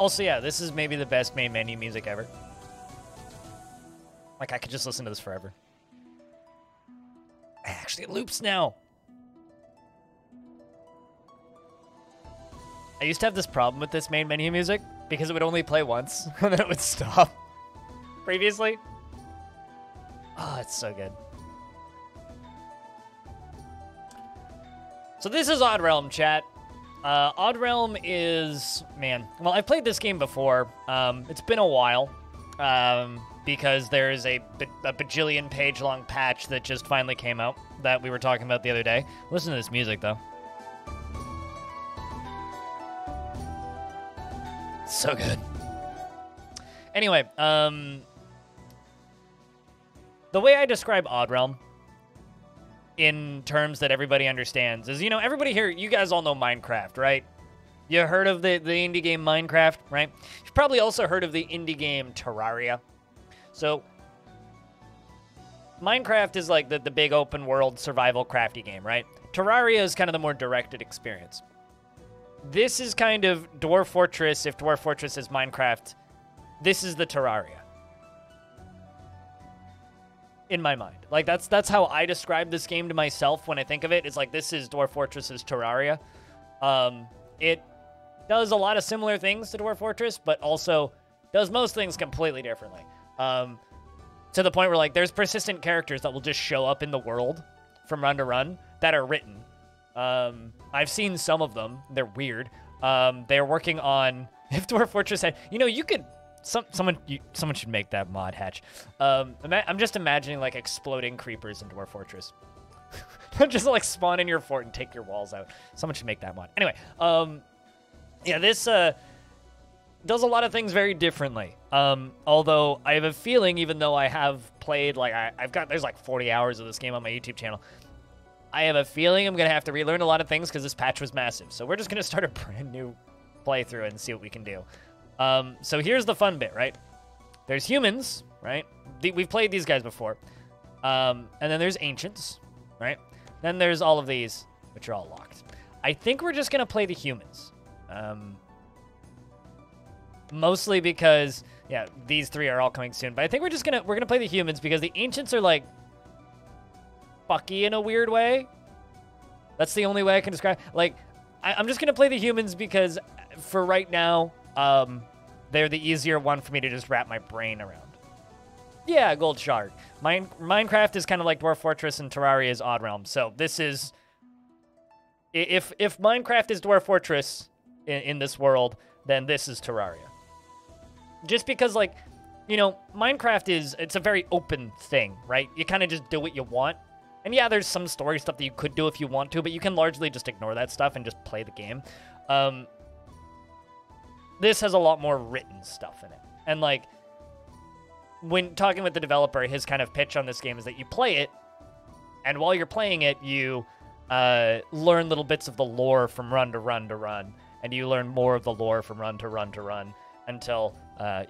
Also, yeah, this is maybe the best main menu music ever. Like, I could just listen to this forever. Actually, it loops now. I used to have this problem with this main menu music because it would only play once and then it would stop. Previously. Oh, it's so good. So this is Odd Realm, chat. Odd Realm is, man, well, I've played this game before. It's been a while because there is a bajillion page long patch that just finally came out that we were talking about the other day. Listen to this music, though. So good. Anyway, the way I describe Odd Realm in terms that everybody understands is, you know, everybody here, you guys all know Minecraft, right? You heard of the indie game Minecraft, right? You've probably also heard of the indie game Terraria. So, Minecraft is like the big open world survival crafty game, right? Terraria is kind of the more directed experience. This is kind of Dwarf Fortress, if Dwarf Fortress is Minecraft. This is the Terraria. In my mind. Like, that's how I describe this game to myself when I think of it. It's like, this is Dwarf Fortress's Terraria. It does a lot of similar things to Dwarf Fortress, but also does most things completely differently. To the point where, like, there's persistent characters that will just show up in the world from run to run that are written. I've seen some of them. They're weird. They're working on... If Dwarf Fortress had... You know, you could... Someone should make that mod, Hatch. I'm just imagining, like, exploding creepers in Dwarf Fortress. Just, like, spawn in your fort and take your walls out. Someone should make that mod. Anyway, yeah, this does a lot of things very differently. Although I have a feeling, even though I have played, like, there's, like, 40 hours of this game on my YouTube channel, I have a feeling I'm going to have to relearn a lot of things because this patch was massive. So we're just going to start a brand new playthrough and see what we can do. So here's the fun bit, right? There's humans, right? We've played these guys before. And then there's ancients, right? Then there's all of these, which are all locked. I think we're just going to play the humans. Mostly because, yeah, these three are all coming soon. But I think we're going to play the humans because the ancients are, like, fucky in a weird way. That's the only way I can describe. Like, I'm just going to play the humans because for right now, they're the easier one for me to just wrap my brain around. Yeah, Gold Shard. Minecraft is kind of like Dwarf Fortress and Terraria is Odd Realm. So this is... If Minecraft is Dwarf Fortress in this world, then this is Terraria. Just because, like, you know, Minecraft it's a very open thing, right? You kind of just do what you want. And yeah, there's some story stuff that you could do if you want to, but you can largely just ignore that stuff and just play the game. This has a lot more written stuff in it. And, like, when talking with the developer, his kind of pitch on this game is that you play it, and while you're playing it, you learn little bits of the lore from run to run to run, and you learn more of the lore from run to run to run until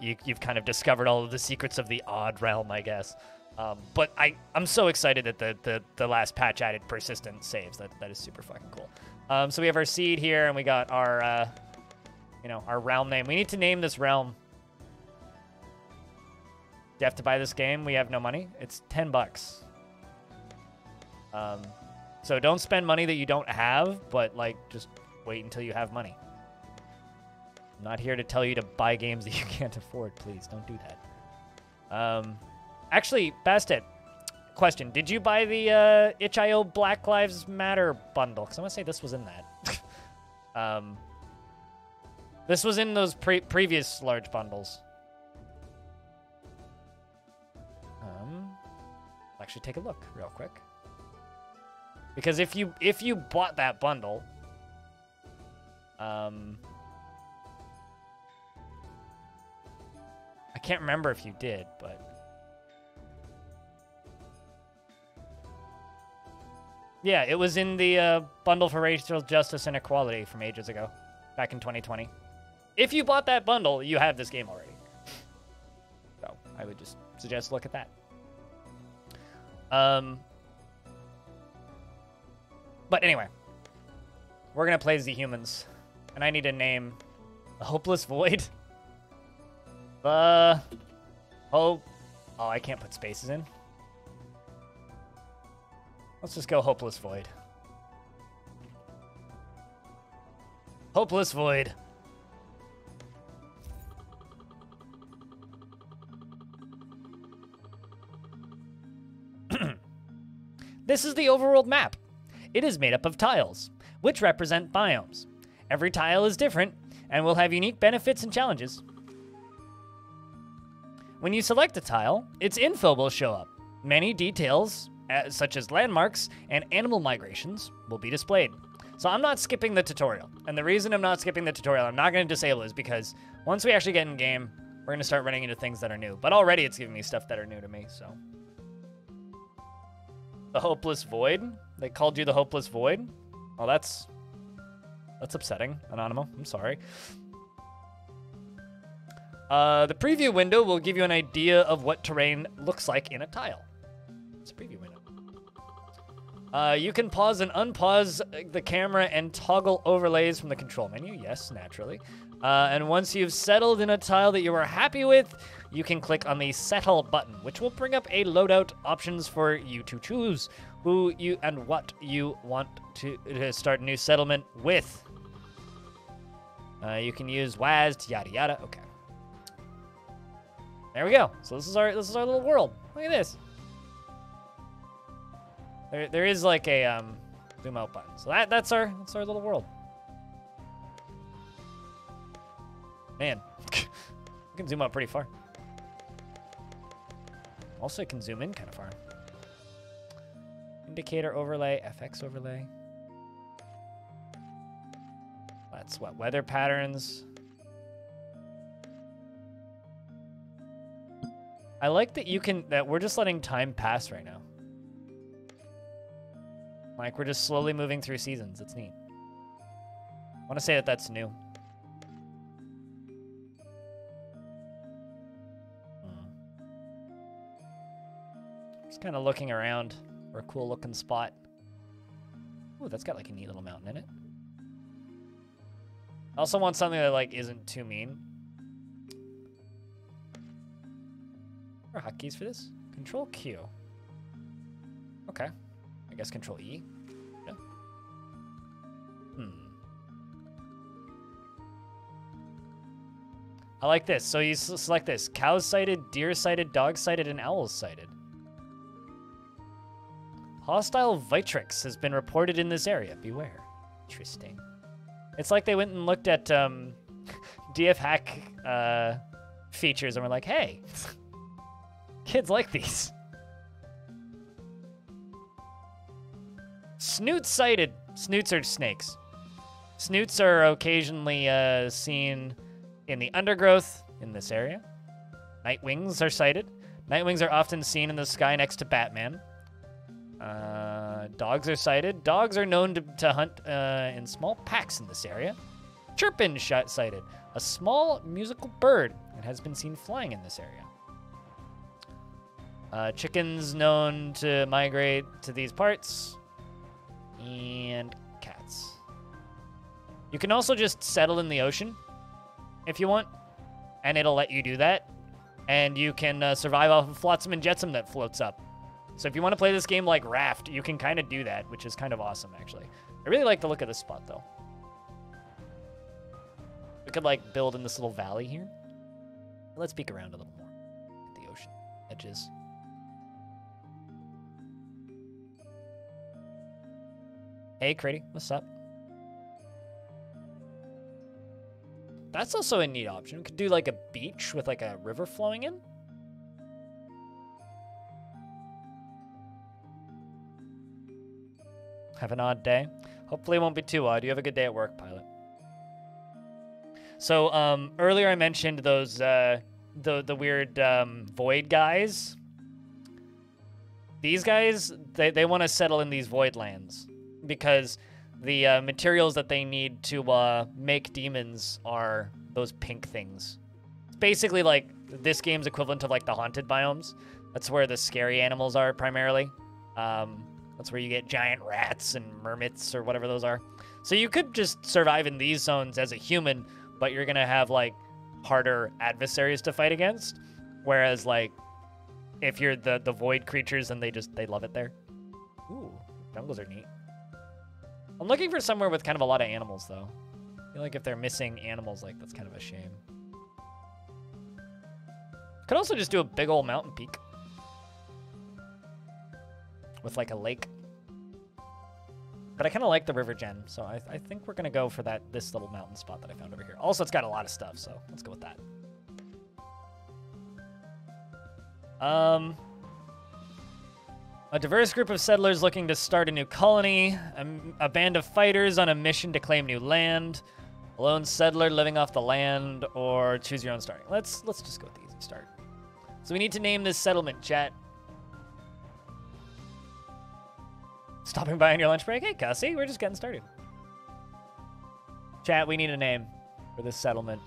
you've kind of discovered all of the secrets of the Odd Realm, I guess. But I'm so excited that the last patch added persistent saves. That is super fucking cool. So we have our seed here, and we got our... you know, our realm name. We need to name this realm. Do you have to buy this game? We have no money. It's $10. So don't spend money that you don't have, but, like, just wait until you have money. I'm not here to tell you to buy games that you can't afford. Please, don't do that. Actually, Bastet, question. Did you buy the itch.io Black Lives Matter bundle? Because I want to say this was in that. This was in those previous large bundles. Actually, take a look real quick. Because if you bought that bundle, I can't remember if you did, but yeah, it was in the bundle for racial justice and equality from ages ago, back in 2020. If you bought that bundle, you have this game already. So I would just suggest look at that. But anyway, we're gonna play as the humans, and I need a name. A Hopeless Void. Oh, I can't put spaces in. Let's just go Hopeless Void. Hopeless Void. This is the Overworld Map. It is made up of tiles, which represent biomes. Every tile is different and will have unique benefits and challenges. When you select a tile, its info will show up. Many details, such as landmarks and animal migrations, will be displayed. So I'm not skipping the tutorial. And the reason I'm not skipping the tutorial, I'm not going to disable, is because once we actually get in game, we're going to start running into things that are new. But already it's giving me stuff that are new to me, so. The Hopeless Void? They called you the Hopeless Void? Oh, that's upsetting, Anonymous. I'm sorry. The preview window will give you an idea of what terrain looks like in a tile. It's a preview window. You can pause and unpause the camera and toggle overlays from the control menu. Yes, naturally. And once you've settled in a tile that you are happy with, you can click on the Settle button, which will bring up a loadout options for you to choose who you and what you want to start a new settlement with. You can use WASD, yada yada. Okay. There we go. So this is our little world. Look at this. There is like a zoom out button. So that's our little world. Man, you can zoom out pretty far. Also, you can zoom in kind of far. Indicator overlay, FX overlay. That's what, weather patterns. I like that we're just letting time pass right now. Like, we're just slowly moving through seasons. It's neat. I want to say that that's new. Just kind of looking around for a cool looking spot. Ooh, that's got like a neat little mountain in it. I also want something that like isn't too mean. What are hotkeys for this? Control Q. Okay. I guess Control E. Yeah. I like this. So you select this. Cows sighted, deer sighted, dog sighted, and owls sighted. Hostile Vitrix has been reported in this area. Beware. Interesting. It's like they went and looked at DF hack features and were like, hey, kids like these. Snoots sighted. Snoots are snakes. Snoots are occasionally seen in the undergrowth in this area. Nightwings are sighted. Nightwings are often seen in the sky next to Batman. Dogs are sighted. Dogs are known to hunt in small packs in this area. Chirpin sighted. A small musical bird that has been seen flying in this area. Chickens known to migrate to these parts. And cats. You can also just settle in the ocean if you want, and it'll let you do that. And you can survive off of flotsam and jetsam that floats up. So if you want to play this game like Raft, you can kind of do that, which is kind of awesome, actually. I really like the look of this spot, though. We could, like, build in this little valley here. Let's peek around a little more at the ocean edges. Hey, Critty, what's up? That's also a neat option. We could do, like, a beach with, like, a river flowing in. Have an odd day. Hopefully it won't be too odd. You have a good day at work, Pilot. So, earlier I mentioned those, the weird, void guys. These guys, they want to settle in these void lands because the materials that they need to make demons are those pink things. It's basically like this game's equivalent of like the haunted biomes. That's where the scary animals are primarily. That's where you get giant rats and mermits or whatever those are. So you could just survive in these zones as a human, but you're going to have like harder adversaries to fight against. Whereas, like, if you're the void creatures, then they love it there. Ooh, jungles are neat. I'm looking for somewhere with kind of a lot of animals, though. I feel like if they're missing animals, like, that's kind of a shame. Could also just do a big old mountain peak. With, like, a lake. But I kind of like the river gem, so I think we're going to go for this little mountain spot that I found over here. Also, it's got a lot of stuff, so let's go with that. A diverse group of settlers looking to start a new colony. A band of fighters on a mission to claim new land. A lone settler living off the land, or choose your own starting. Let's just go with the easy start. So we need to name this settlement, chat. Stopping by on your lunch break? Hey, Cassie, we're just getting started. Chat, we need a name for this settlement.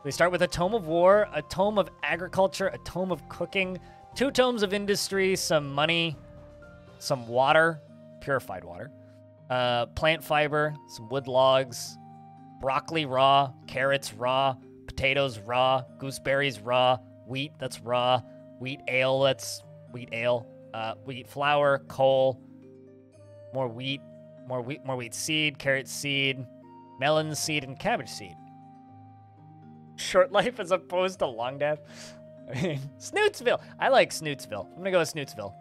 We start with a tome of war, a tome of agriculture, a tome of cooking, 2 tomes of industry, some money, some water, purified water, plant fiber, some wood logs, broccoli raw, carrots raw, potatoes raw, gooseberries raw, wheat, that's raw, wheat ale, that's wheat ale, wheat flour, coal, more wheat seed, carrot seed, melon seed, and cabbage seed. Short life as opposed to long death. I mean, Snootsville. I like Snootsville. I'm gonna go with Snootsville.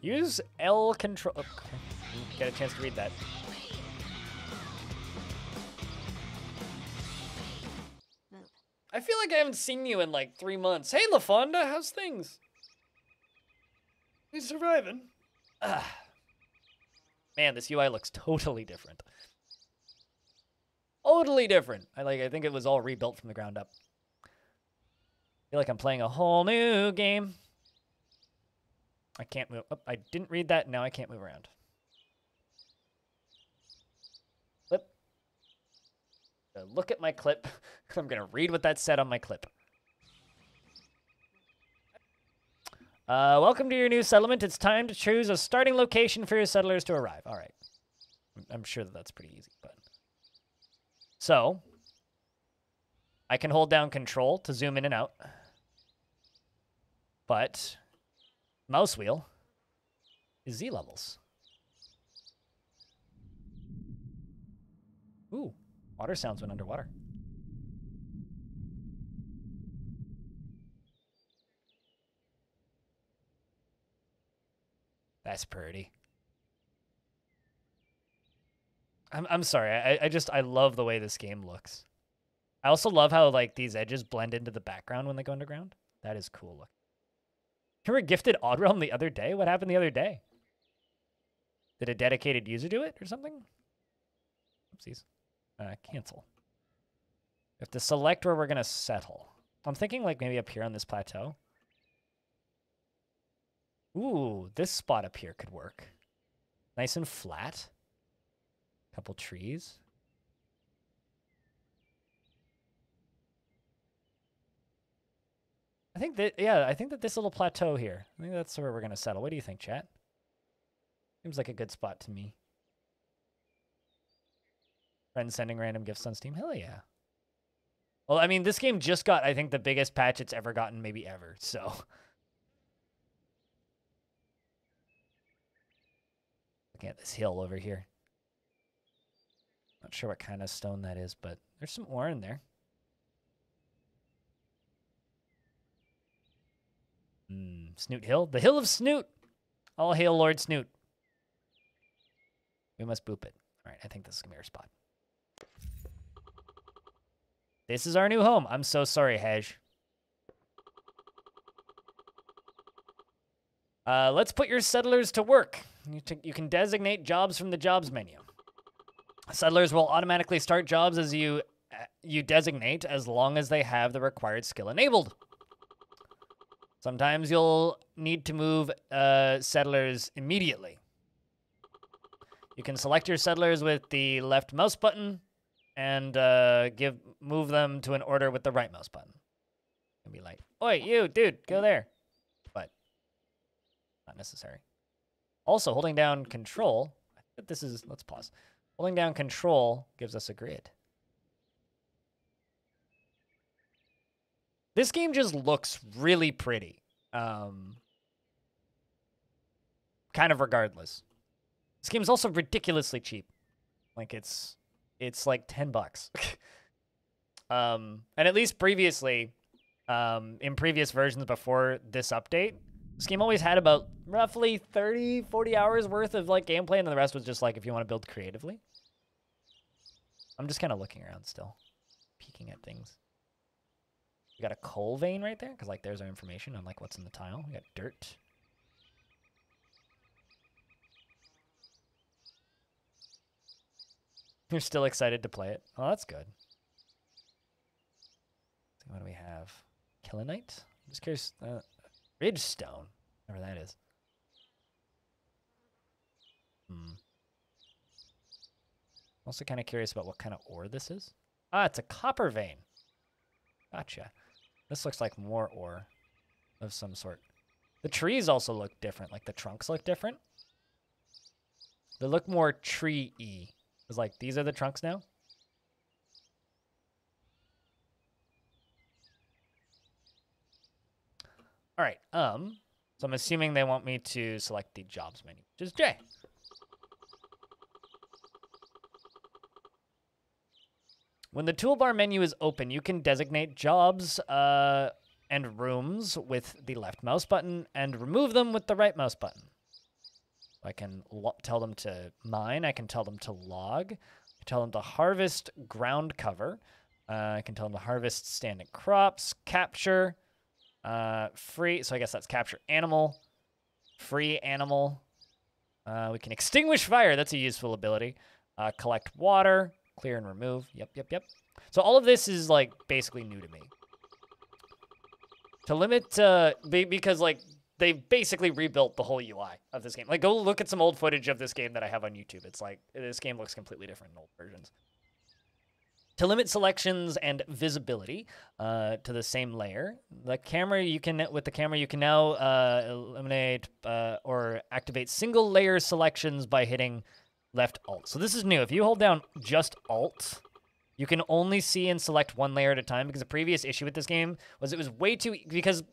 Use L control. Okay. Get a chance to read that. I feel like I haven't seen you in like 3 months. Hey, LaFonda, how's things? You surviving? Man, this UI looks totally different. Totally different. I think it was all rebuilt from the ground up. I feel like I'm playing a whole new game. I can't move. Oh, I didn't read that. Now I can't move around. Clip. Look at my clip. I'm going to read what that said on my clip. Welcome to your new settlement. It's time to choose a starting location for your settlers to arrive. All right. I'm sure that's pretty easy, but... So, I can hold down control to zoom in and out. But, mouse wheel is Z levels. Ooh, water sounds when underwater. That's pretty. I'm sorry. I love the way this game looks. I also love how like these edges blend into the background when they go underground. That is cool look. You were gifted Oddrealm the other day? What happened the other day? Did a dedicated user do it or something? Oopsies. Cancel. We have to select where we're going to settle. I'm thinking like maybe up here on this plateau. Ooh, this spot up here could work. Nice and flat. Couple trees. I think that this little plateau here, I think that's where we're going to settle. What do you think, chat? Seems like a good spot to me. Friends sending random gifts on Steam? Hell yeah. Well, I mean, this game just got, I think, the biggest patch it's ever gotten, maybe ever, so... Looking at this hill over here. Not sure what kind of stone that is, but there's some ore in there. Snoot Hill? The Hill of Snoot! All hail Lord Snoot. We must boop it. Alright, I think this is going to be our spot. This is our new home. I'm so sorry, Hej. Let's put your settlers to work. You can designate jobs from the jobs menu. Settlers will automatically start jobs as you designate as long as they have the required skill enabled. Sometimes you'll need to move settlers immediately. You can select your settlers with the left mouse button and move them to an order with the right mouse button. And be like, "Oi, you, dude, go there." But not necessary. Also, holding down control, I think this is, let's pause. Holding down control gives us a grid. This game just looks really pretty. Kind of regardless. This game's also ridiculously cheap. Like it's like $10. And at least previously, in previous versions before this update, this game always had about roughly 30, 40 hours worth of like gameplay, and then the rest was just like if you want to build creatively. I'm just kind of looking around still, peeking at things. We got a coal vein right there, because like there's our information on like what's in the tile. We got dirt. You're still excited to play it. Oh, that's good. What do we have? Killinite? I'm just curious. Ridgestone. Whatever that is. Also kind of curious about what kind of ore this is. Ah, it's a copper vein. Gotcha. This looks like more ore of some sort. The trees also look different. Like the trunks look different. They look more tree-y. It's like, these are the trunks now? All right. So I'm assuming they want me to select the jobs menu, which is J. When the toolbar menu is open, you can designate jobs and rooms with the left mouse button and remove them with the right mouse button. I can tell them to mine. I can tell them to log. I can tell them to harvest ground cover. I can tell them to harvest standing crops, capture, free. So I guess that's capture animal, free animal. We can extinguish fire. That's a useful ability. Collect water, clear and remove. Yep. So all of this is like basically new to me. To limit, because like they basically rebuilt the whole UI of this game. Like go look at some old footage of this game that I have on YouTube. It's like this game looks completely different in old versions. To limit selections and visibility to the same layer, with the camera you can now eliminate or activate single layer selections by hitting left Alt. So this is new. If you hold down just Alt, you can only see and select one layer at a time, because the previous issue with this game was it was way too, because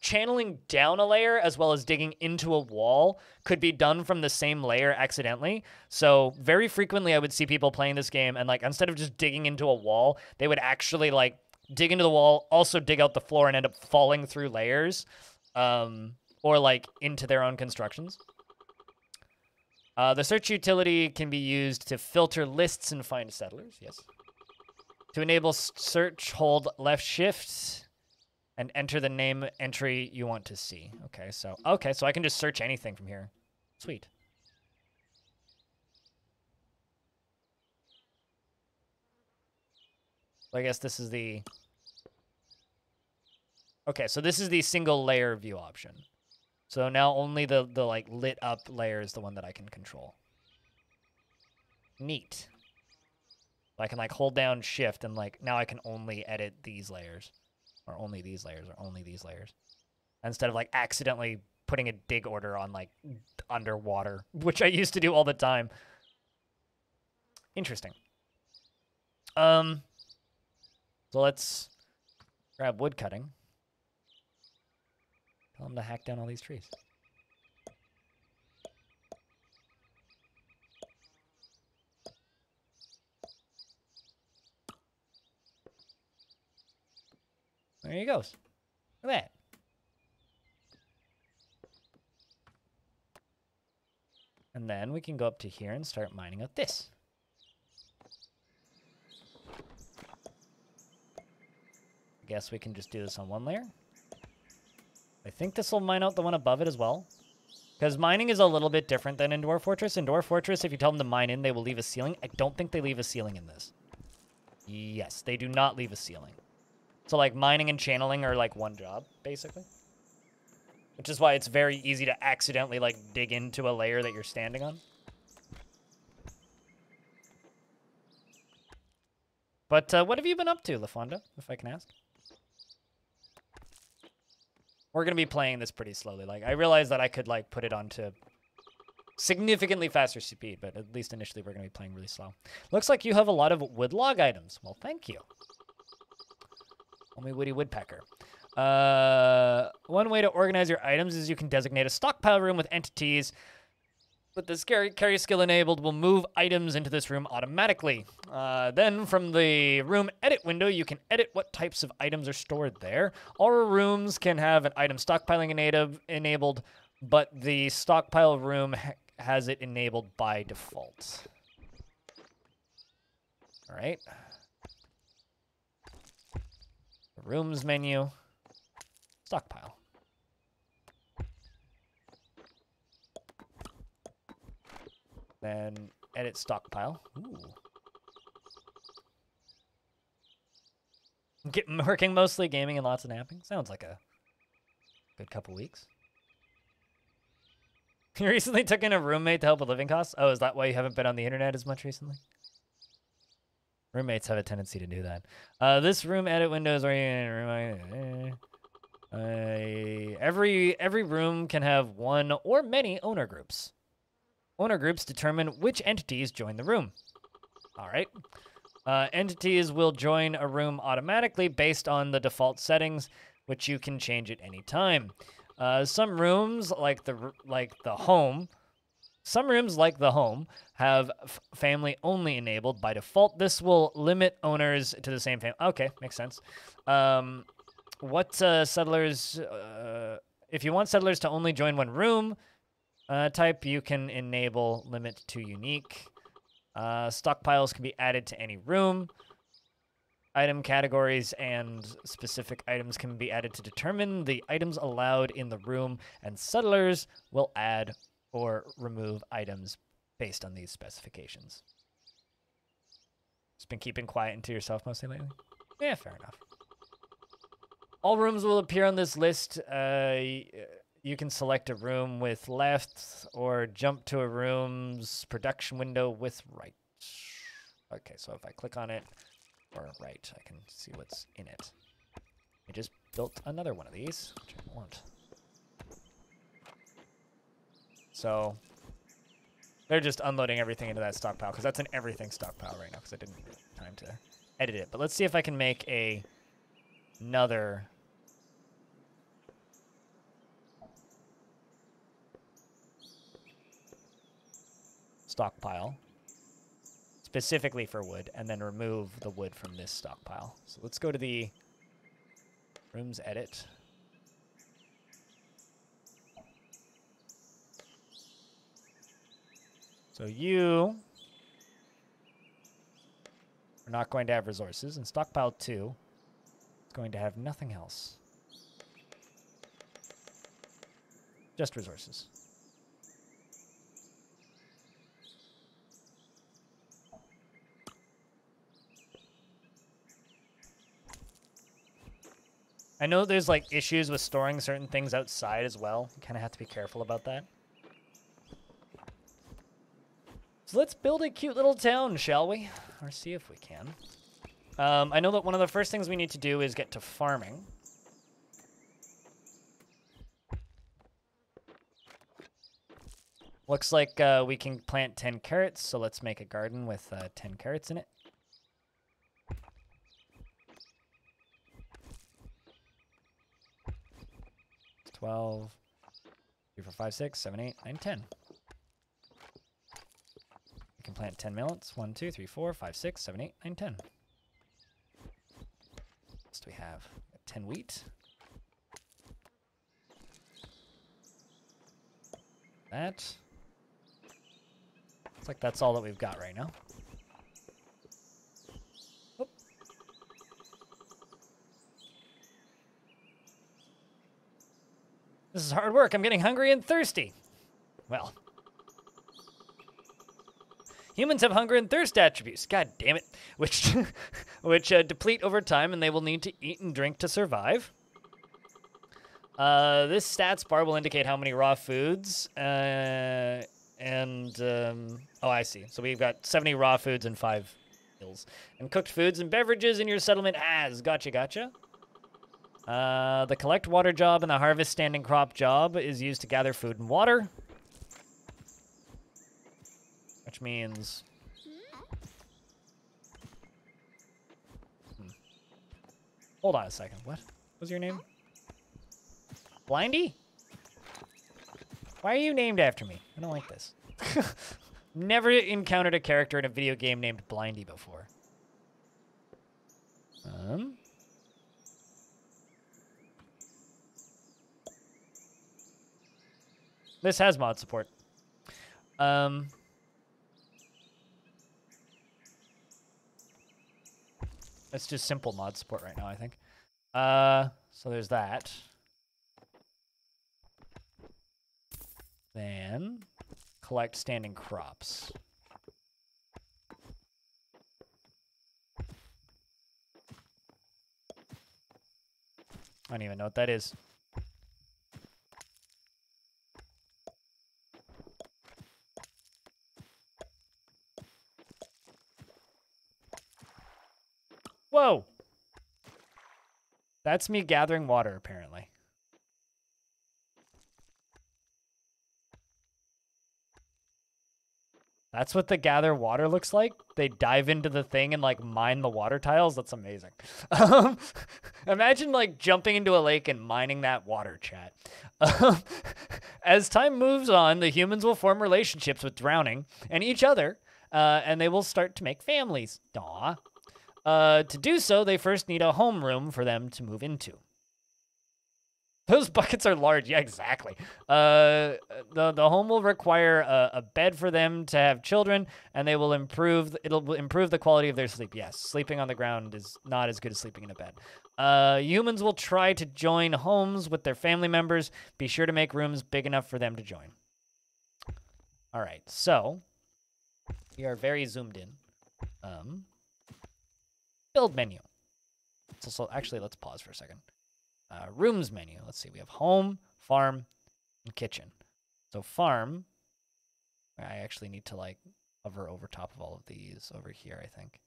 channeling down a layer as well as digging into a wall could be done from the same layer accidentally. So very frequently I would see people playing this game and like instead of just digging into a wall, they would actually like dig into the wall, also dig out the floor and end up falling through layers or like into their own constructions. The search utility can be used to filter lists and find settlers, yes. To enable search, hold left shift and enter the name entry you want to see. Okay, so I can just search anything from here. Sweet. I guess this is the... Okay, so this is the single layer view option. So now only the like lit up layer is the one that I can control. Neat. I can like hold down shift and like now I can only edit these layers. Or only these layers, or only these layers. Instead of, like, accidentally putting a dig order on, like, underwater, which I used to do all the time. Interesting. So let's grab wood cutting. Tell them to hack down all these trees. There he goes. Look at that. And then we can go up to here and start mining out this. I guess we can just do this on one layer. I think this will mine out the one above it as well. Because mining is a little bit different than in Dwarf Fortress. In Dwarf Fortress, if you tell them to mine in, they will leave a ceiling. I don't think they leave a ceiling in this. Yes, they do not leave a ceiling. So, like, mining and channeling are, like, one job, basically. Which is why it's very easy to accidentally, like, dig into a layer that you're standing on. But what have you been up to, LaFonda, if I can ask? We're going to be playing this pretty slowly. Like, I realized that I could, like, put it onto significantly faster speed, but at least initially we're going to be playing really slow. Looks like you have a lot of wood log items. Well, thank you. Only Woody Woodpecker. One way to organize your items is you can designate a stockpile room with entities. With this carry skill enabled, will move items into this room automatically. Then from the room edit window, you can edit what types of items are stored there. All rooms can have an item stockpiling enabled, but the stockpile room has it enabled by default. All right. Rooms menu, stockpile. Then edit stockpile. Ooh. Working mostly gaming and lots of napping. Sounds like a good couple weeks. You recently took in a roommate to help with living costs? Oh, is that why you haven't been on the internet as much recently? Roommates have a tendency to do that. This room edit window is where every room can have one or many owner groups. Owner groups determine which entities join the room. All right. Entities will join a room automatically based on the default settings, which you can change at any time. Some rooms, like the home, have family only enabled by default. This will limit owners to the same family. Okay, makes sense. Settlers? If you want settlers to only join one room type, you can enable limit to unique. Stockpiles can be added to any room. Item categories and specific items can be added to determine the items allowed in the room, and settlers will add or remove items based on these specifications. Just been keeping quiet and to yourself mostly lately? Yeah, fair enough. All rooms will appear on this list. You can select a room with left or jump to a room's production window with right. Okay, so if I click on it or right, I can see what's in it. I just built another one of these, which I want. So they're just unloading everything into that stockpile, because that's an everything stockpile right now, because I didn't have time to edit it. But let's see if I can make another stockpile specifically for wood, and then remove the wood from this stockpile. So let's go to the rooms edit. So you are not going to have resources, and stockpile 2 is going to have nothing else. Just resources. I know there's like issues with storing certain things outside as well. You kind of have to be careful about that. So let's build a cute little town, shall we? Or see if we can. I know that one of the first things we need to do is get to farming. Looks like we can plant 10 carrots, so let's make a garden with 10 carrots in it. 12, 3, 4, 5, 6, 7, 8, 9, 10. We can plant 10 millets. 1, 2, 3, 4, 5, 6, 7, 8, 9, 10. What else do we have? 10 wheat. That. Looks like that's all that we've got right now. Oop. This is hard work. I'm getting hungry and thirsty. Well. Humans have hunger and thirst attributes. God damn it. Which deplete over time, and they will need to eat and drink to survive. This stats bar will indicate how many raw foods, oh, I see. So we've got 70 raw foods and 5 meals. And cooked foods and beverages in your settlement has. Gotcha, gotcha. The collect water job and the harvest standing crop job is used to gather food and water. which means... Hold on a second. What was your name? Blindy? Why are you named after me? I don't like this. Never encountered a character in a video game named Blindy before. This has mod support. It's just simple mod support right now, I think. So there's that. Then collect standing crops. I don't even know what that is. Whoa! That's me gathering water, apparently. That's what the gather water looks like. They dive into the thing and like mine the water tiles. That's amazing. Imagine like jumping into a lake and mining that water, chat. As time moves on, the humans will form relationships with drowning and each other, and they will start to make families. Aw. To do so, they first need a homeroom for them to move into. Those buckets are large. Yeah, exactly. The home will require a bed for them to have children, and they will it'll improve the quality of their sleep. Yes, sleeping on the ground is not as good as sleeping in a bed. Humans will try to join homes with their family members. Be sure to make rooms big enough for them to join. All right, so we are very zoomed in. Build menu. So actually, let's pause for a second. Rooms menu. Let's see. We have home, farm, and kitchen. So farm, I actually need to like hover over top of all of these over here, I think.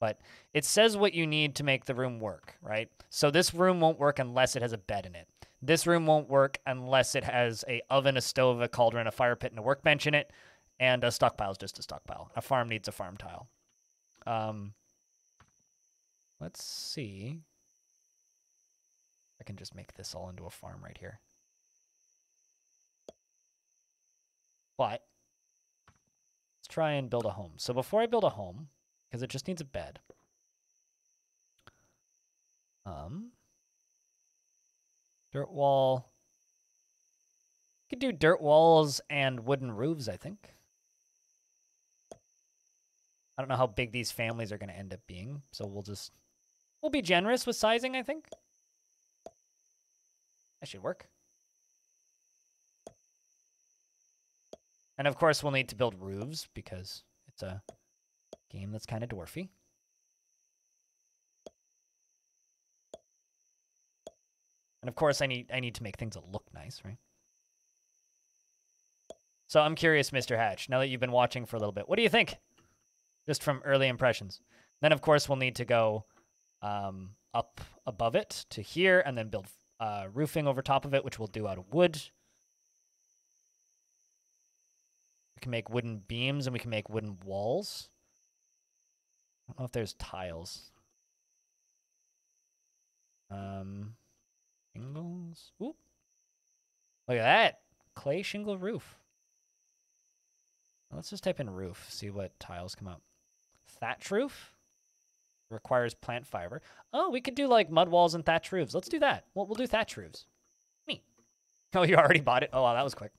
But it says what you need to make the room work, right? So this room won't work unless it has a bed in it. This room won't work unless it has a oven, a stove, a cauldron, a fire pit, and a workbench in it. And a stockpile is just a stockpile. A farm needs a farm tile. Let's see. I can just make this all into a farm right here. But let's try and build a home. So before I build a home, because it just needs a bed. Dirt wall. You could do dirt walls and wooden roofs, I think. I don't know how big these families are going to end up being, so we'll be generous with sizing, I think. That should work. And of course, we'll need to build roofs because it's a game that's kind of dwarfy. And of course, I need to make things that look nice, right? So I'm curious, Mr. Hatch, now that you've been watching for a little bit, what do you think? Just from early impressions. Then, of course, we'll need to go up above it to here and then build roofing over top of it, which we'll do out of wood. We can make wooden beams and we can make wooden walls. I don't know if there's tiles. Shingles. Ooh. Look at that. Clay shingle roof. Let's just type in roof, see what tiles come up. Thatch roof requires plant fiber. Oh, we could do like mud walls and thatch roofs. Let's do that. We'll do thatch roofs. Neat. Oh, you already bought it? Oh, wow, that was quick.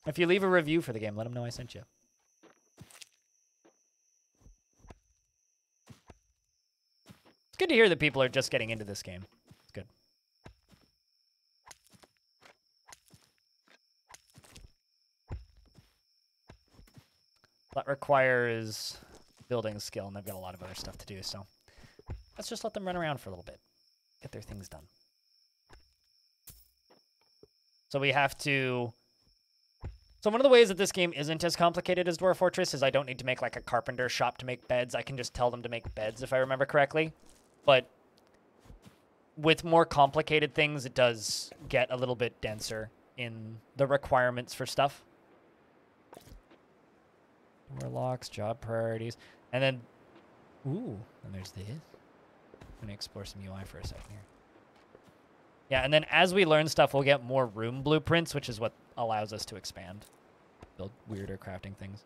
If you leave a review for the game, let them know I sent you. It's good to hear that people are just getting into this game. It's good. That requires building skill, and they've got a lot of other stuff to do, so let's just let them run around for a little bit, get their things done. So we have to... So one of the ways that this game isn't as complicated as Dwarf Fortress is I don't need to make like a carpenter shop to make beds. I can just tell them to make beds if I remember correctly. But with more complicated things, it does get a little bit denser. in the requirements for stuff. Door locks, job priorities, and then, ooh, and there's this. I'm gonna explore some UI for a second here. Yeah, and then as we learn stuff, we'll get more room blueprints, which is what allows us to expand, build weirder crafting things.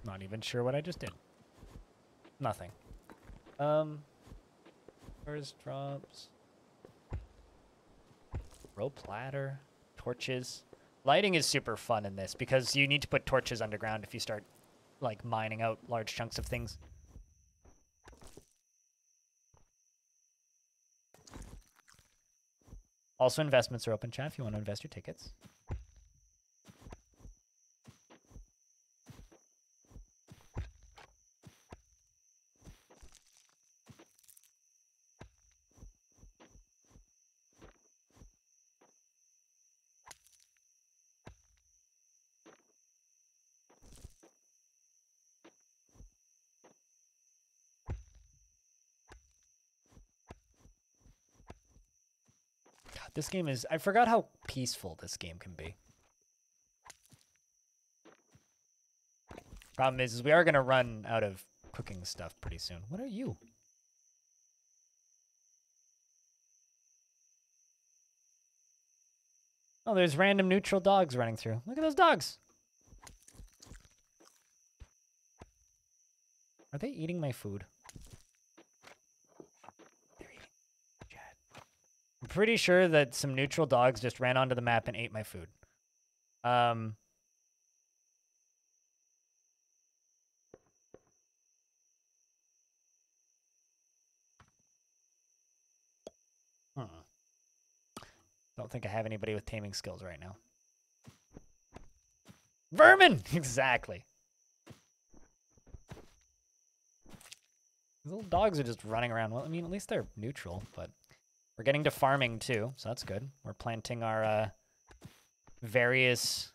Not even sure what I just did. Nothing. First drops. Rope ladder. Torches. Lighting is super fun in this because you need to put torches underground if you start, like, mining out large chunks of things. Also, investments are open, chat, if you want to invest your tickets. This game is... I forgot how peaceful this game can be. Problem is we are going to run out of cooking stuff pretty soon. What are you? Oh, there's random neutral dogs running through. Look at those dogs. Are they eating my food? I'm pretty sure that some neutral dogs just ran onto the map and ate my food. Don't think I have anybody with taming skills right now. Vermin! Exactly. These little dogs are just running around. Well, I mean, at least they're neutral, but... We're getting to farming, too, so that's good. We're planting our various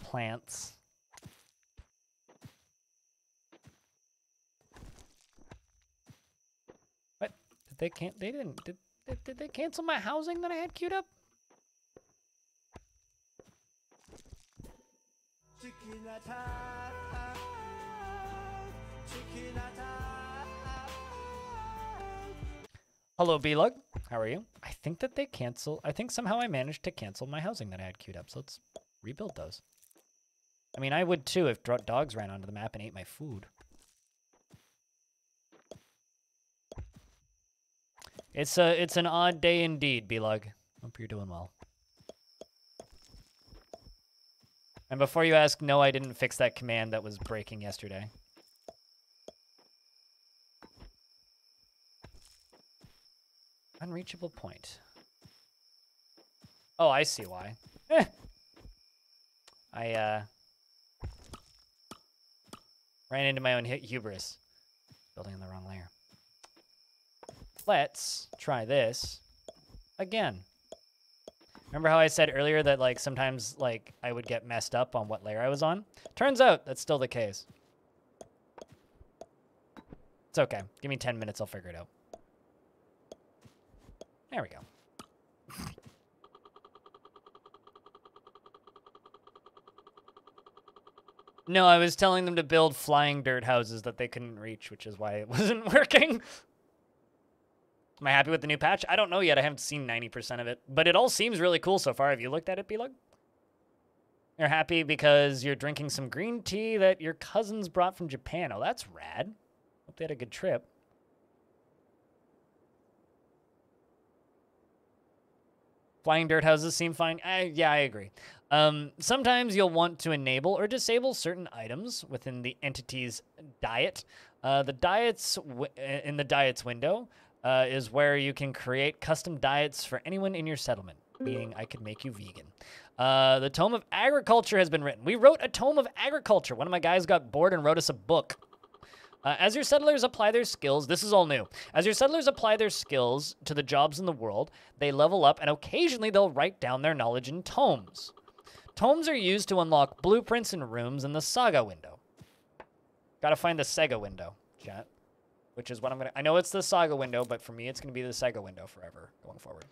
plants. What? Did they cancel my housing that I had queued up? Hello, B-Lug. How are you? I think that they cancel. I think somehow I managed to cancel my housing that I had queued up. So let's rebuild those. I mean, I would too if dogs ran onto the map and ate my food. It's an odd day indeed, B-Lug. Hope you're doing well. And before you ask, no, I didn't fix that command that was breaking yesterday. Unreachable point. Oh, I see why. I ran into my own hubris. Building in the wrong layer. Let's try this again. Remember how I said earlier that, like, sometimes, like, I would get messed up on what layer I was on? Turns out that's still the case. It's okay. Give me 10 minutes, I'll figure it out. There we go. No, I was telling them to build flying dirt houses that they couldn't reach, which is why it wasn't working. Am I happy with the new patch? I don't know yet. I haven't seen 90% of it. But it all seems really cool so far. Have you looked at it, B-Lug? You're happy because you're drinking some green tea that your cousins brought from Japan. Oh, that's rad. Hope they had a good trip. Flying dirt houses seem fine. Yeah, I agree. Sometimes you'll want to enable or disable certain items within the entity's diet. The diets in the diets window is where you can create custom diets for anyone in your settlement, meaning I could make you vegan. The Tome of Agriculture has been written. We wrote a Tome of Agriculture. One of my guys got bored and wrote us a book. As your settlers apply their skills, this is all new. As your settlers apply their skills to the jobs in the world, they level up and occasionally they'll write down their knowledge in tomes. Tomes are used to unlock blueprints and rooms in the saga window. Gotta find the Sega window, chat. Which is what I'm gonna... I know it's the saga window, but for me it's gonna be the Sega window forever going forward.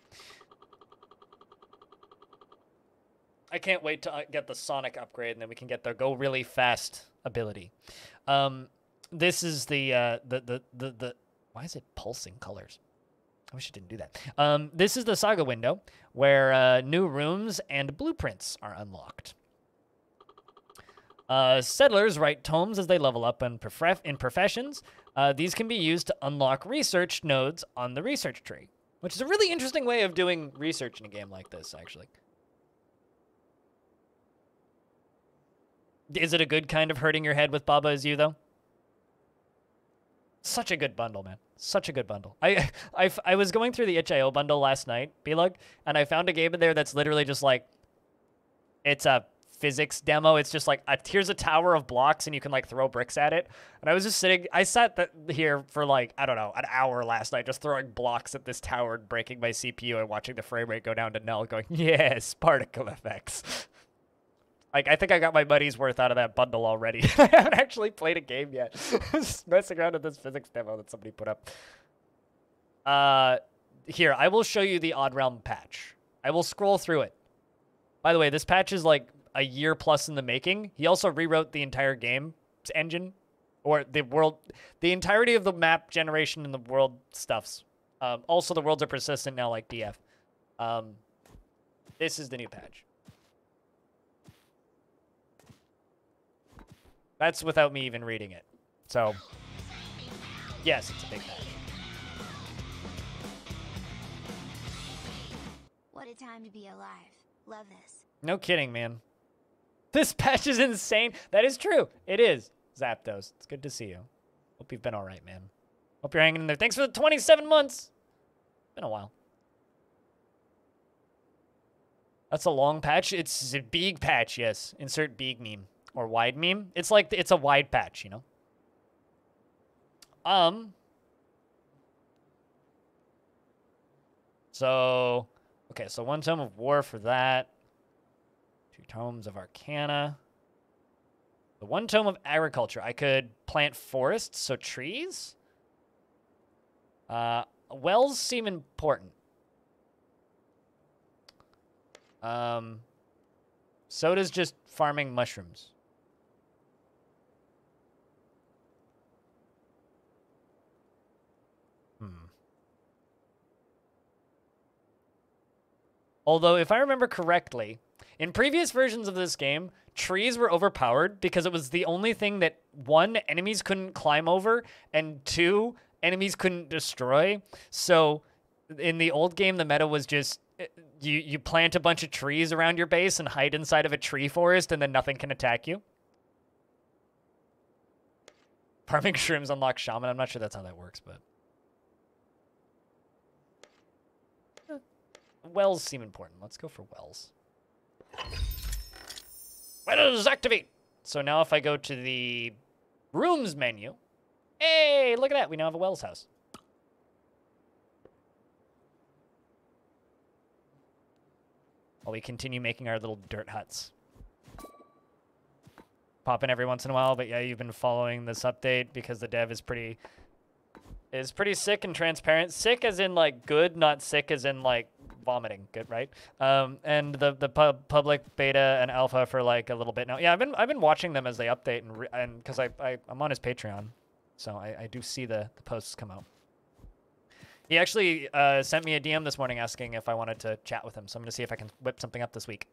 I can't wait to get the Sonic upgrade, and then we can get the go really fast ability. This is the why is it pulsing colors? I wish it didn't do that. This is the saga window where new rooms and blueprints are unlocked. Settlers write tomes as they level up in professions. These can be used to unlock research nodes on the research tree, which is a really interesting way of doing research in a game like this, actually. Is it a good kind of hurting your head with Baba Is You, though? Such a good bundle, man. Such a good bundle. I was going through the itch.io bundle last night, B-Lug, and I found a game in there that's literally just like, it's a physics demo. It's just like, here's a tower of blocks, and you can like throw bricks at it. And I was just sitting, I sat here for like, I don't know, an hour last night, just throwing blocks at this tower and breaking my CPU and watching the frame rate go down to null, going, yes, particle effects. Like, I think I got my money's worth out of that bundle already. I haven't actually played a game yet. Just messing around with this physics demo that somebody put up. Here, I will show you the Odd Realm patch. I will scroll through it. By the way, this patch is like a year plus in the making. He also rewrote the entire game's engine. Or the entirety of the map generation and the world stuffs. Also, the worlds are persistent now like DF. This is the new patch. That's without me even reading it. So, yes, it's a big patch. What a time to be alive. Love this. No kidding, man. This patch is insane. That is true. It is. Zapdos, it's good to see you. Hope you've been all right, man. Hope you're hanging in there. Thanks for the 27 months. Been a while. That's a long patch. It's a big patch, yes. Insert big meme. Or wide meme. It's like, it's a wide patch, you know? So, okay, so 1 tome of War for that. 2 tomes of Arcana. The 1 tome of Agriculture. I could plant forests, so trees. Wells seem important. So does just farming mushrooms. Although, if I remember correctly, in previous versions of this game, trees were overpowered because it was the only thing that, 1, enemies couldn't climb over, and 2, enemies couldn't destroy. So, in the old game, the meta was just, you plant a bunch of trees around your base and hide inside of a tree forest, and then nothing can attack you. Farming shrooms unlock shaman. I'm not sure that's how that works, but... Wells seem important. Let's go for wells. Wells activate! So now if I go to the rooms menu, hey, look at that. We now have a wells house. While we continue making our little dirt huts. Pop in every once in a while, but yeah, you've been following this update because the dev is pretty sick and transparent. Sick as in like good, not sick as in like vomiting. Good, right? And the public beta and alpha for like a little bit now. Yeah, I've been watching them as they update and because I'm on his Patreon, so I do see the posts come out. He actually sent me a DM this morning asking if I wanted to chat with him, so I'm gonna see if I can whip something up this week.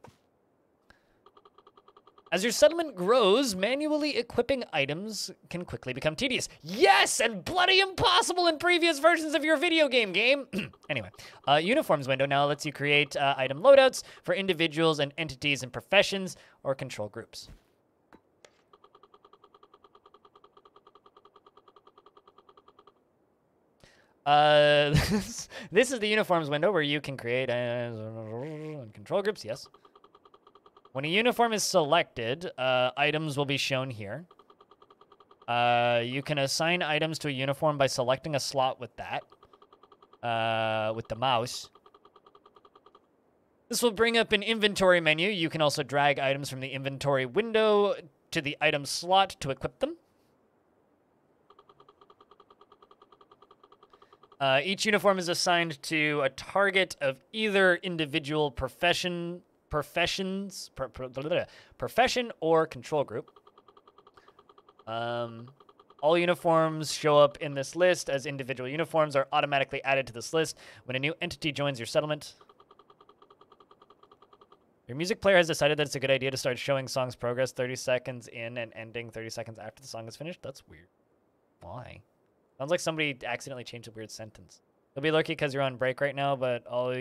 As your settlement grows, manually equipping items can quickly become tedious. Yes, and bloody impossible in previous versions of your video game. Anyway, uniforms window now lets you create item loadouts for individuals and entities and professions or control groups. This is the uniforms window where you can create control groups, yes. When a uniform is selected, items will be shown here. You can assign items to a uniform by selecting a slot with that, with the mouse. This will bring up an inventory menu. You can also drag items from the inventory window to the item slot to equip them. Each uniform is assigned to a target of either individual profession or control group. All uniforms show up in this list as individual uniforms are automatically added to this list when a new entity joins your settlement. Your music player has decided that it's a good idea to start showing songs progress 30 seconds in and ending 30 seconds after the song is finished. That's weird. Why? Sounds like somebody accidentally changed a weird sentence. It'll be lucky because you're on break right now, but all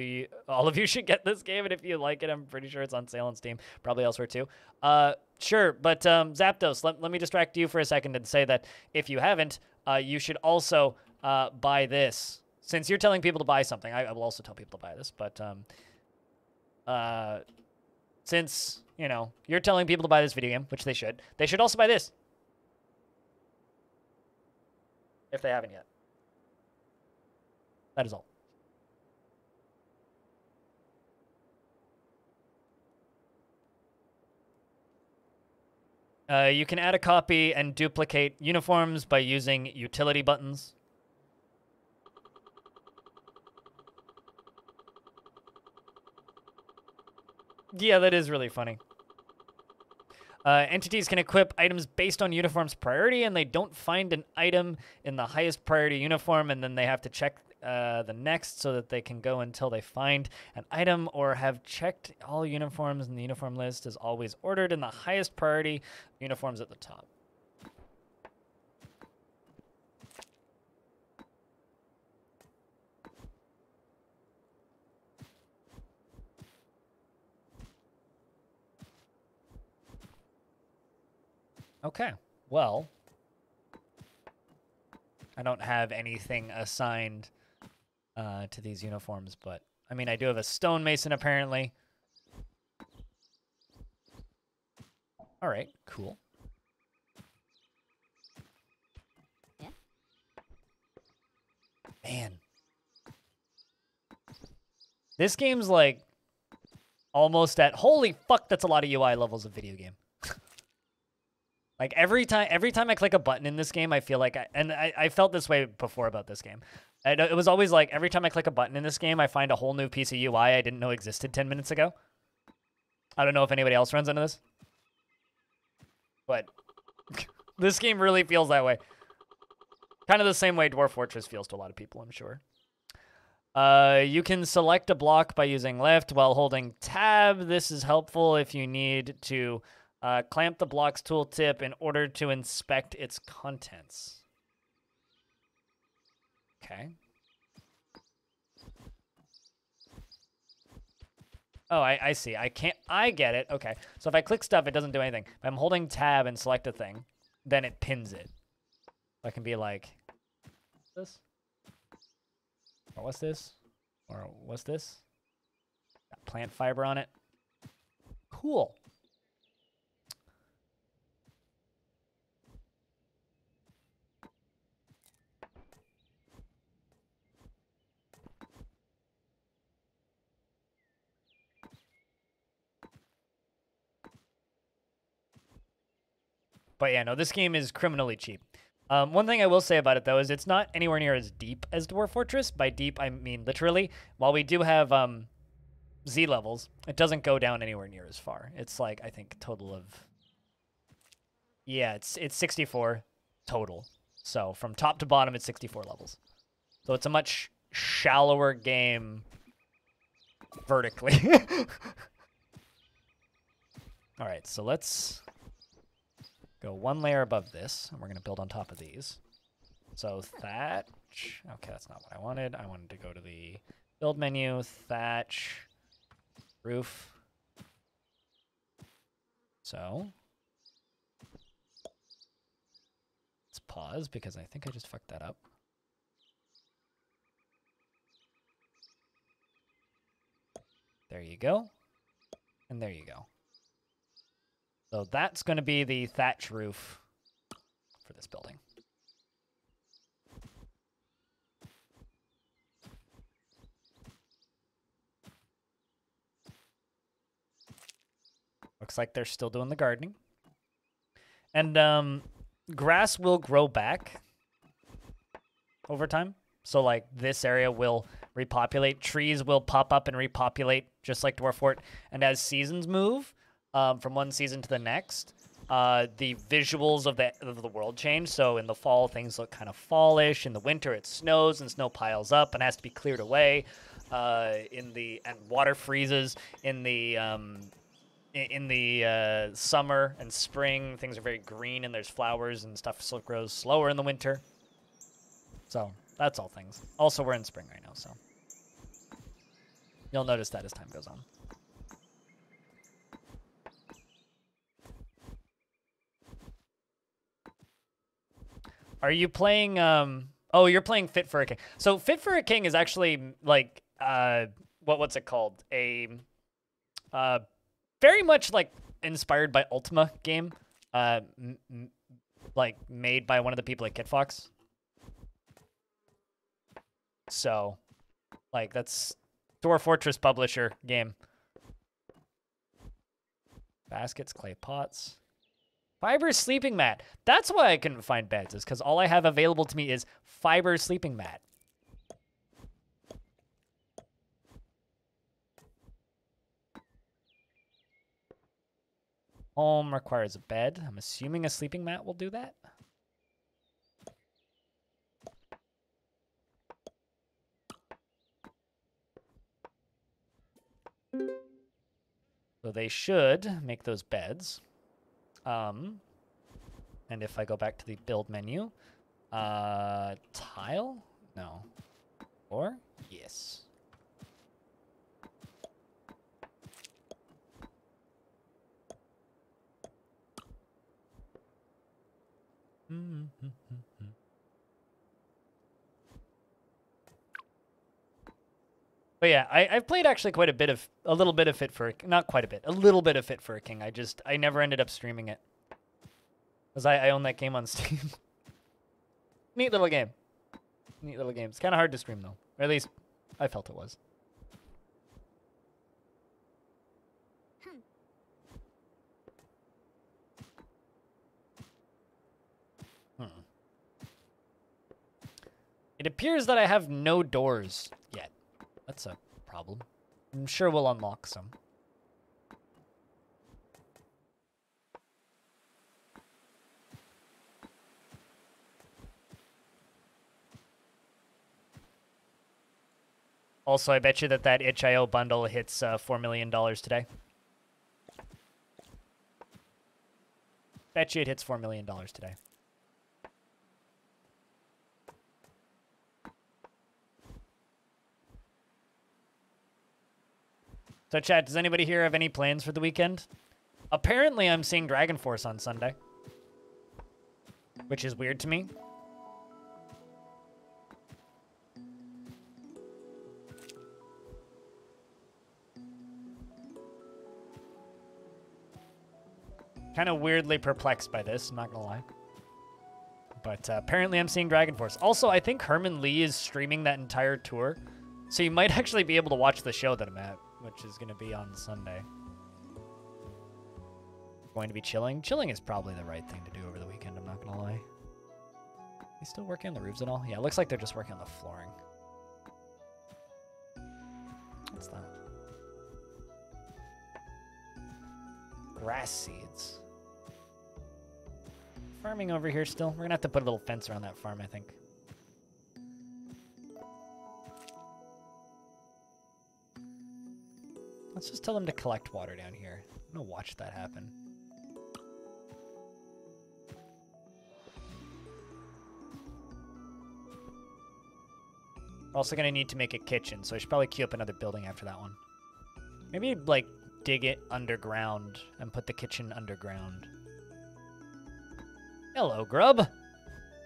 of you should get this game, and if you like it, I'm pretty sure it's on sale on Steam, probably elsewhere too. Sure, but Zapdos, let me distract you for a second and say that if you haven't, you should also buy this. Since you're telling people to buy something, I will also tell people to buy this, but since, you know, you're telling people to buy this video game, which they should also buy this. If they haven't yet. That is all. You can add a copy and duplicate uniforms by using utility buttons. Yeah, that is really funny. Entities can equip items based on uniform's priority, and they don't find an item in the highest priority uniform, and then they have to check the next so that they can go until they find an item or have checked all uniforms in the uniform list is always ordered in the highest priority uniforms at the top. Okay, well, I don't have anything assigned to these uniforms, but I mean, I do have a stonemason apparently. All right, cool. Yeah. Man. This game's like almost at, holy fuck, that's a lot of UI levels of video game. Like every time I click a button in this game, I feel like I felt this way before about this game. It was always like every time I click a button in this game, I find a whole new piece of UI I didn't know existed 10 minutes ago. I don't know if anybody else runs into this, but this game really feels that way. Kind of the same way Dwarf Fortress feels to a lot of people, I'm sure. You can select a block by using left while holding tab. This is helpful if you need to clamp the block's tooltip in order to inspect its contents. Okay. Oh, I see. I get it. Okay. So if I click stuff, it doesn't do anything. If I'm holding tab and select a thing, then it pins it. I can be like, this? Or what's this? Or what's this? Got plant fiber on it. Cool. But yeah, no, this game is criminally cheap. One thing I will say about it, though, is it's not anywhere near as deep as Dwarf Fortress. By deep, I mean literally. While we do have Z levels, it doesn't go down anywhere near as far. It's like, I think, total of... Yeah, it's 64 total. So from top to bottom, it's 64 levels. So it's a much shallower game vertically. All right, so let's go one layer above this, and we're going to build on top of these. So thatch. Okay, that's not what I wanted. I wanted to go to the build menu, thatch, roof. So let's pause because I think I just fucked that up. There you go. And there you go. So that's going to be the thatch roof for for this building. Looks like they're still doing the gardening. And grass will grow back over time. So, like, this area will repopulate. Trees will pop up and repopulate, just like Dwarf Fort. And as seasons move from one season to the next, the visuals of the world change. So in the fall, things look kind of fallish. In the winter, it snows and snow piles up and has to be cleared away. And water freezes. In the summer and spring, things are very green and there's flowers and stuff still grows slower in the winter. So that's all things. Also, we're in spring right now, so you'll notice that as time goes on. Are you playing, oh, you're playing Fit for a King. So Fit for a King is actually like, what's it called? Very much like inspired by Ultima game, like made by one of the people at KitFox. So, like, that's Dwarf Fortress publisher game. Baskets, clay pots. Fiber sleeping mat. That's why I couldn't find beds, is because all I have available to me is fiber sleeping mat. Home requires a bed. I'm assuming a sleeping mat will do that. So they should make those beds. And if I go back to the build menu, tile? No. Or? Yes. But yeah, I've played actually a little bit of Fit for a little bit of Fit for a King. I never ended up streaming it. Because I own that game on Steam. Neat little game. Neat little game. It's kind of hard to stream though. Or at least I felt it was. It appears that I have no doors yet. That's a problem. I'm sure we'll unlock some. Also, I bet you that itch.io bundle hits $4 million today. Bet you it hits $4 million today. So, chat, does anybody here have any plans for the weekend? Apparently, I'm seeing Dragon Force on Sunday. Which is weird to me. Kind of weirdly perplexed by this, I'm not gonna lie. But apparently I'm seeing Dragon Force. Also, I think Herman Lee is streaming that entire tour. So you might actually be able to watch the show that I'm at, which is going to be on Sunday. Going to be chilling? Chilling is probably the right thing to do over the weekend, I'm not going to lie. They still working on the roofs and all? Yeah, it looks like they're just working on the flooring. What's that? Grass seeds. Farming over here still. We're going to have to put a little fence around that farm, I think. Let's just tell them to collect water down here. I'm going to watch that happen. We're also going to need to make a kitchen, so I should probably queue up another building after that one. Maybe, like, dig it underground and put the kitchen underground. Hello, Grub.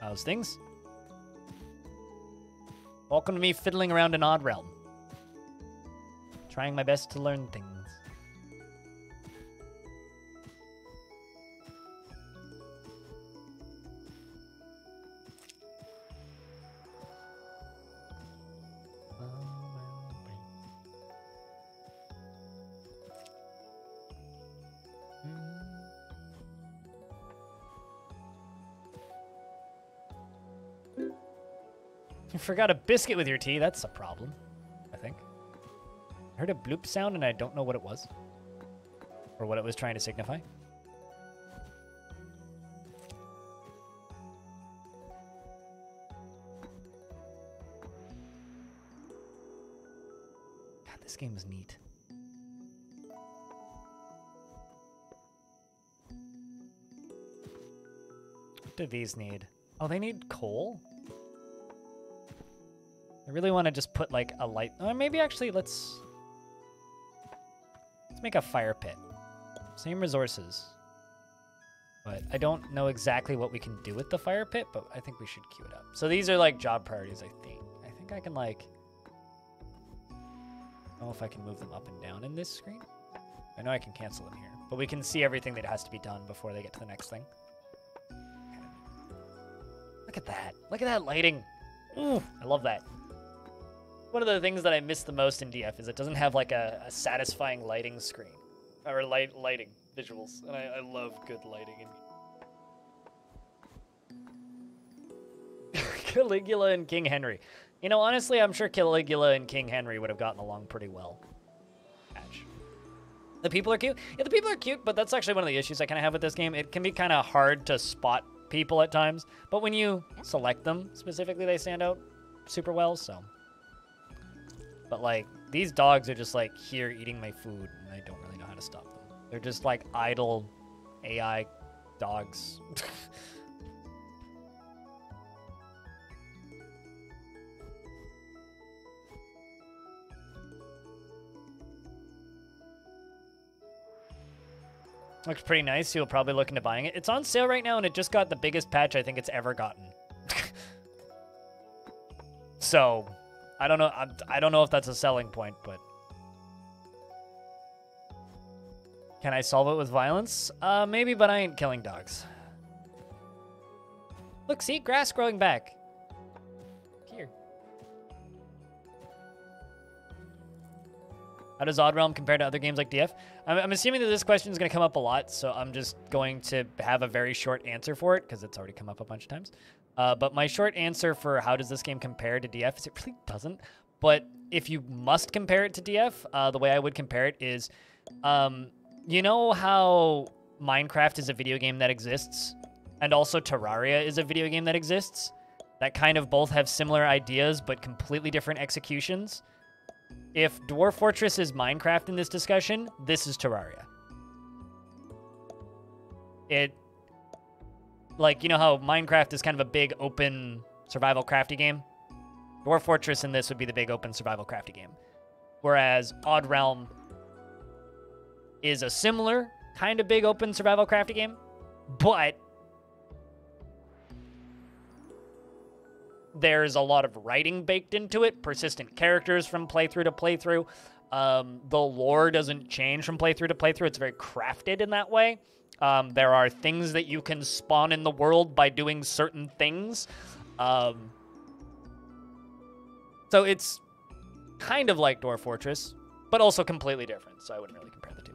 How's things? Welcome to me fiddling around in Odd Realm. Trying my best to learn things. You forgot a biscuit with your tea. That's a problem, I think. I heard a bloop sound and I don't know what it was. Or what it was trying to signify. God, this game is neat. What do these need? Oh, they need coal? I really want to just put like a light. Maybe actually let's make a fire pit. Same resources. But I don't know exactly what we can do with the fire pit, but I think we should queue it up. So these are like job priorities, I think. I think I can like, I don't know if I can move them up and down in this screen. I know I can cancel them here, but we can see everything that has to be done before they get to the next thing. Look at that. Look at that lighting. Ooh, I love that. One of the things that I miss the most in DF is it doesn't have like a satisfying lighting screen or lighting visuals, and I love good lighting in Caligula and King Henry. You know, honestly, I'm sure Caligula and King Henry would have gotten along pretty well. Hatch. The people are cute. Yeah, the people are cute, but that's actually one of the issues I kind of have with this game. It can be kind of hard to spot people at times, but when you select them specifically, they stand out super well, so. But, like, these dogs are just, like, here eating my food, and I don't really know how to stop them. They're just, like, idle AI dogs. Looks pretty nice. You'll probably look into buying it. It's on sale right now, and it just got the biggest patch I think it's ever gotten. So, I don't know. I don't know if that's a selling point, but can I solve it with violence? Maybe, but I ain't killing dogs. Look, see, grass growing back. Here. How does Odd Realm compare to other games like DF? I'm assuming that this question is going to come up a lot, so I'm just going to have a very short answer for it, because it's already come up a bunch of times. But my short answer for how does this game compare to DF is it really doesn't. But if you must compare it to DF, the way I would compare it is, you know how Minecraft is a video game that exists? And also Terraria is a video game that exists? That kind of both have similar ideas, but completely different executions? If Dwarf Fortress is Minecraft in this discussion, this is Terraria. Like, you know how Minecraft is kind of a big open survival crafty game? Dwarf Fortress in this would be the big open survival crafty game. Whereas Odd Realm is a similar kind of big open survival crafty game, but there's a lot of writing baked into it, persistent characters from playthrough to playthrough. The lore doesn't change from playthrough to playthrough. It's very crafted in that way. There are things that you can spawn in the world by doing certain things. So it's kind of like Dwarf Fortress, but also completely different. So I wouldn't really compare the two.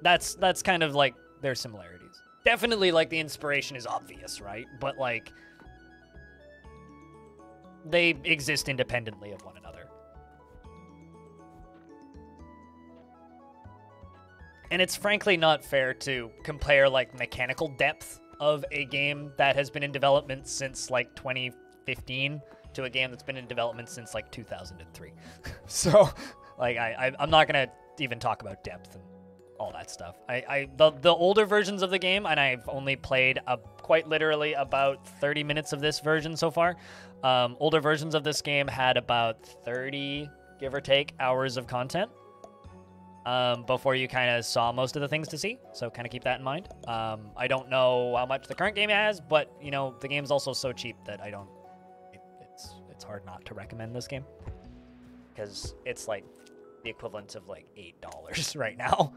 That's kind of like their similarities. Definitely, like, the inspiration is obvious, right? But, like, they exist independently of one another. And it's frankly not fair to compare, like, mechanical depth of a game that has been in development since, like, 2015 to a game that's been in development since, like, 2003. So, like, I'm not going to even talk about depth and all that stuff. The older versions of the game, and I've only played quite literally about 30 minutes of this version so far. Older versions of this game had about 30, give or take, hours of content before you kind of saw most of the things to see. So kind of keep that in mind. I don't know how much the current game has, but, you know, the game's also so cheap that it's hard not to recommend this game. Because it's like the equivalent of like $8 right now.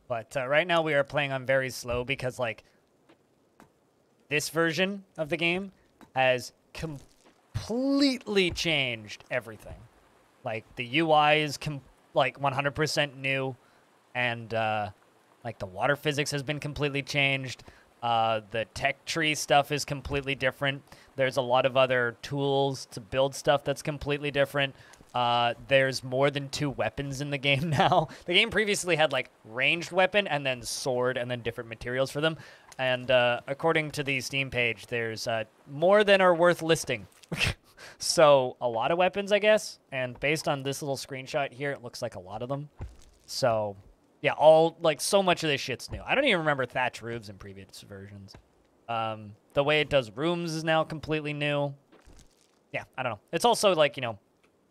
But right now we are playing on very slow because, like, this version of the game has completely changed everything. Like, the UI is, like, 100% new, and, like, the water physics has been completely changed. The tech tree stuff is completely different. There's a lot of other tools to build stuff that's completely different. There's more than 2 weapons in the game now. The game previously had, like, ranged weapon and then sword and then different materials for them. And according to the Steam page, there's more than are worth listing. So a lot of weapons, I guess. And based on this little screenshot here, it looks like a lot of them. So yeah, so much of this shit's new. I don't even remember Thatch Roofs in previous versions. The way it does rooms is now completely new. Yeah, I don't know. It's also, like, you know,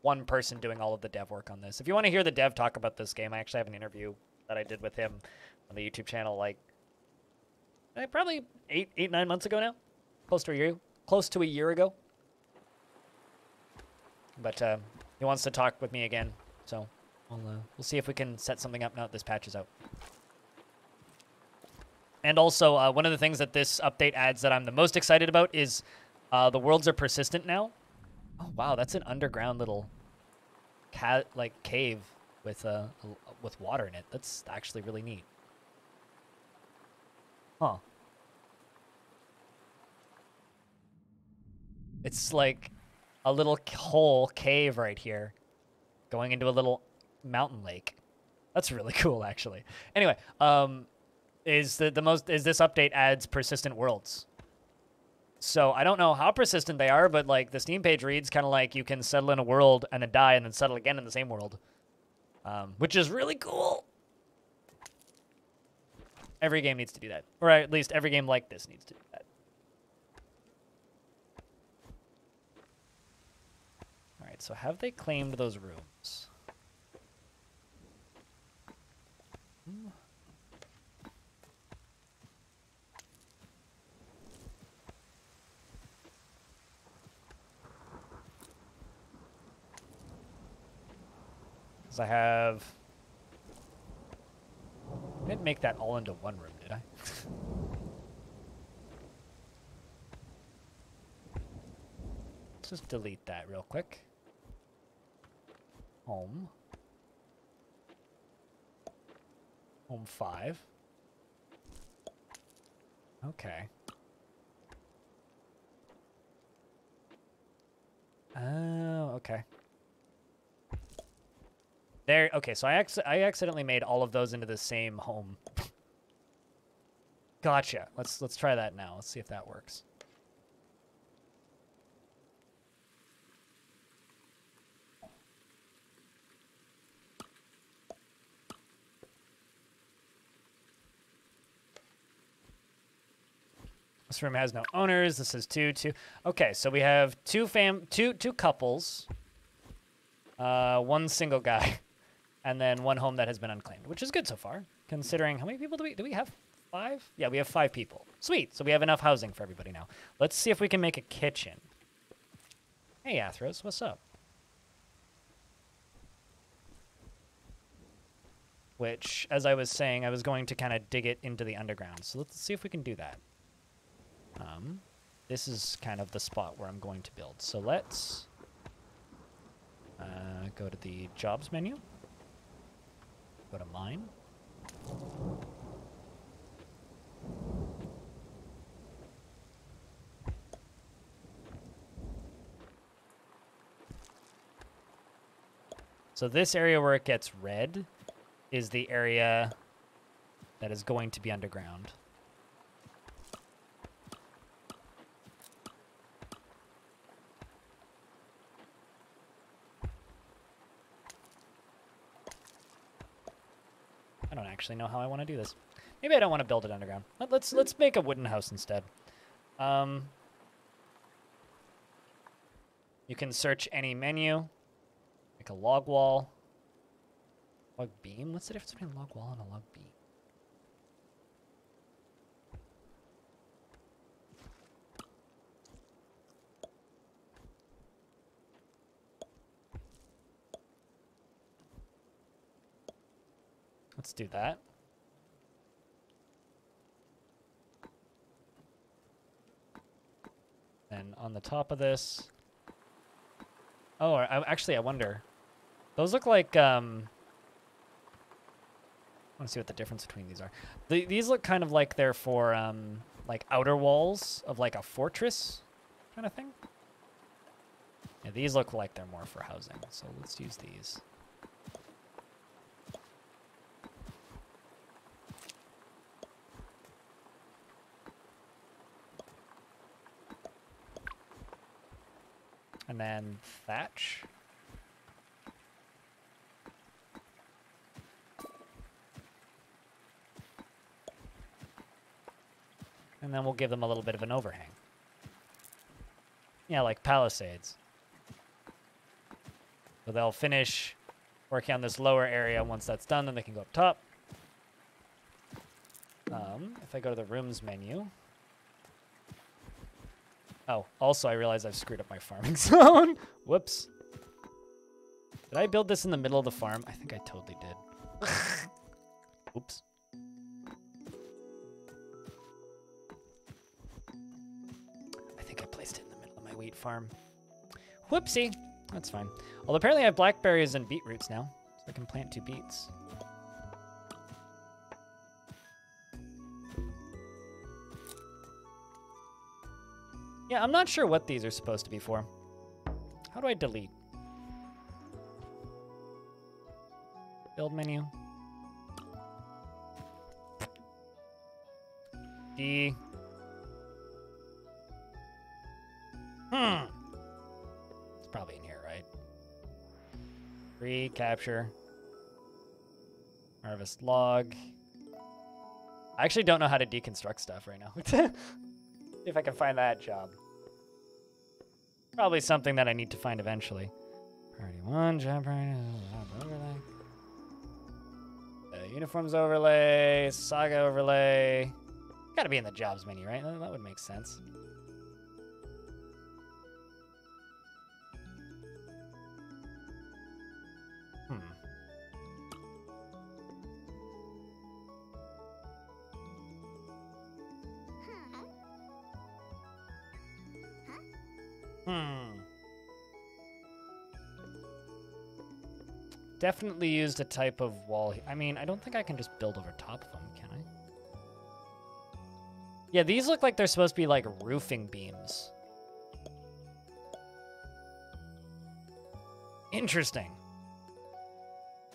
one person doing all of the dev work on this. If you want to hear the dev talk about this game, I actually have an interview that I did with him on the YouTube channel, like, probably 9 months ago now. Close to a year ago. But he wants to talk with me again, so we'll see if we can set something up now that this patch is out. And also, one of the things that this update adds that I'm the most excited about is the worlds are persistent now. Oh wow, that's an underground little cave with water in it. That's actually really neat. Huh. It's like a little hole cave right here going into a little mountain lake. That's really cool, actually. Anyway, this update adds persistent worlds. So I don't know how persistent they are, but, like, the Steam page reads kind of like you can settle in a world and then die and then settle again in the same world, which is really cool. Every game needs to do that, or at least every game like this needs to do that. All right, so have they claimed those rooms? I have... I didn't make that all into one room, did I? Let's just delete that real quick. Home. Home 5. Okay. Oh, okay. There, okay, so I accidentally made all of those into the same home. Gotcha. Let's try that now. Let's see if that works. This room has no owners. This is two. Okay, so we have two couples, one single guy, and then one home that has been unclaimed, which is good so far, considering how many people do we have? 5? Yeah, we have 5 people. Sweet. So we have enough housing for everybody now. Let's see if we can make a kitchen. Hey, Athros, what's up? Which, as I was saying, I was going to kind of dig it into the underground. So let's see if we can do that. This is kind of the spot where I'm going to build. So let's go to the jobs menu. Go to mine. So this area where it gets red is the area that is going to be underground. I don't actually know how I want to do this. Maybe I don't want to build it underground. Let's make a wooden house instead. You can search any menu. Make a log wall. Log beam? What's the difference between a log wall and a log beam? Let's do that. then on the top of this... Oh, actually, I wonder. Those look like... I want to see what the difference between these are. These look kind of like they're for, like, outer walls of, like, a fortress kind of thing. Yeah, these look like they're more for housing, so let's use these. And then thatch. And then we'll give them a little bit of an overhang. Yeah, like palisades. So they'll finish working on this lower area. Once that's done, then they can go up top. If I go to the rooms menu. Oh, also I realize I've screwed up my farming zone. Whoops. Did I build this in the middle of the farm? I think I totally did. Oops. I think I placed it in the middle of my wheat farm. Whoopsie. That's fine. Well, apparently I have blackberries and beetroots now, so I can plant 2 beets. Yeah, I'm not sure what these are supposed to be for. How do I delete? Build menu. D. It's probably in here, right? Recapture. Harvest log. I actually don't know how to deconstruct stuff right now. See if I can find that job. Probably something that I need to find eventually. Priority 1, job priority, overlay. Uniforms overlay, saga overlay. Gotta be in the jobs menu, right? That would make sense. Definitely used a type of wall. I mean, I don't think I can just build over top of them, can I? Yeah, these look like they're supposed to be like roofing beams. Interesting.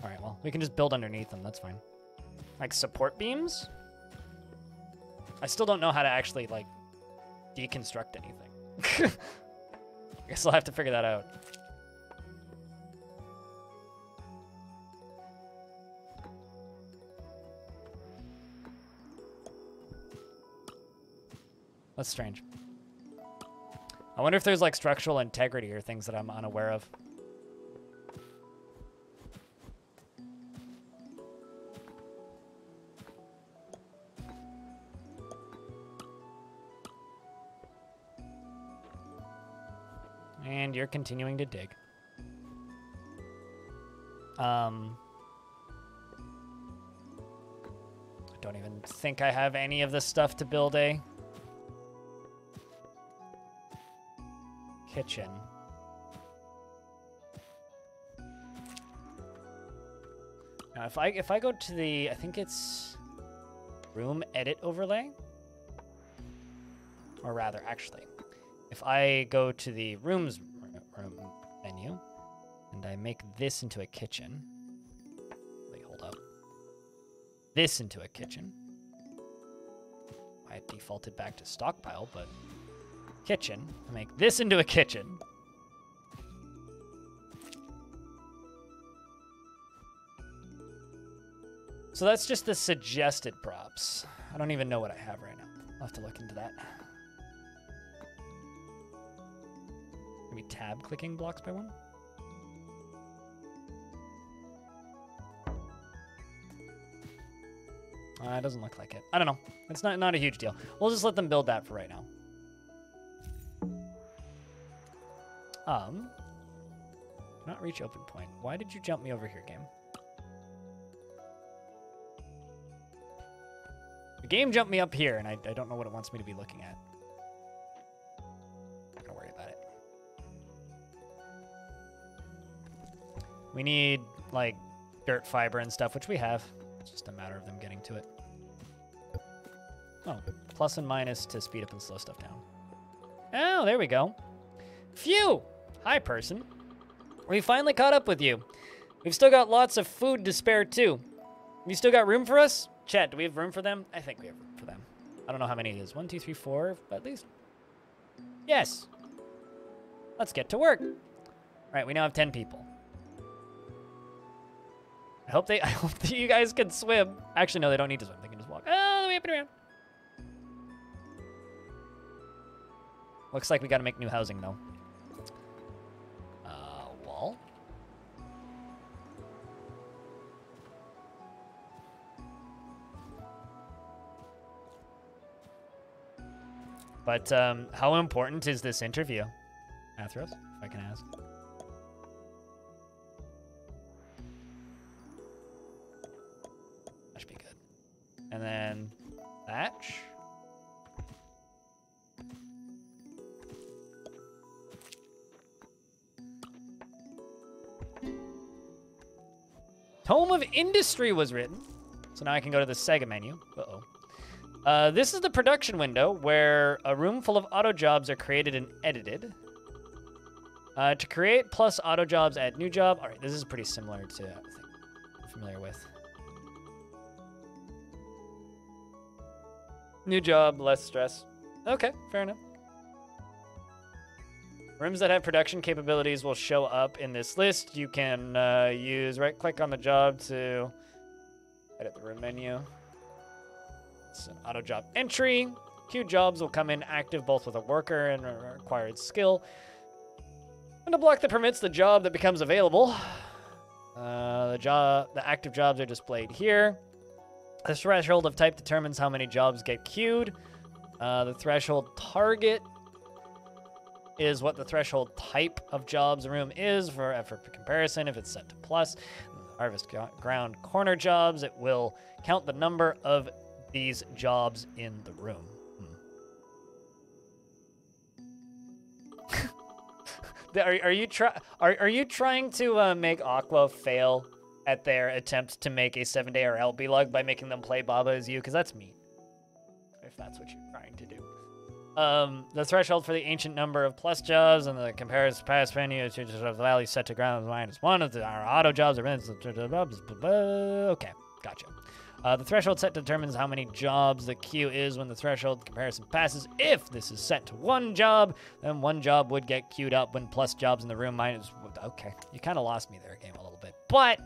All right, well, we can just build underneath them. That's fine. Like support beams? I still don't know how to actually like deconstruct anything. I guess I'll have to figure that out. That's strange. I wonder if there's like structural integrity or things that I'm unaware of. And you're continuing to dig. I don't even think I have any of this stuff to build a kitchen. Now, if I go to the, I think it's room edit overlay, or rather, actually, if I go to the room menu and I make this into a kitchen, wait, hold up, this into a kitchen. I defaulted back to stockpile, but kitchen. I make this into a kitchen. So that's just the suggested props. I don't even know what I have right now. I'll have to look into that. Maybe tab clicking blocks by 1? It doesn't look like it. I don't know. It's not a huge deal. We'll just let them build that for right now. Not reach open point. Why did you jump me over here, game? The game jumped me up here, and I don't know what it wants me to be looking at. We need, like, dirt fiber and stuff, which we have. It's just a matter of them getting to it. Oh, plus and minus to speed up and slow stuff down. Oh, there we go. Phew! Hi, person. We finally caught up with you. We've still got lots of food to spare, too. You still got room for us? Chat, do we have room for them? I think we have room for them. I don't know how many it is. 1, 2, 3, 4, at least. Yes. Let's get to work. All right, we now have 10 people. I hope that you guys can swim. Actually, no, they don't need to swim. They can just walk all the way up and around. Looks like we got to make new housing, though. Wall. But how important is this interview, Athros, if I can ask? That should be good. And then Thatch. Tome of Industry was written. So now I can go to the Sega menu. Uh-oh. This is the production window where a room full of auto jobs are created and edited. To create plus auto jobs, add new job. All right, this is pretty similar to I think I'm familiar with. New job, less stress. Okay, fair enough. Rooms that have production capabilities will show up in this list. You can use right-click on the job to edit the room menu. It's an auto job entry. Queued jobs will come in active both with a worker and a required skill. And a block that permits the job that becomes available. The active jobs are displayed here. The threshold of type determines how many jobs get queued. The threshold target is what the threshold type of jobs a room is for comparison. If it's set to plus, harvest ground corner jobs, it will count the number of these jobs in the room. Are you trying to make Aqua fail at their attempt to make a 7-day RL log by making them play Baba as you? Because that's mean. If that's what you're trying to do. The threshold for the ancient number of plus jobs and the comparison past menu of the value set to ground -1 of our auto jobs are okay, gotcha. The threshold set determines how many jobs the queue is when the threshold comparison passes. If this is set to 1 job, then 1 job would get queued up when plus jobs in the room minus. Okay, you kind of lost me there, game, a little bit, but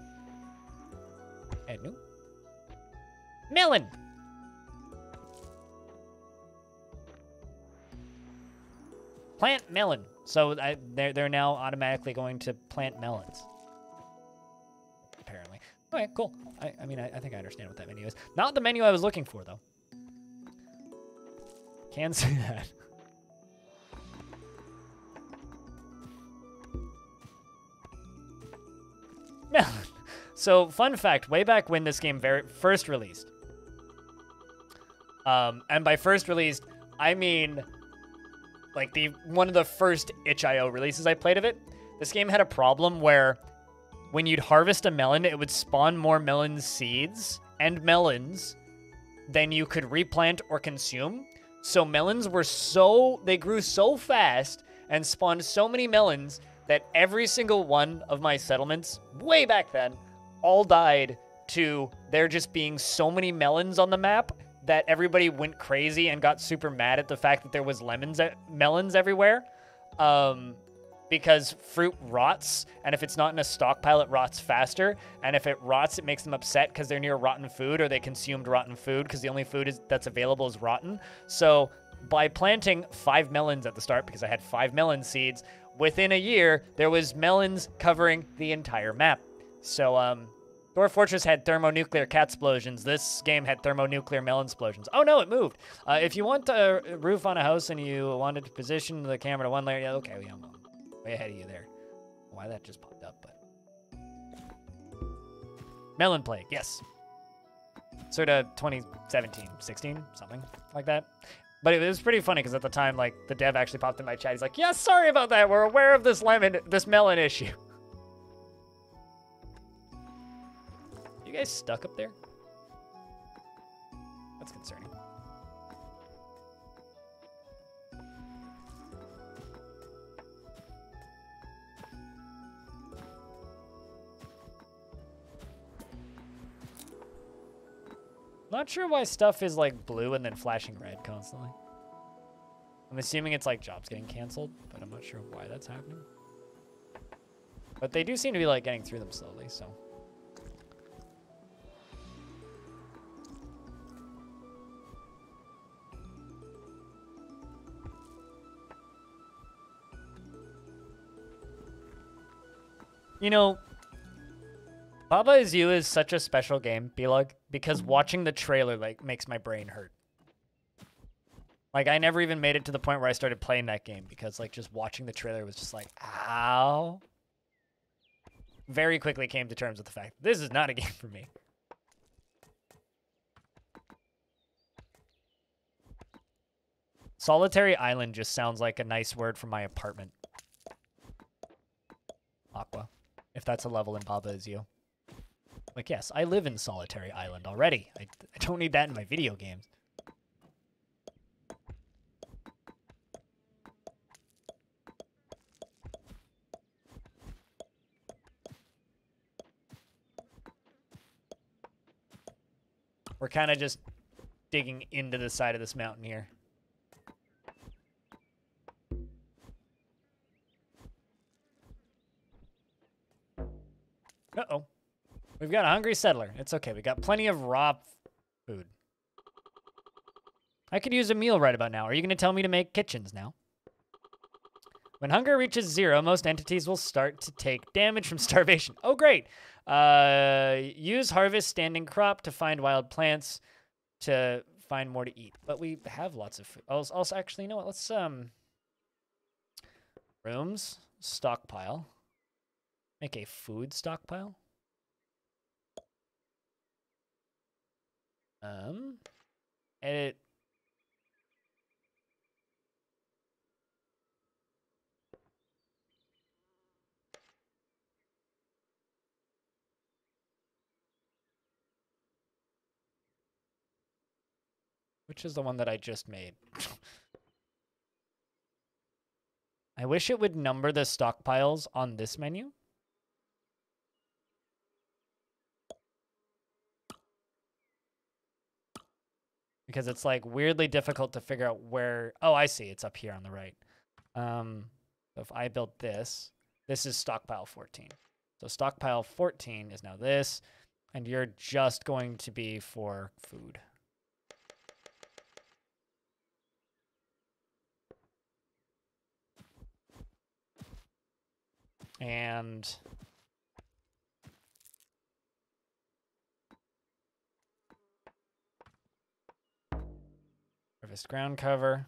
no. Melon. Plant melon. So they're now automatically going to plant melons. Apparently. Okay, cool. I mean, I think I understand what that menu is. Not the menu I was looking for, though. Can see that. Melon. So, fun fact, way back when this game first released. And by first released, I mean like one of the first itch.io releases I played of it. This game had a problem where when you'd harvest a melon, it would spawn more melon seeds and melons than you could replant or consume. So melons they grew so fast and spawned so many melons that every single one of my settlements, way back then, all died to there just being so many melons on the map that everybody went crazy and got super mad at the fact that there was melons everywhere. Because fruit rots, and if it's not in a stockpile, it rots faster. And if it rots, it makes them upset because they're near rotten food or they consumed rotten food because the only food that's available is rotten. So by planting 5 melons at the start, because I had 5 melon seeds, within a year, there was melons covering the entire map. So, Dwarf Fortress had thermonuclear cat explosions. This game had thermonuclear melon explosions. Oh no, it moved. If you want a roof on a house and you wanted to position the camera to one layer, yeah, okay, I'm way ahead of you there. Why that just popped up, but melon plague, yes. Sort of 2017, 16, something like that. But it was pretty funny because at the time, like, the dev actually popped in my chat. He's like, yeah, sorry about that. We're aware of this melon issue. You guys stuck up there? That's concerning. Not sure why stuff is like blue and then flashing red constantly. I'm assuming it's like jobs getting canceled, but I'm not sure why that's happening. But they do seem to be like getting through them slowly, so. You know, Baba Is You is such a special game, B-Lug, because watching the trailer like makes my brain hurt. Like, I never even made it to the point where I started playing that game because, like, just watching the trailer was just like, ow. Very quickly came to terms with the fact that this is not a game for me. Solitary Island just sounds like a nice word for my apartment. Aqua, if that's a level in Baba Is You. Like, yes, I live in Solitary Island already. I don't need that in my video games. We're kind of just digging into the side of this mountain here. Uh-oh. We've got a hungry settler. It's okay. We got plenty of raw food. I could use a meal right about now. Are you going to tell me to make kitchens now? When hunger reaches 0, most entities will start to take damage from starvation. Oh, great. Use harvest standing crop to find wild plants to find more to eat. But we have lots of food. Also, actually, you know what? Let's, rooms, stockpile. Make a food stockpile. Edit. Which is the one that I just made? I wish it would number the stockpiles on this menu. Because it's like weirdly difficult to figure out where. Oh, I see. It's up here on the right. So if I built this, this is stockpile 14. So stockpile 14 is now this, and you're just going to be for food. And harvest ground cover.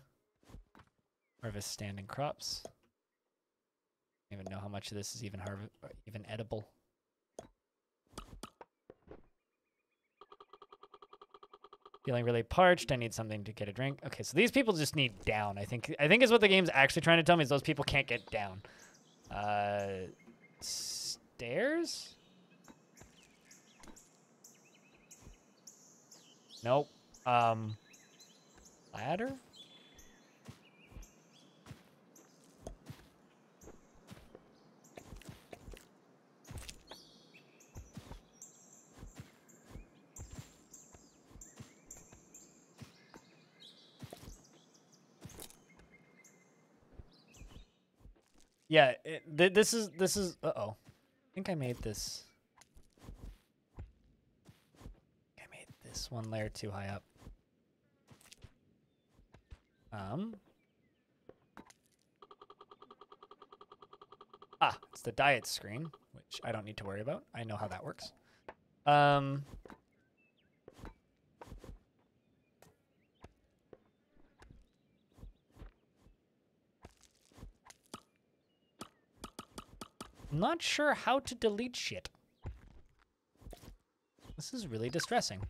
Harvest standing crops. I don't even know how much of this is even edible. Feeling really parched. I need something to get a drink. Okay, so these people just need down. I think is what the game's actually trying to tell me is those people can't get down. Stairs? Nope. Ladder? Yeah, this is, uh-oh. I think I made this. I made this one layer too high up. It's the diet screen, which I don't need to worry about. I know how that works. I'm not sure how to delete shit. This is really distressing.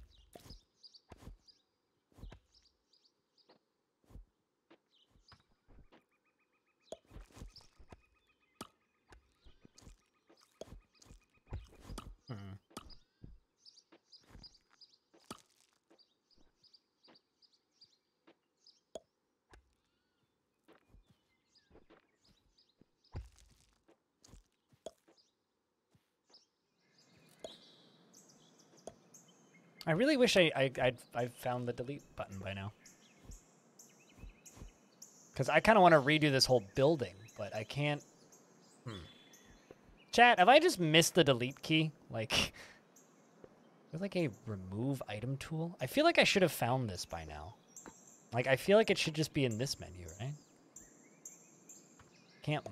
I really wish I'd found the delete button by now. Because I kind of want to redo this whole building, but I can't. Chat, have I just missed the delete key? Like, there's like a remove item tool? I feel like I should have found this by now. Like, I feel like it should just be in this menu, right? Can't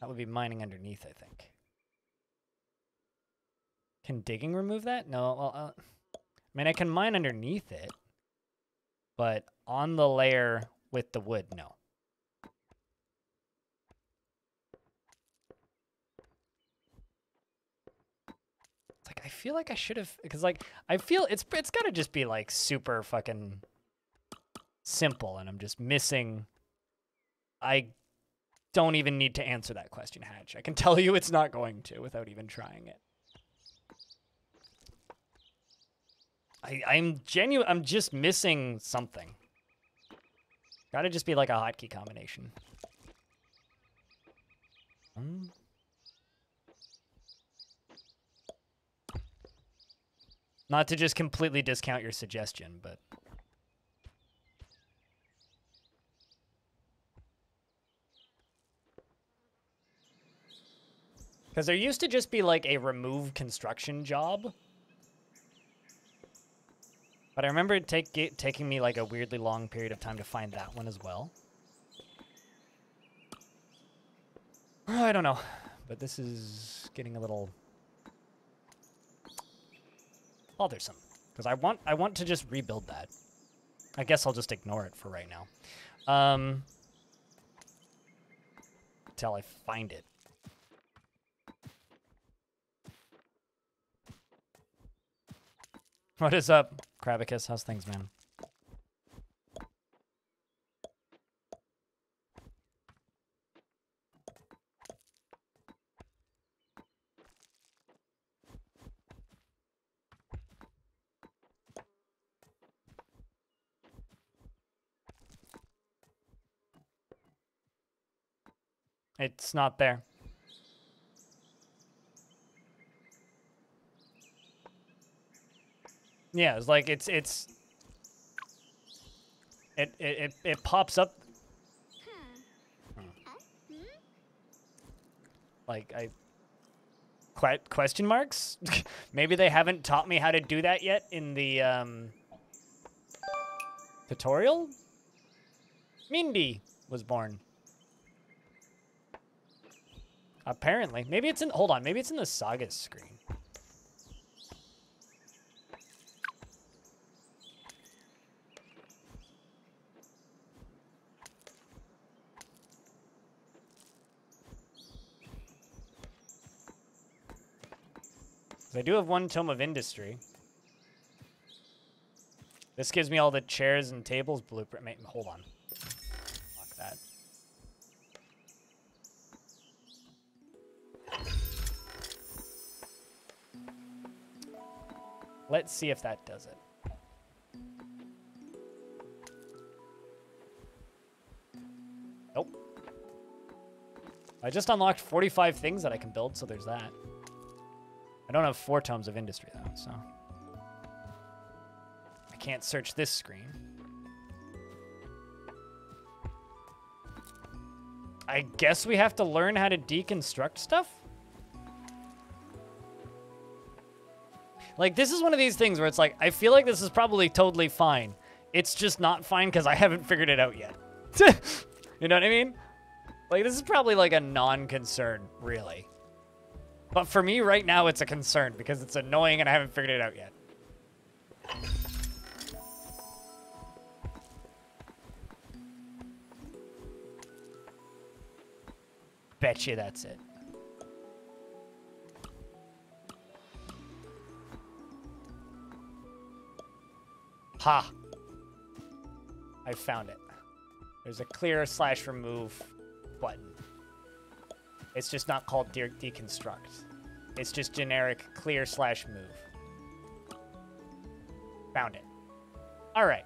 that would be mining underneath, I think. Can digging remove that? No, well, I mean, I can mine underneath it, but on the layer with the wood, no. It's like, I feel like I should have, because like, I feel it's got to just be like super fucking simple, and I'm just missing. I don't even need to answer that question, Hatch. I can tell you it's not going to without even trying it. I'm genuine. I'm just missing something. Gotta just be like a hotkey combination. Not to just completely discount your suggestion, but... Because there used to just be like a remove construction job. But I remember it taking me like a weirdly long period of time to find that one as well. I don't know, but this is getting a little bothersome because I want to just rebuild that. I guess I'll just ignore it for right now, until I find it. What is up, Krabicus? How's things, man? It's not there. Yeah, it's like it pops up. Like question marks? Maybe they haven't taught me how to do that yet in the tutorial? Mindy was born. Apparently. Maybe it's in, hold on, maybe it's in the Saga screen. I do have one Tome of Industry. This gives me all the chairs and tables blueprint. Hold on. Lock that. Let's see if that does it. Nope. I just unlocked 45 things that I can build, so there's that. I don't have 4 Tomes of Industry, though, so... I can't search this screen. I guess we have to learn how to deconstruct stuff? Like, this is one of these things where it's like, I feel like this is probably totally fine. It's just not fine because I haven't figured it out yet. You know what I mean? Like, this is probably like a non-concern, really. But for me right now, it's a concern because it's annoying and I haven't figured it out yet. Bet you that's it. Ha! I found it. There's a clear/remove button. It's just not called deconstruct. It's just generic clear/move. Found it. All right.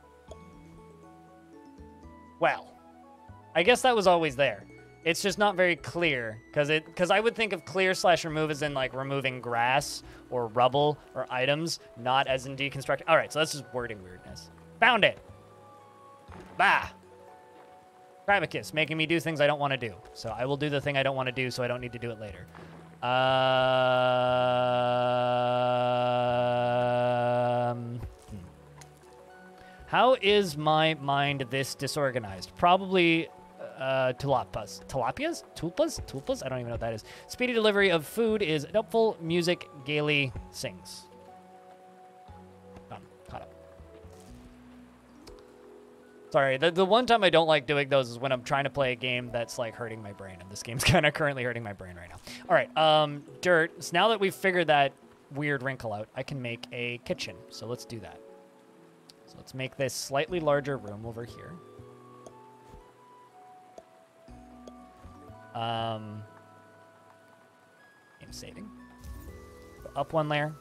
Well, I guess that was always there. It's just not very clear because I would think of clear / remove as in like removing grass or rubble or items, not as in deconstruct. All right, so that's just wording weirdness. Found it. Bah. Krabicus, making me do things I don't want to do. So I will do the thing I don't want to do so I don't need to do it later. How is my mind this disorganized? Probably Tilapas. Tilapias? Tulpas? I don't even know what that is. Speedy delivery of food is helpful. Music gaily sings. Done. Caught up. Sorry, the one time I don't like doing those is when I'm trying to play a game that's like hurting my brain, and this game's kind of currently hurting my brain right now. All right, dirt. So now that we've figured that weird wrinkle out, I can make a kitchen. So let's do that. So let's make this slightly larger room over here. I'm saving. Go up one layer.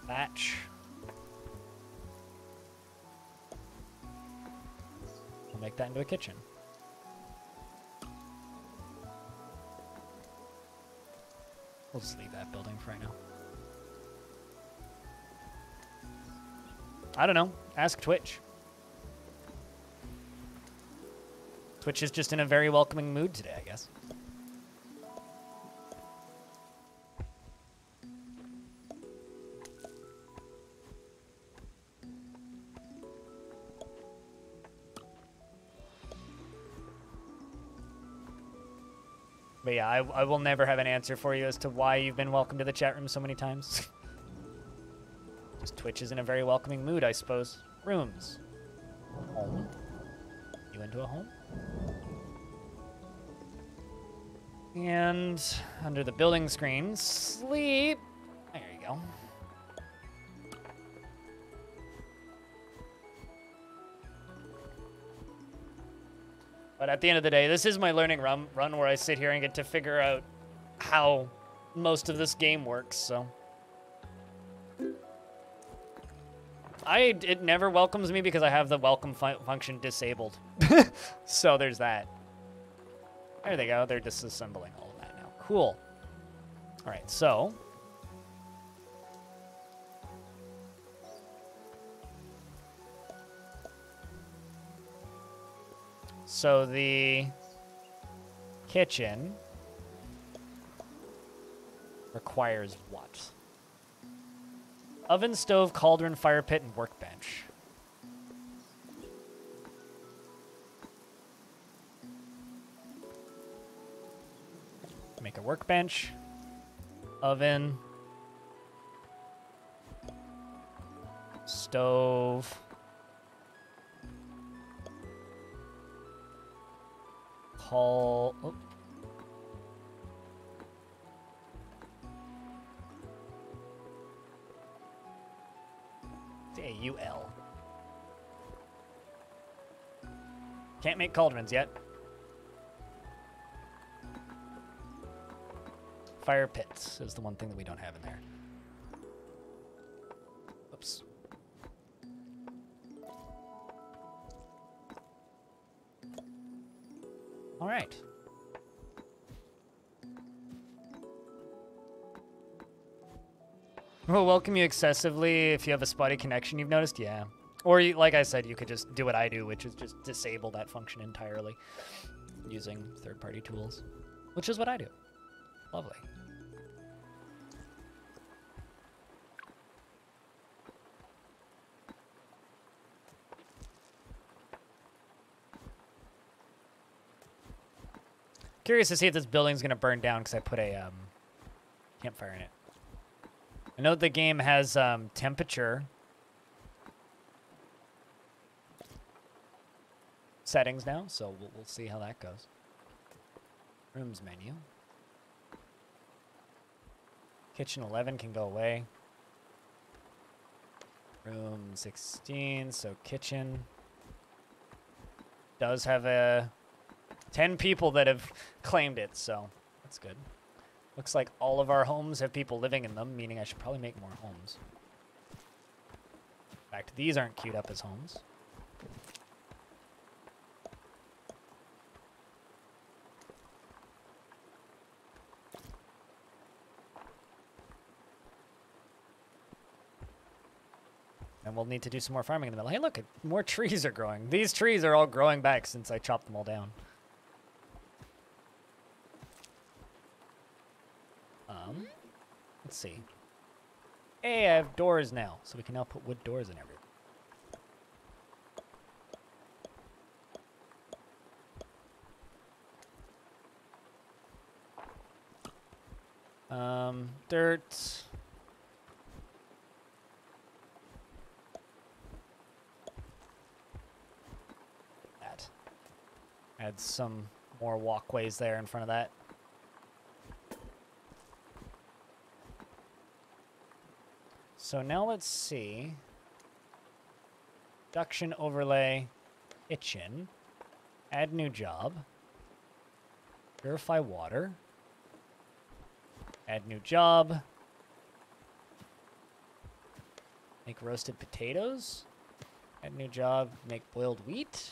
Thatch. We'll make that into a kitchen. We'll just leave that building for right now. I don't know. Ask Twitch. Twitch is just in a very welcoming mood today, I guess. But yeah, I will never have an answer for you as to why you've been welcomed to the chat room so many times. Just Twitch is in a very welcoming mood, I suppose. Rooms. Home. You into a home? And under the building screen, sleep. There you go. But at the end of the day, this is my learning run where I sit here and get to figure out how most of this game works, so. It never welcomes me because I have the welcome function disabled. So there's that. There they go. They're disassembling all of that now. Cool. All right, so. So the kitchen requires what? Oven, stove, cauldron, fire pit, and workbench. Make a workbench. Oven. Stove. Oh. A-U-L. Can't make cauldrons yet. Fire pits is the one thing that we don't have in there. Oops. All right. We'll welcome you excessively if you have a spotty connection, you've noticed? Yeah. Or, like I said, you could just do what I do, which is just disable that function entirely using third-party tools, which is what I do. Lovely. Curious to see if this building's going to burn down because I put a campfire in it. I know the game has temperature settings now, so we'll see how that goes. Rooms menu. Kitchen 11 can go away. Room 16, so kitchen does have 10 people that have claimed it, so that's good. Looks like all of our homes have people living in them, meaning I should probably make more homes. In fact, these aren't queued up as homes. And we'll need to do some more farming in the middle. Hey, look, more trees are growing. These trees are all growing back since I chopped them all down. Let's see. Hey, I have doors now, so we can now put wood doors in everything. Dirt. That. Add some more walkways there in front of that. So now let's see. Production overlay, kitchen, add new job, purify water, add new job, make roasted potatoes, add new job, make boiled wheat.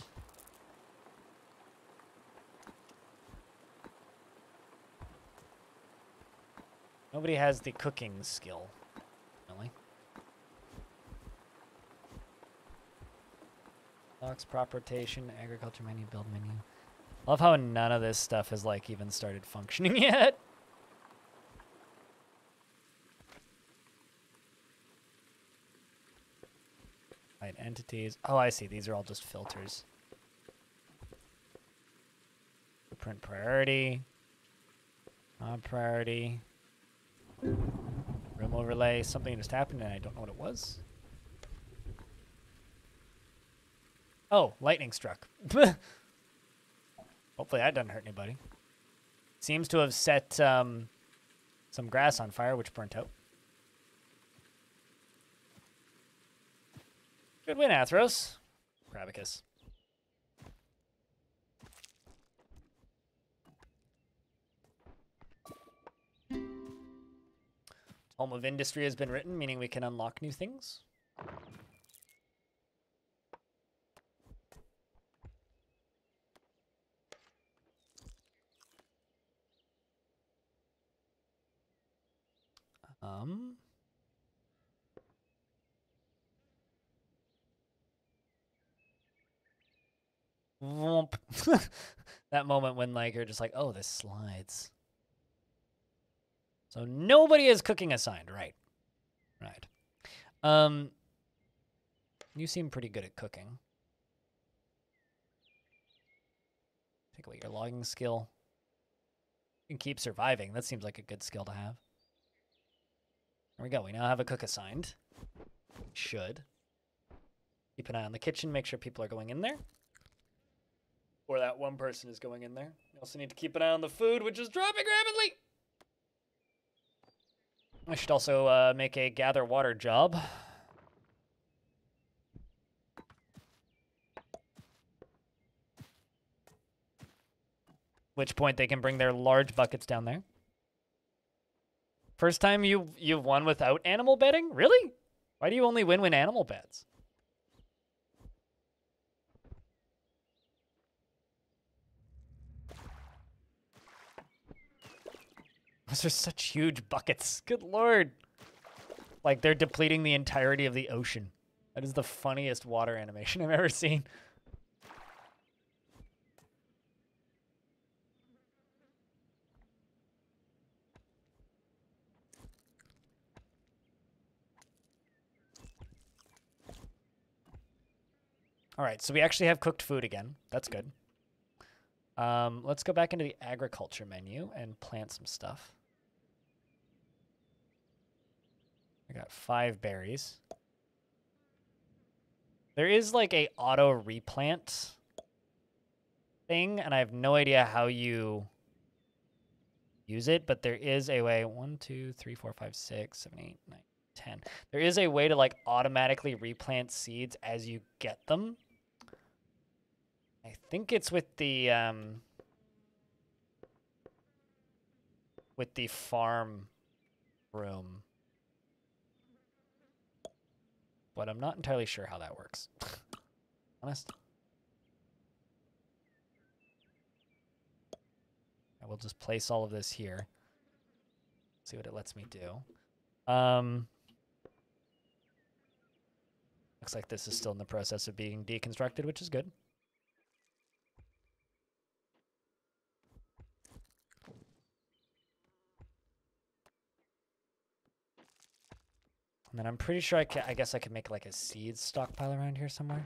Nobody has the cooking skill, really. Box, prop rotation, agriculture menu, build menu. Love how none of this stuff has like even started functioning yet. Right, entities. Oh, I see. These are all just filters. Print priority. On priority. Room overlay. Something just happened and I don't know what it was. Oh, lightning struck. Hopefully that doesn't hurt anybody. Seems to have set some grass on fire, which burnt out. Good win, Athros. Krabicus. Home of Industry has been written, meaning we can unlock new things. Whoomp. That moment when like you're just like, oh, this slides. So nobody is cooking assigned, right? Right. You seem pretty good at cooking. Take away your logging skill. You can keep surviving. That seems like a good skill to have. There we go. We now have a cook assigned. Should. Keep an eye on the kitchen. Make sure people are going in there. Or that one person is going in there. You also need to keep an eye on the food, which is dropping rapidly. I should also make a gather water job. Which point they can bring their large buckets down there. First time you've won without animal bedding? Really? Why do you only win when animal beds? Those are such huge buckets. Good lord. Like they're depleting the entirety of the ocean. That is the funniest water animation I've ever seen. All right, so we actually have cooked food again. That's good. Let's go back into the agriculture menu and plant some stuff. I got 5 berries. There is like a auto replant thing, and I have no idea how you use it, but there is a way. 1, 2, 3, 4, 5, 6, 7, 8, 9, 10. There is a way to like automatically replant seeds as you get them. I think it's with the farm room. But I'm not entirely sure how that works. Honest. I will just place all of this here. See what it lets me do. Looks like this is still in the process of being deconstructed, which is good. And then I'm pretty sure I guess I could make like a seed stockpile around here somewhere.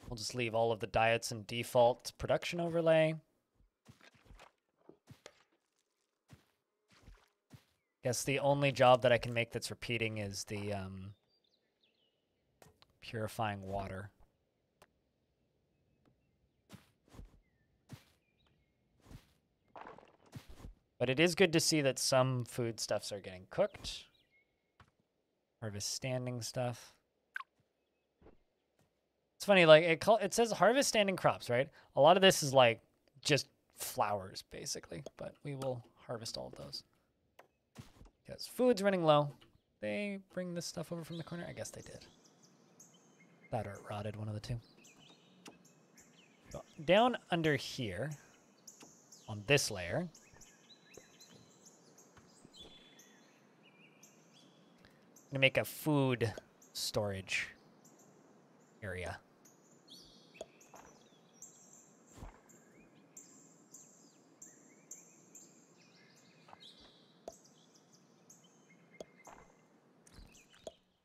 We'll just leave all of the diets in default production overlay. Guess the only job that I can make that's repeating is the purifying water. But it is good to see that some foodstuffs are getting cooked. Harvest standing stuff. It's funny, like it says harvest standing crops, right? A lot of this is like just flowers, basically. But we will harvest all of those. Because food's running low. They bring this stuff over from the corner? I guess they did. That or it rotted, one of the two. So down under here, on this layer, I'm gonna make a food storage area.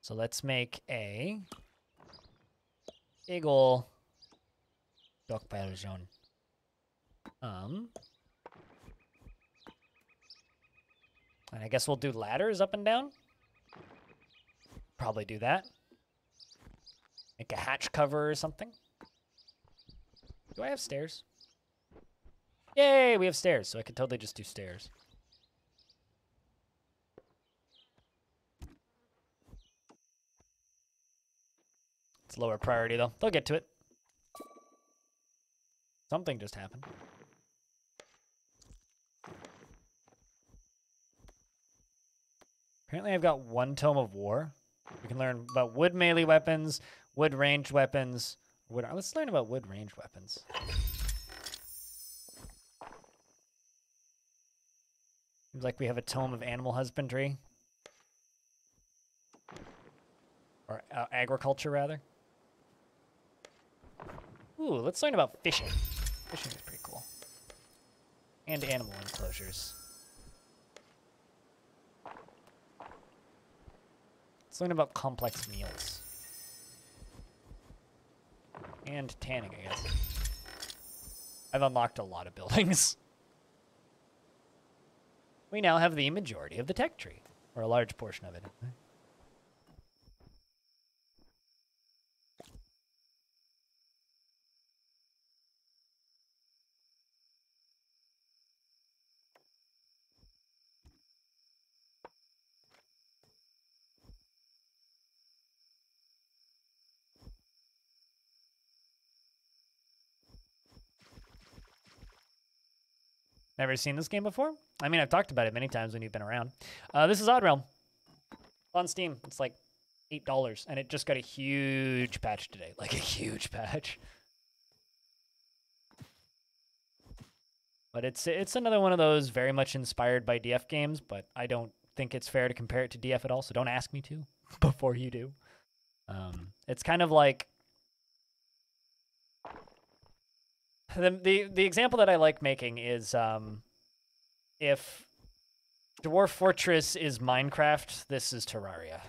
So let's make a big ol' stockpile zone. And I guess we'll do ladders up and down. Probably do that. Make a hatch cover or something. Do I have stairs? Yay, we have stairs, so I could totally just do stairs. It's lower priority, though. They'll get to it. Something just happened. Apparently I've got one Tome of War. We can learn about wood melee weapons, wood ranged weapons. Let's learn about wood ranged weapons. Seems like we have a Tome of Animal Husbandry. Or agriculture, rather. Ooh, let's learn about fishing. Fishing is pretty cool. And animal enclosures. Let's learn about complex meals. And tanning, I guess. I've unlocked a lot of buildings. We now have the majority of the tech tree. Or a large portion of it. Never seen this game before? I mean, I've talked about it many times when you've been around. This is Odd Realm. On Steam. It's like $8, and it just got a huge patch today. Like a huge patch. But it's another one of those very much inspired by DF games, but I don't think it's fair to compare it to DF at all, so don't ask me to before you do. It's kind of like... The example that I like making is if Dwarf Fortress is Minecraft, this is Terraria.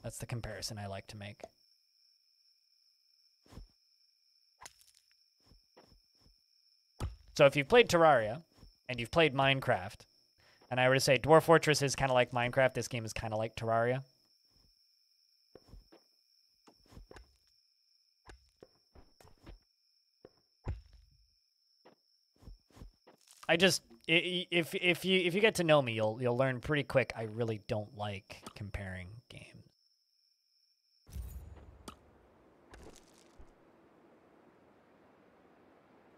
That's the comparison I like to make. So if you've played Terraria and you've played Minecraft, and I were to say Dwarf Fortress is kind of like Minecraft, this game is kind of like Terraria. If you get to know me, you'll learn pretty quick. I really don't like comparing games.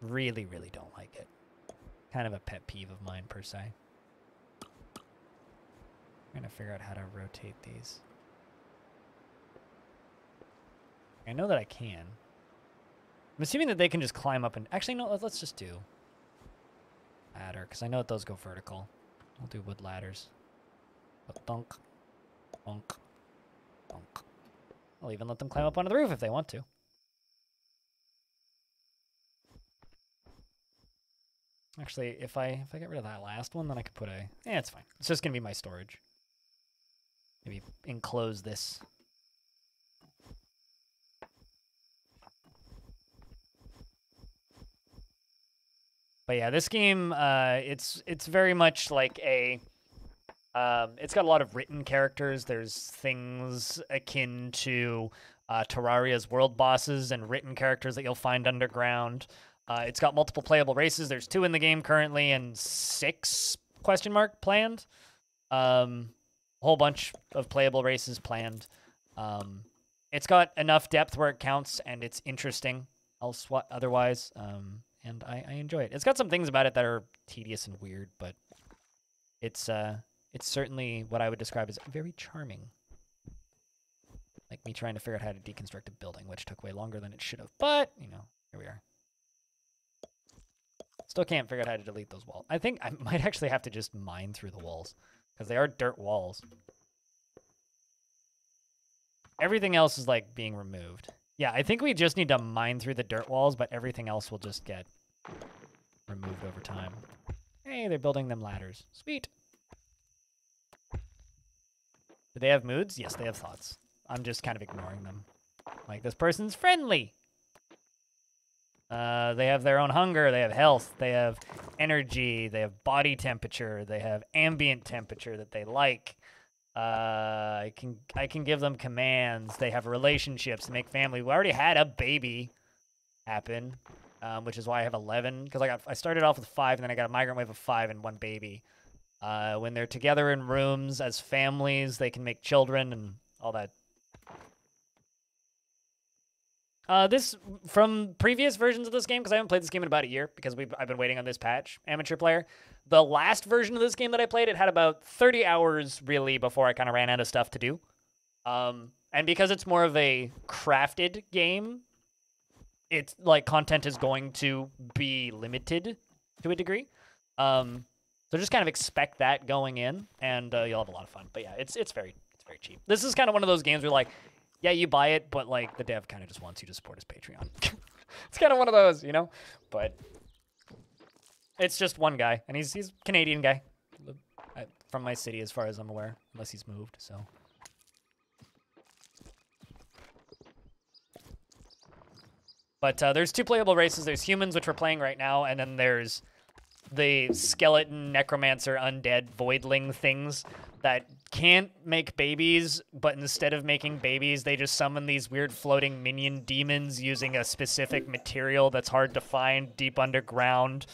Really, really don't like it. Kind of a pet peeve of mine per se. I'm gonna figure out how to rotate these. I know that I can. I'm assuming that they can just climb up and actually no. Let's just do ladder, because I know that those go vertical. We'll do wood ladders. Thunk, thunk, thunk. I'll even let them climb up onto the roof if they want to. Actually, if I get rid of that last one, then I could put a... it's fine. It's just going to be my storage. Maybe enclose this. But yeah, this game, it's very much like a... it's got a lot of written characters. There's things akin to Terraria's world bosses and written characters that you'll find underground. It's got multiple playable races. There's 2 in the game currently and 6 ? Planned. A whole bunch of playable races planned. It's got enough depth where it counts, and it's interesting otherwise. And I enjoy it. It's got some things about it that are tedious and weird, but it's certainly what I would describe as very charming. Like me trying to figure out how to deconstruct a building, which took way longer than it should have. But, you know, here we are. Still can't figure out how to delete those walls. I think I might actually have to just mine through the walls, because they are dirt walls. Everything else is, like, being removed. Yeah, I think we just need to mine through the dirt walls, but everything else will just get removed over time. Hey, they're building them ladders. Sweet. Do they have moods? Yes, they have thoughts. I'm just kind of ignoring them. Like, this person's friendly. They have their own hunger, they have health, they have energy, they have body temperature, they have ambient temperature that they like. I can give them commands. They have relationships, make family. We already had a baby happen, which is why I have 11, because I started off with 5, and then I got a migrant wave of 5 and 1 baby. When they're together in rooms as families, they can make children and all that. This, from previous versions of this game, because I haven't played this game in about a year, because I've been waiting on this patch, amateur player. The last version of this game that I played, it had about 30 hours, really, before I kind of ran out of stuff to do. And because it's more of a crafted game, it's, like, content is going to be limited to a degree. So just kind of expect that going in, and you'll have a lot of fun. But yeah, it's very cheap. This is kind of one of those games where, like, yeah, you buy it, but, like, the dev kind of just wants you to support his Patreon. It's kind of one of those, you know? But it's just one guy, and he's a Canadian guy from my city as far as I'm aware, unless he's moved, so. But there's 2 playable races. There's humans, which we're playing right now, and then there's the skeleton, necromancer, undead, voidling things that can't make babies, but instead of making babies, they just summon these weird floating minion demons using a specific material that's hard to find deep underground,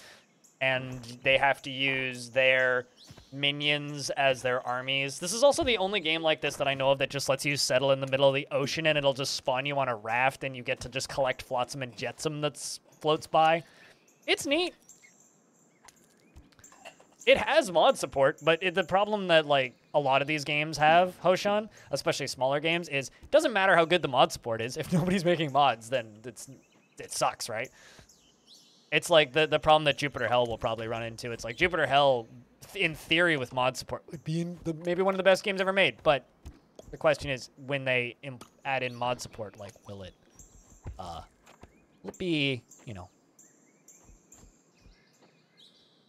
and they have to use their minions as their armies. This is also the only game like this that I know of that just lets you settle in the middle of the ocean, and it'll just spawn you on a raft, and you get to just collect flotsam and jetsam that floats by. It's neat. It has mod support, but the problem that, like, a lot of these games have, Hoshan, especially smaller games, is it doesn't matter how good the mod support is. If nobody's making mods, then it sucks, right? It's like the problem that Jupiter Hell will probably run into. It's like Jupiter Hell, in theory, with mod support, would be maybe one of the best games ever made. But the question is, when they add in mod support, like, will it be, you know,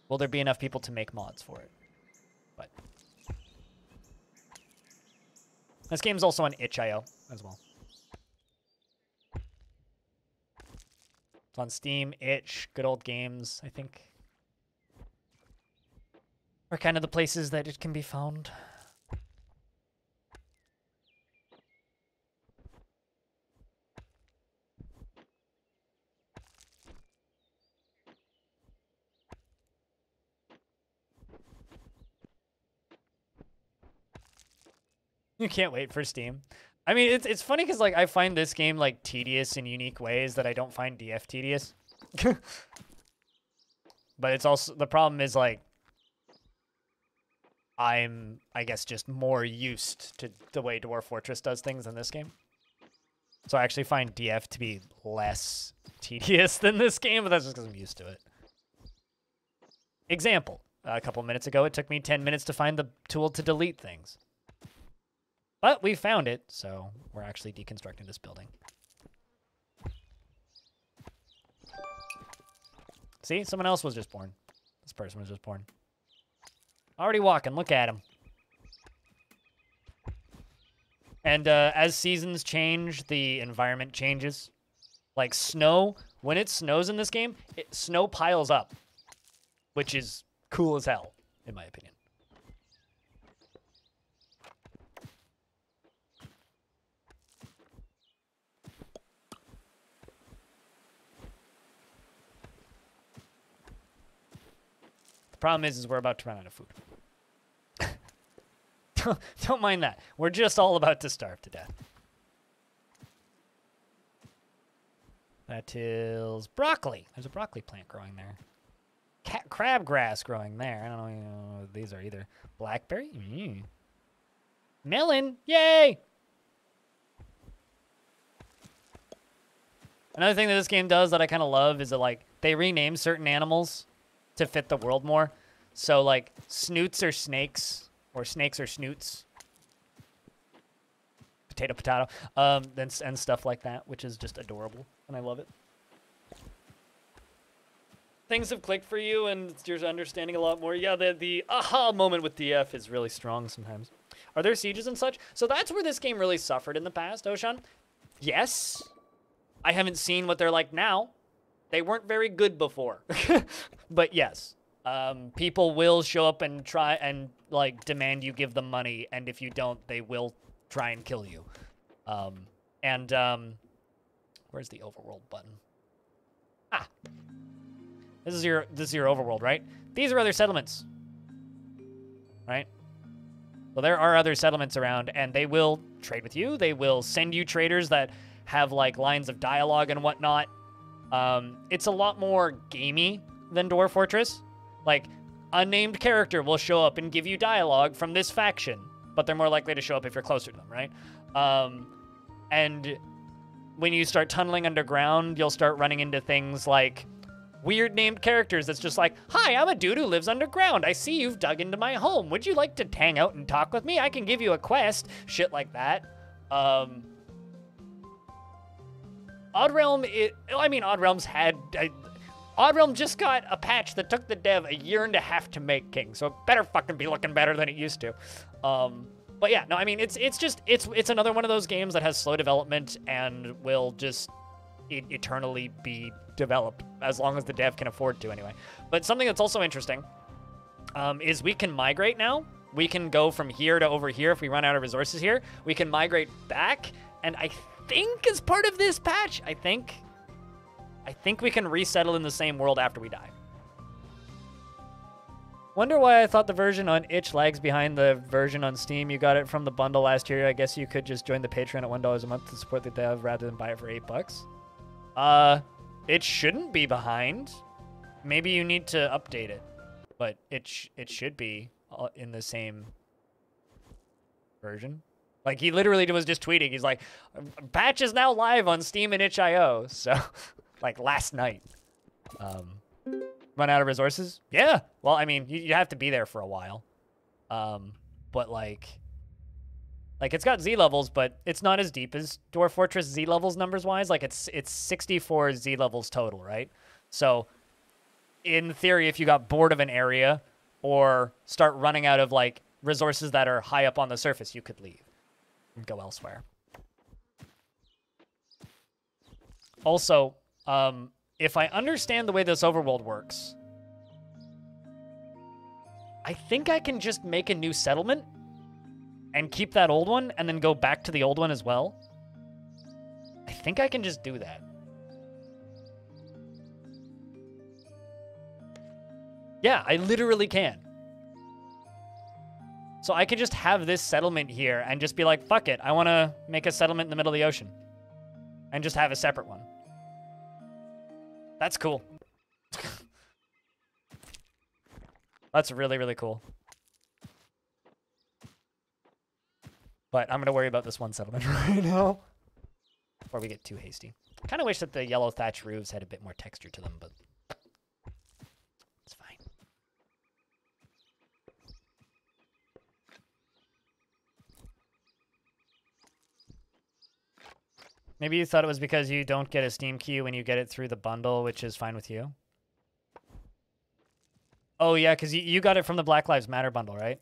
will there be enough people to make mods for it? But this game's also on itch.io as well. It's on Steam, itch, good old games, I think, are kind of the places that it can be found. You can't wait for Steam. I mean, it's funny because, like, I find this game, like, tedious in unique ways that I don't find DF tedious. But it's also, the problem is, like, I'm, I guess, just more used to the way Dwarf Fortress does things in this game. So I actually find DF to be less tedious than this game, but that's just because I'm used to it. Example. a couple minutes ago, it took me 10 minutes to find the tool to delete things. But we found it, so we're actually deconstructing this building. See, someone else was just born. This person was just born. Already walking, look at him. And as seasons change, the environment changes. Like snow, when it snows in this game, snow piles up, which is cool as hell, in my opinion. The problem is we're about to run out of food. Don't mind that. We're just all about to starve to death. That is broccoli. There's a broccoli plant growing there. Crabgrass growing there. I don't know what these are either. Blackberry? Melon! Yay! Another thing that this game does that I kind of love is that, like, they rename certain animals to fit the world more. So, like, snoots are snakes. Or snakes or snoots. Potato, potato. And stuff like that, which is just adorable. And I love it. Things have clicked for you, and you're understanding a lot more. Yeah, the aha moment with DF is really strong sometimes. Are there sieges and such? So that's where this game really suffered in the past, Oshan. Yes. I haven't seen what they're like now. They weren't very good before. But yes. People will show up and try and, like, demand you give them money, and if you don't, they will try and kill you. Where's the overworld button? Ah. This is your overworld, right? These are other settlements. Right? So there are other settlements around, and they will trade with you. They will send you traders that have, like, lines of dialogue and whatnot. It's a lot more gamey than Dwarf Fortress. Like, unnamed character will show up and give you dialogue from this faction, but they're more likely to show up if you're closer to them, right? And when you start tunneling underground, you'll start running into things like weird named characters that's just like, hi, I'm a dude who lives underground. I see you've dug into my home. Would you like to hang out and talk with me? I can give you a quest. Shit like that. Odd Realm, Odd Realm's had... Odd Realm just got a patch that took the dev a year and a half to make King, so it better fucking be looking better than it used to. But yeah, no, I mean, it's another one of those games that has slow development and will just eternally be developed as long as the dev can afford to anyway. But something that's also interesting is we can migrate now. We can go from here to over here if we run out of resources here. We can migrate back, and I think as part of this patch, I think we can resettle in the same world after we die. Wonder why I thought the version on itch lags behind the version on Steam. You got it from the bundle last year. I guess you could just join the Patreon at $1 a month to support the dev rather than buy it for $8. It shouldn't be behind. Maybe you need to update it, but it should be in the same version. Like, he literally was just tweeting. He's like, patch is now live on Steam and itch.io. So... like last night. Run out of resources? Yeah. Well, I mean, you have to be there for a while. But like it's got Z levels, but it's not as deep as Dwarf Fortress Z levels numbers wise. Like it's 64 Z levels total, right? So in theory, if you got bored of an area or start running out of like resources that are high up on the surface, you could leave and go elsewhere. Also, if I understand the way this overworld works, I think I can just make a new settlement and keep that old one and then go back to the old one as well. I think I can just do that. Yeah, I literally can. So I could just have this settlement here and just be like, fuck it, I want to make a settlement in the middle of the ocean. And just have a separate one. That's cool. That's really, really cool. But I'm going to worry about this one settlement right now before we get too hasty. I kind of wish that the yellow thatch roofs had a bit more texture to them, but it's fine. Maybe you thought it was because you don't get a Steam key when you get it through the bundle, which is fine with you. Oh, yeah, because you got it from the Black Lives Matter bundle, right?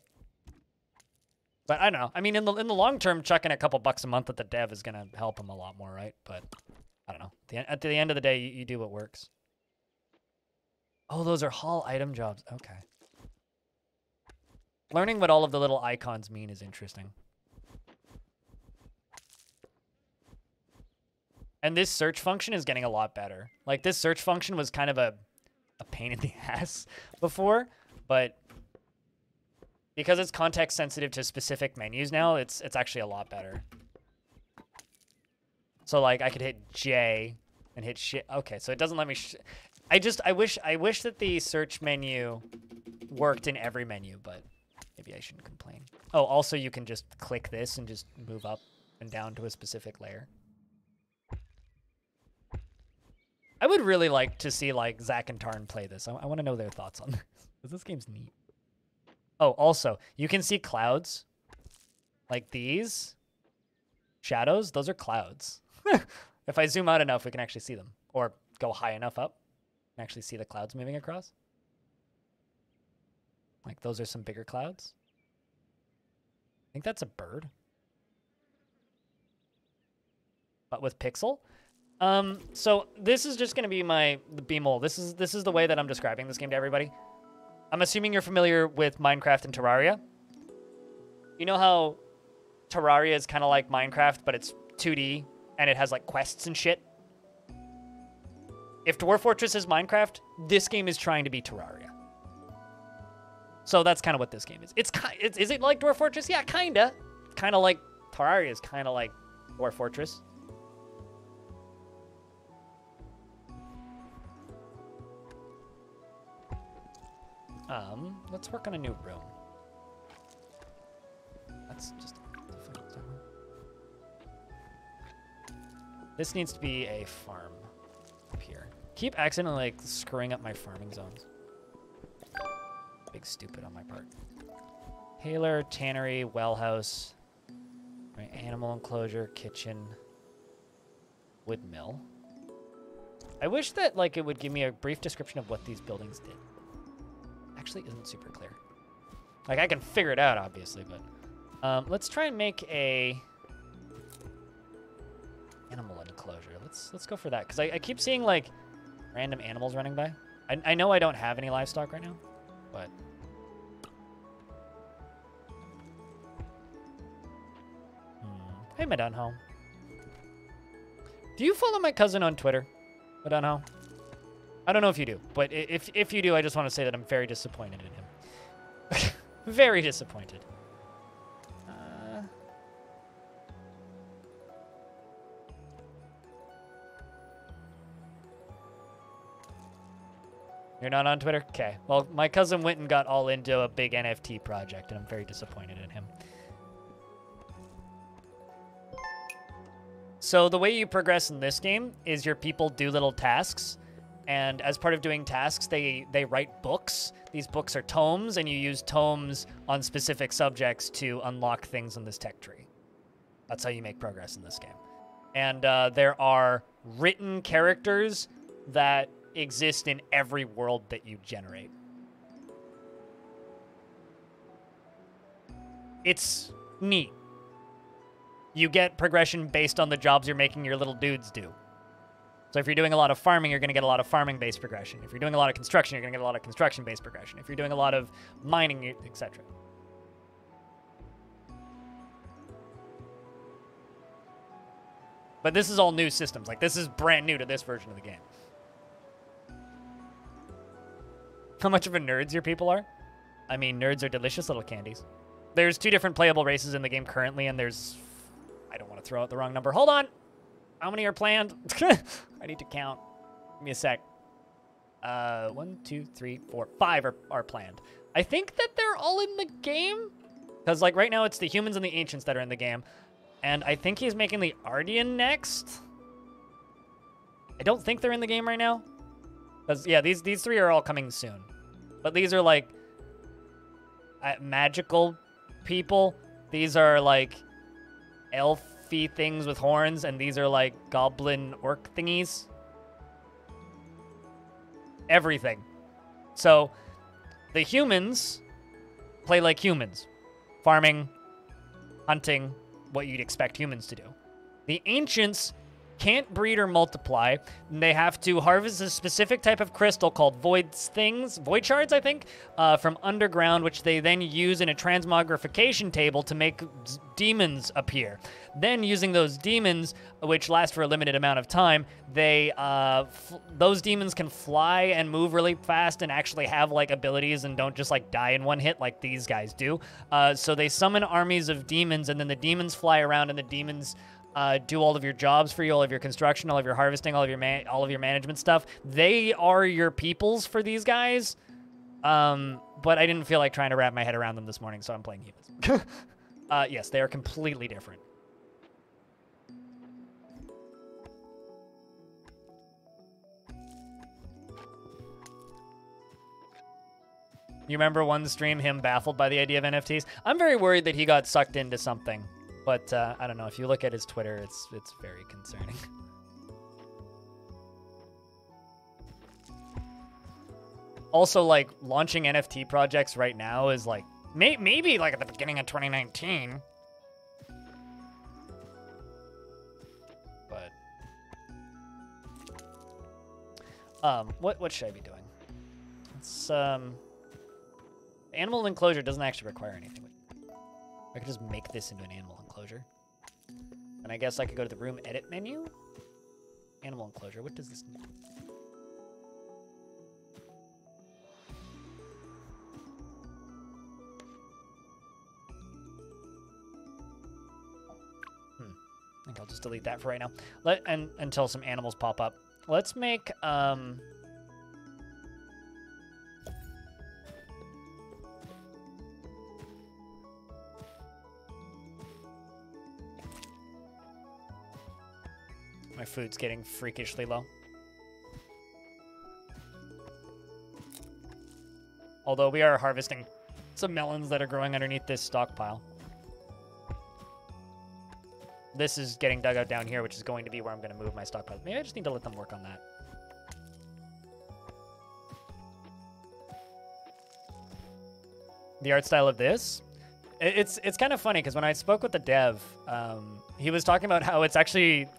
But I don't know. I mean, in the long term, chucking a couple bucks a month at the dev is going to help them a lot more, right? But I don't know. At the end of the day, you do what works. Oh, those are haul item jobs. Okay. Learning what all of the little icons mean is interesting. And this search function is getting a lot better. Like, this search function was kind of a pain in the ass before, but because it's context sensitive to specific menus now, it's actually a lot better. So, like, I could hit J and hit shit. Okay, so it doesn't let me... I wish that the search menu worked in every menu, but maybe I shouldn't complain. Oh, also, you can just click this and just move up and down to a specific layer. I would really like to see, like, Zach and Tarn play this. I want to know their thoughts on this, because this game's neat. Oh, also, you can see clouds. Like these. Shadows, those are clouds. If I zoom out enough, we can actually see them. Or go high enough up and actually see the clouds moving across. Like, those are some bigger clouds. I think that's a bird. But with pixel. So this is just going to be the B-mole. This is the way that I'm describing this game to everybody. I'm assuming you're familiar with Minecraft and Terraria. You know how Terraria is kind of like Minecraft, but it's 2D and it has like quests and shit? If Dwarf Fortress is Minecraft, this game is trying to be Terraria. So that's kind of what this game is. Is it like Dwarf Fortress? Yeah, kinda. Kind of like Terraria is kind of like Dwarf Fortress. Let's work on a new room. That's just... This needs to be a farm up here. Keep accidentally, like, screwing up my farming zones. Big stupid on my part. Paler, tannery, well house, right, animal enclosure, kitchen, wood mill. I wish that, like, it would give me a brief description of what these buildings did. Actually isn't super clear. Like, I can figure it out, obviously, but let's try and make a animal enclosure. Let's go for that, because I keep seeing, like, random animals running by. I know I don't have any livestock right now, but hey, Madunho. Do you follow my cousin on Twitter, Madunho? I don't know if you do, but if you do, I just want to say that I'm very disappointed in him. Very disappointed. You're not on Twitter? Okay. Well, my cousin went and got all into a big NFT project, and I'm very disappointed in him. So the way you progress in this game is your people do little tasks. And as part of doing tasks, they write books. These books are tomes, and you use tomes on specific subjects to unlock things in this tech tree. That's how you make progress in this game. And there are written characters that exist in every world that you generate. It's neat. You get progression based on the jobs you're making your little dudes do. So if you're doing a lot of farming, you're going to get a lot of farming-based progression. If you're doing a lot of construction, you're going to get a lot of construction-based progression. If you're doing a lot of mining, etc. But this is all new systems. Like, this is brand new to this version of the game. How much of a nerds your people are? I mean, nerds are delicious little candies. There's 2 different playable races in the game currently, and there's... I don't want to throw out the wrong number. Hold on! How many are planned? I need to count. Give me a sec. 1, 2, 3, 4, 5 are planned. I think that they're all in the game. Because, like, right now it's the humans and the ancients that are in the game. And I think he's making the Ardian next. I don't think they're in the game right now. Because, yeah, these 3 are all coming soon. But these are, like, magical people. These are, like, elf elfy things with horns, and these are like goblin orc thingies. Everything. So the humans play like humans. Farming, hunting, what you'd expect humans to do. The ancients can't breed or multiply. They have to harvest a specific type of crystal called void shards, I think, from underground, which they then use in a transmogrification table to make demons appear. Then, using those demons, which last for a limited amount of time, those demons can fly and move really fast and actually have like abilities and don't just like die in one hit like these guys do. So they summon armies of demons, and then the demons fly around, and the demons do all of your jobs for you, all of your construction, all of your harvesting, all of your management stuff. They are your peoples for these guys. But I didn't feel like trying to wrap my head around them this morning, so I'm playing humans. Yes, they are completely different. You remember one stream, him baffled by the idea of NFTs? I'm very worried that he got sucked into something. But I don't know. If you look at his Twitter, it's very concerning. Also, like, launching NFT projects right now is like maybe like at the beginning of 2019. But what should I be doing? It's animal enclosure doesn't actually require anything. I could just make this into an animal enclosure. And I guess I could go to the room edit menu. Animal enclosure. What does this do? I think I'll just delete that for right now. Until some animals pop up. Let's make my food's getting freakishly low. Although we are harvesting some melons that are growing underneath this stockpile. This is getting dug out down here, which is going to be where I'm going to move my stockpile. Maybe I just need to let them work on that. The art style of this? It's kind of funny, because when I spoke with the dev, he was talking about how it's actually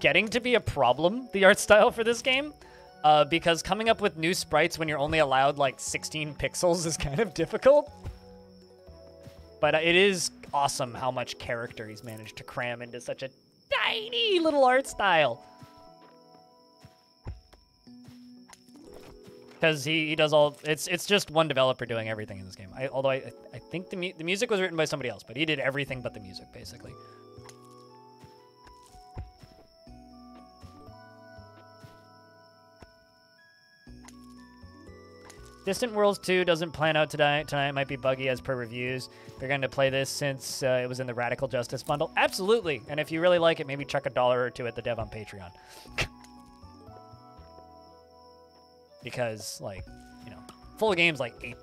getting to be a problem, the art style for this game, because coming up with new sprites when you're only allowed like 16 pixels is kind of difficult. But it is awesome how much character he's managed to cram into such a tiny little art style. Because he does all, it's just one developer doing everything in this game. Although I think the music was written by somebody else, but he did everything but the music, basically. Distant Worlds 2 doesn't plan out tonight. It might be buggy as per reviews. They're going to play this since it was in the Radical Justice bundle. Absolutely. And if you really like it, maybe chuck $1 or $2 at the dev on Patreon. Because, like, you know, full game's like $8.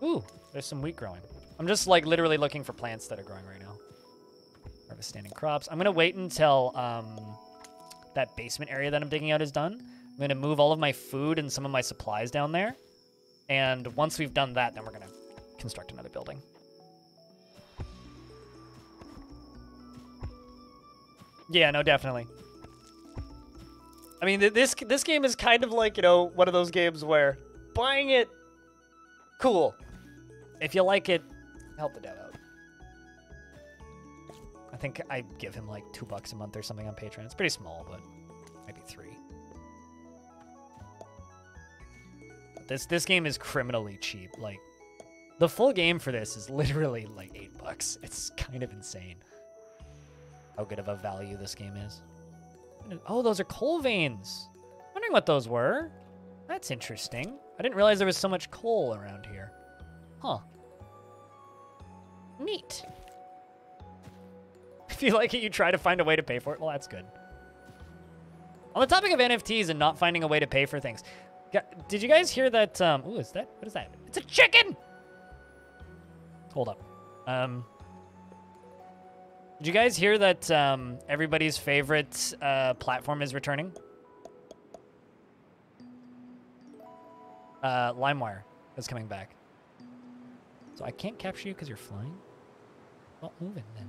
Ooh, there's some wheat growing. I'm just, like, literally looking for plants that are growing right now. Harvest standing crops. I'm going to wait until that basement area that I'm digging out is done. I'm going to move all of my food and some of my supplies down there. And once we've done that, then we're going to construct another building. Yeah, no, definitely. I mean, this game is kind of like, you know, one of those games where buying it, cool. If you like it, help the dev out. I think I give him like $2 a month or something on Patreon. It's pretty small, but maybe $3. But this game is criminally cheap. Like, the full game for this is literally like $8. It's kind of insane how good of a value this game is. Oh, those are coal veins. Wondering what those were. That's interesting. I didn't realize there was so much coal around here. Huh. Neat. If you like it, you try to find a way to pay for it. Well, that's good. On the topic of NFTs and not finding a way to pay for things, did you guys hear that? Ooh, is that? What is that? It's a chicken! Hold up. Did you guys hear that everybody's favorite platform is returning? LimeWire is coming back. So I can't capture you because you're flying? Well, move it then.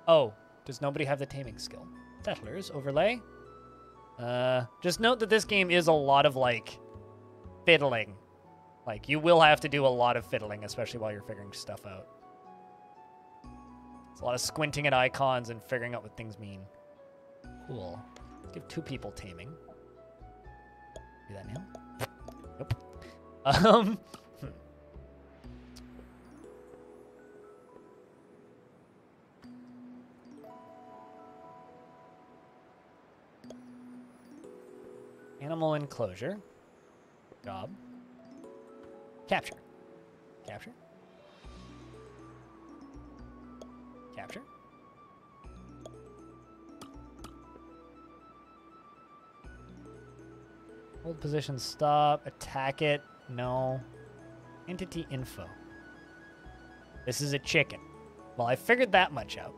Oh, does nobody have the taming skill? Settlers, overlay. Just note that this game is a lot of, like, fiddling. Like, you will have to do a lot of fiddling, especially while you're figuring stuff out. It's a lot of squinting at icons and figuring out what things mean. Cool. Let's give 2 people taming. Do that now? Nope. Animal enclosure. Job. Capture. Capture. Capture. Hold position, stop, attack it, no. Entity info. This is a chicken. Well, I figured that much out.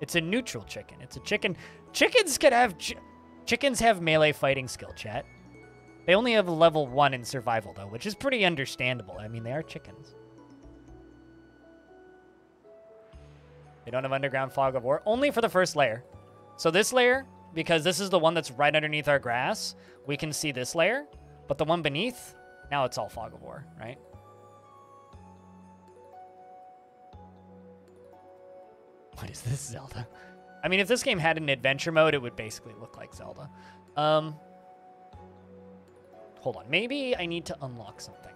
It's a neutral chicken. It's a chicken. Chickens can have... Chickens have melee fighting skill, chat. They only have level 1 in survival, though, which is pretty understandable. I mean, they are chickens. They don't have underground fog of war. Only for the first layer. So this layer, because this is the one that's right underneath our grass, we can see this layer. But the one beneath, now it's all fog of war, right? What is this, Zelda? I mean, if this game had an adventure mode, it would basically look like Zelda. Hold on. Maybe I need to unlock something.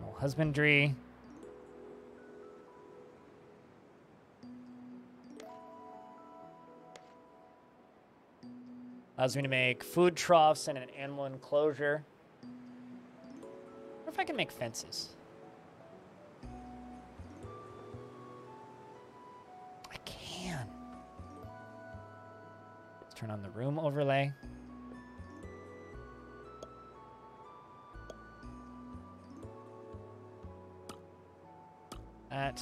Oh, husbandry. Allows me to make food troughs and an animal enclosure. I wonder if I can make fences. I can. Let's turn on the room overlay. That.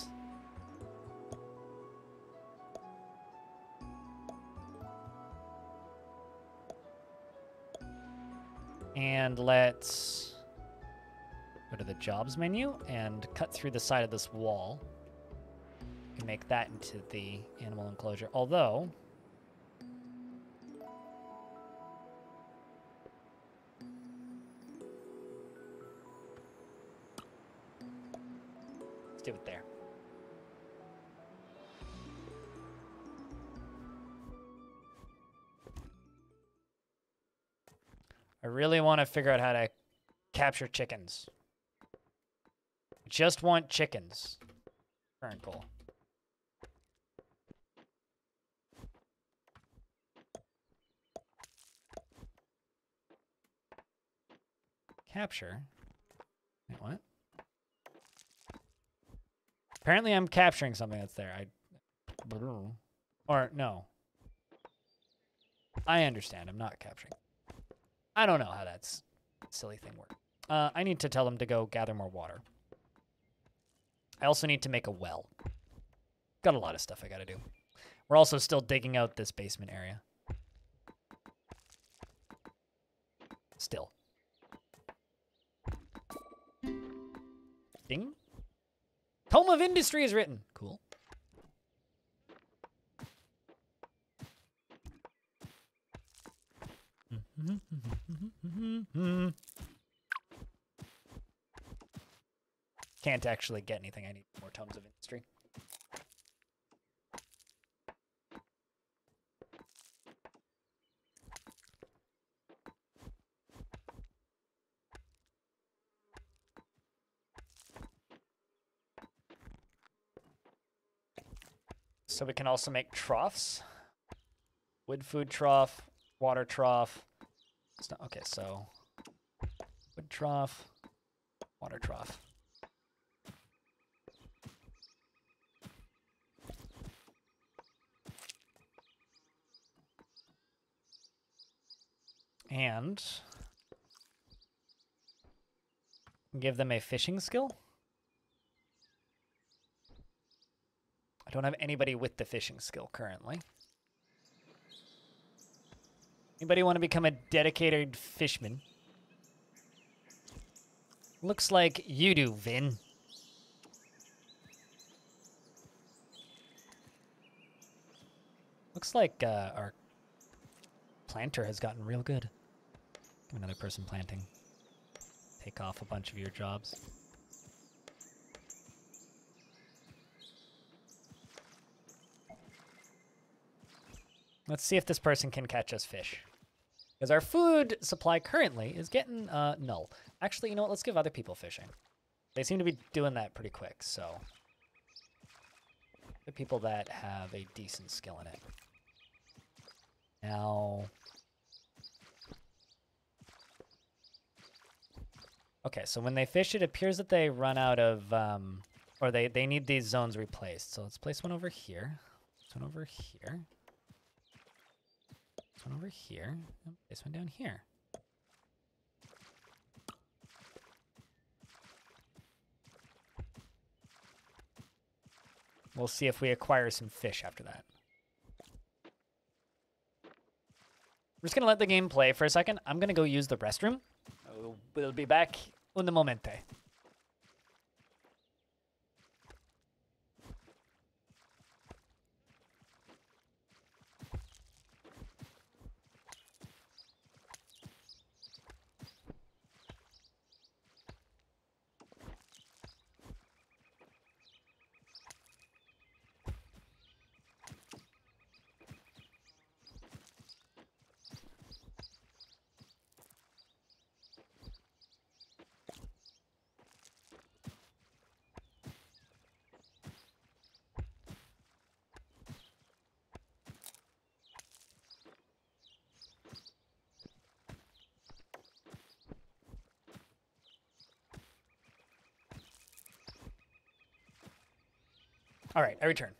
And let's go to the jobs menu and cut through the side of this wall. We can make that into the animal enclosure. Although, let's do it there. I really want to figure out how to capture chickens. Just want chickens. Current goal. Capture. Wait, what? Apparently I'm capturing something that's there. Or, no. I understand. I'm not capturing. I don't know how that silly thing works. I need to tell them to go gather more water. I also need to make a well. Got a lot of stuff I gotta do. We're also still digging out this basement area. Still. Ding. Tome of Industry is written. Cool. Can't actually get anything. I need more tomes of industry. So we can also make troughs. Wood food trough, water trough. It's not, okay, so wood trough, water trough. And give them a fishing skill. I don't have anybody with the fishing skill currently. Anybody want to become a dedicated fishman? Looks like you do, Vin. Looks like our planter has gotten real good. Give another person planting. Take off a bunch of your jobs. Let's see if this person can catch us fish. Because our food supply currently is getting null. Actually, you know what? Let's give other people fishing. They seem to be doing that pretty quick, so. The people that have a decent skill in it. Now. Okay, so when they fish, it appears that they run out of, or they need these zones replaced. So let's place one over here. This one over here. This one over here. Oh, this one down here. We'll see if we acquire some fish after that. We're just going to let the game play for a second. I'm going to go use the restroom. We'll be back un momente. All right, I return.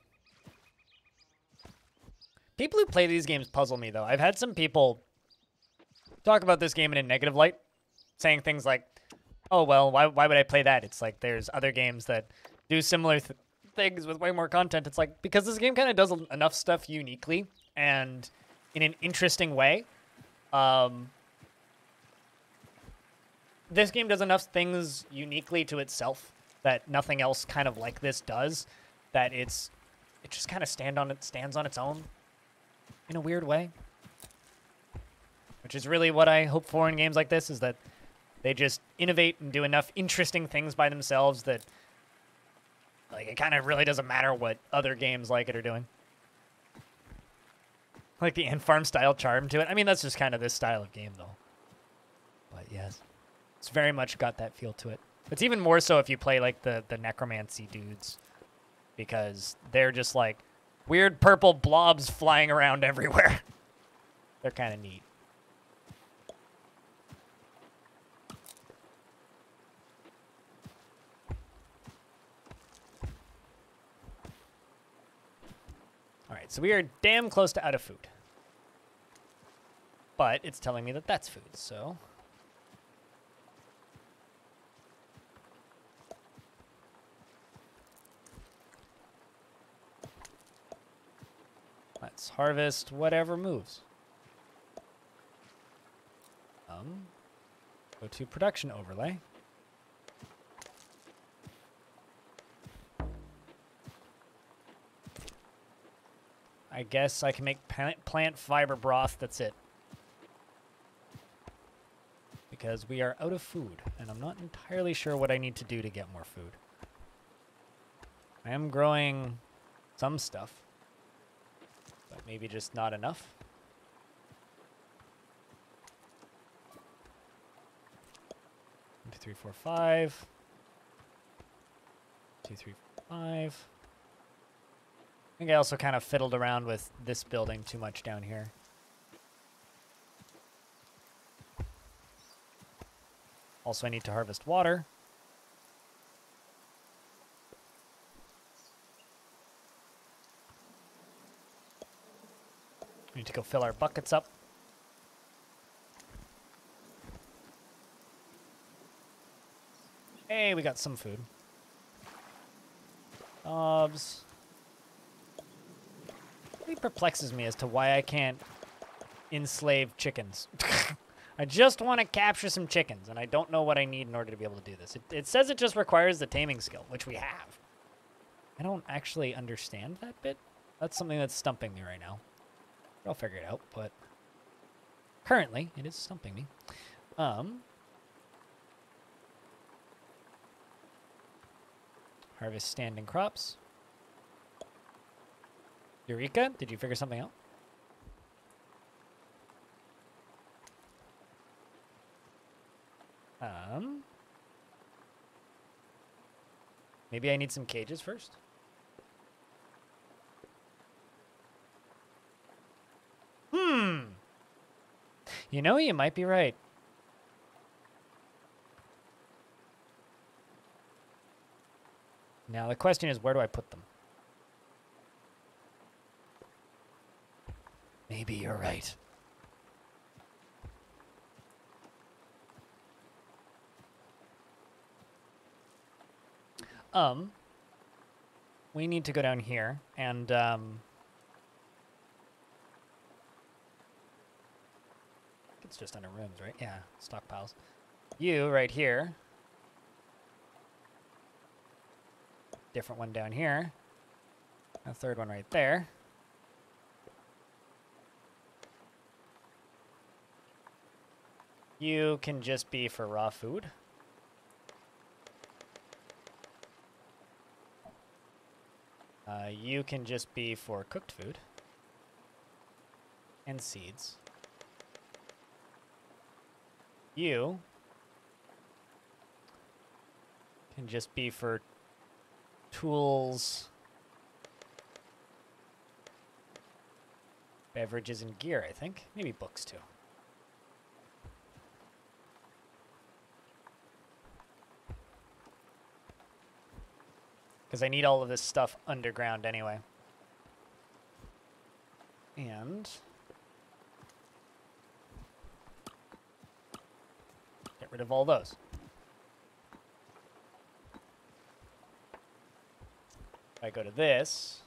People who play these games puzzle me, though. I've had some people talk about this game in a negative light, saying things like, oh, well, why would I play that? It's like there's other games that do similar things with way more content. It's like, because this game kind of does enough stuff uniquely and in an interesting way. This game does enough things uniquely to itself that nothing else kind of like this does. That it just kind of stands on its own in a weird way. Which is really what I hope for in games like this, is that they just innovate and do enough interesting things by themselves that like it kind of really doesn't matter what other games like it are doing. Like the Ant Farm style charm to it. I mean, that's just kind of this style of game though. But yes, it's very much got that feel to it. It's even more so if you play like the necromancy dudes. Because they're just like weird purple blobs flying around everywhere. They're kind of neat. All right, so we are damn close to out of food. But it's telling me that that's food, so... Let's harvest whatever moves. Go to production overlay. I guess I can make plant fiber broth, that's it. Because we are out of food, and I'm not entirely sure what I need to do to get more food. I am growing some stuff. But maybe just not enough. 1, 2, 3, 4, 5. 2, 3, 4, 5. I think I also kind of fiddled around with this building too much down here. Also, I need to harvest water. We need to go fill our buckets up. Hey, we got some food. Obs. Really perplexes me as to why I can't enslave chickens. I just want to capture some chickens, and I don't know what I need in order to be able to do this. It says it just requires the taming skill, which we have. I don't actually understand that bit. That's something that's stumping me right now. I'll figure it out, but currently it is stumping me. Harvest standing crops. Eureka, did you figure something out? Maybe I need some cages first. You know, you might be right. Now the question is, where do I put them? Maybe you're right. We need to go down here and it's just under rooms, right? Yeah, stockpiles. You right here. Different one down here. A third one right there. You can just be for raw food. You can just be for cooked food. And seeds. You can just be for tools, beverages, and gear, I think. Maybe books, too. Because I need all of this stuff underground anyway. And get rid of all those. If I go to this,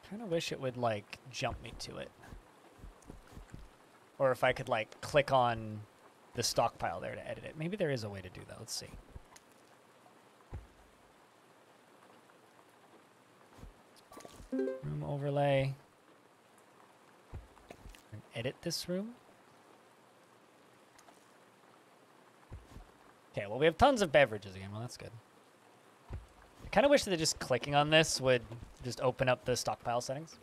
kind of wish it would like jump me to it. Or if I could like click on the stockpile there to edit it. Maybe there is a way to do that. Let's see. Room overlay. And edit this room. Okay, well, we have tons of beverages again. Well, that's good. I kind of wish that just clicking on this would just open up the stockpile settings.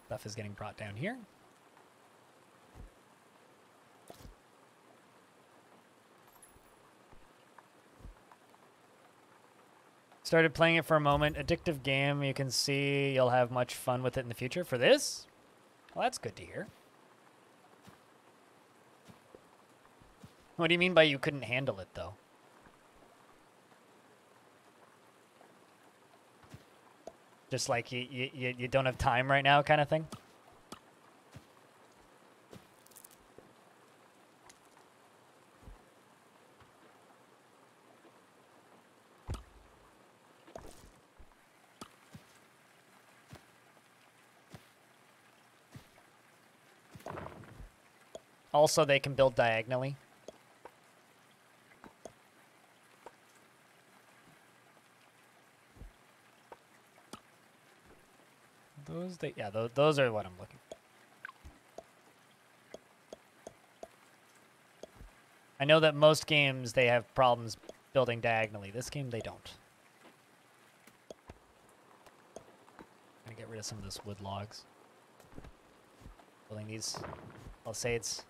Stuff is getting brought down here. Started playing it for a moment. Addictive game. You can see you'll have much fun with it in the future. For this? Well, that's good to hear. What do you mean by you couldn't handle it, though? Just like you don't have time right now kind of thing? Also, they can build diagonally. Those are what I'm looking for. I know that most games, they have problems building diagonally. This game, they don't. I'm gonna get rid of some of this wood logs. Building these, I'll say it's...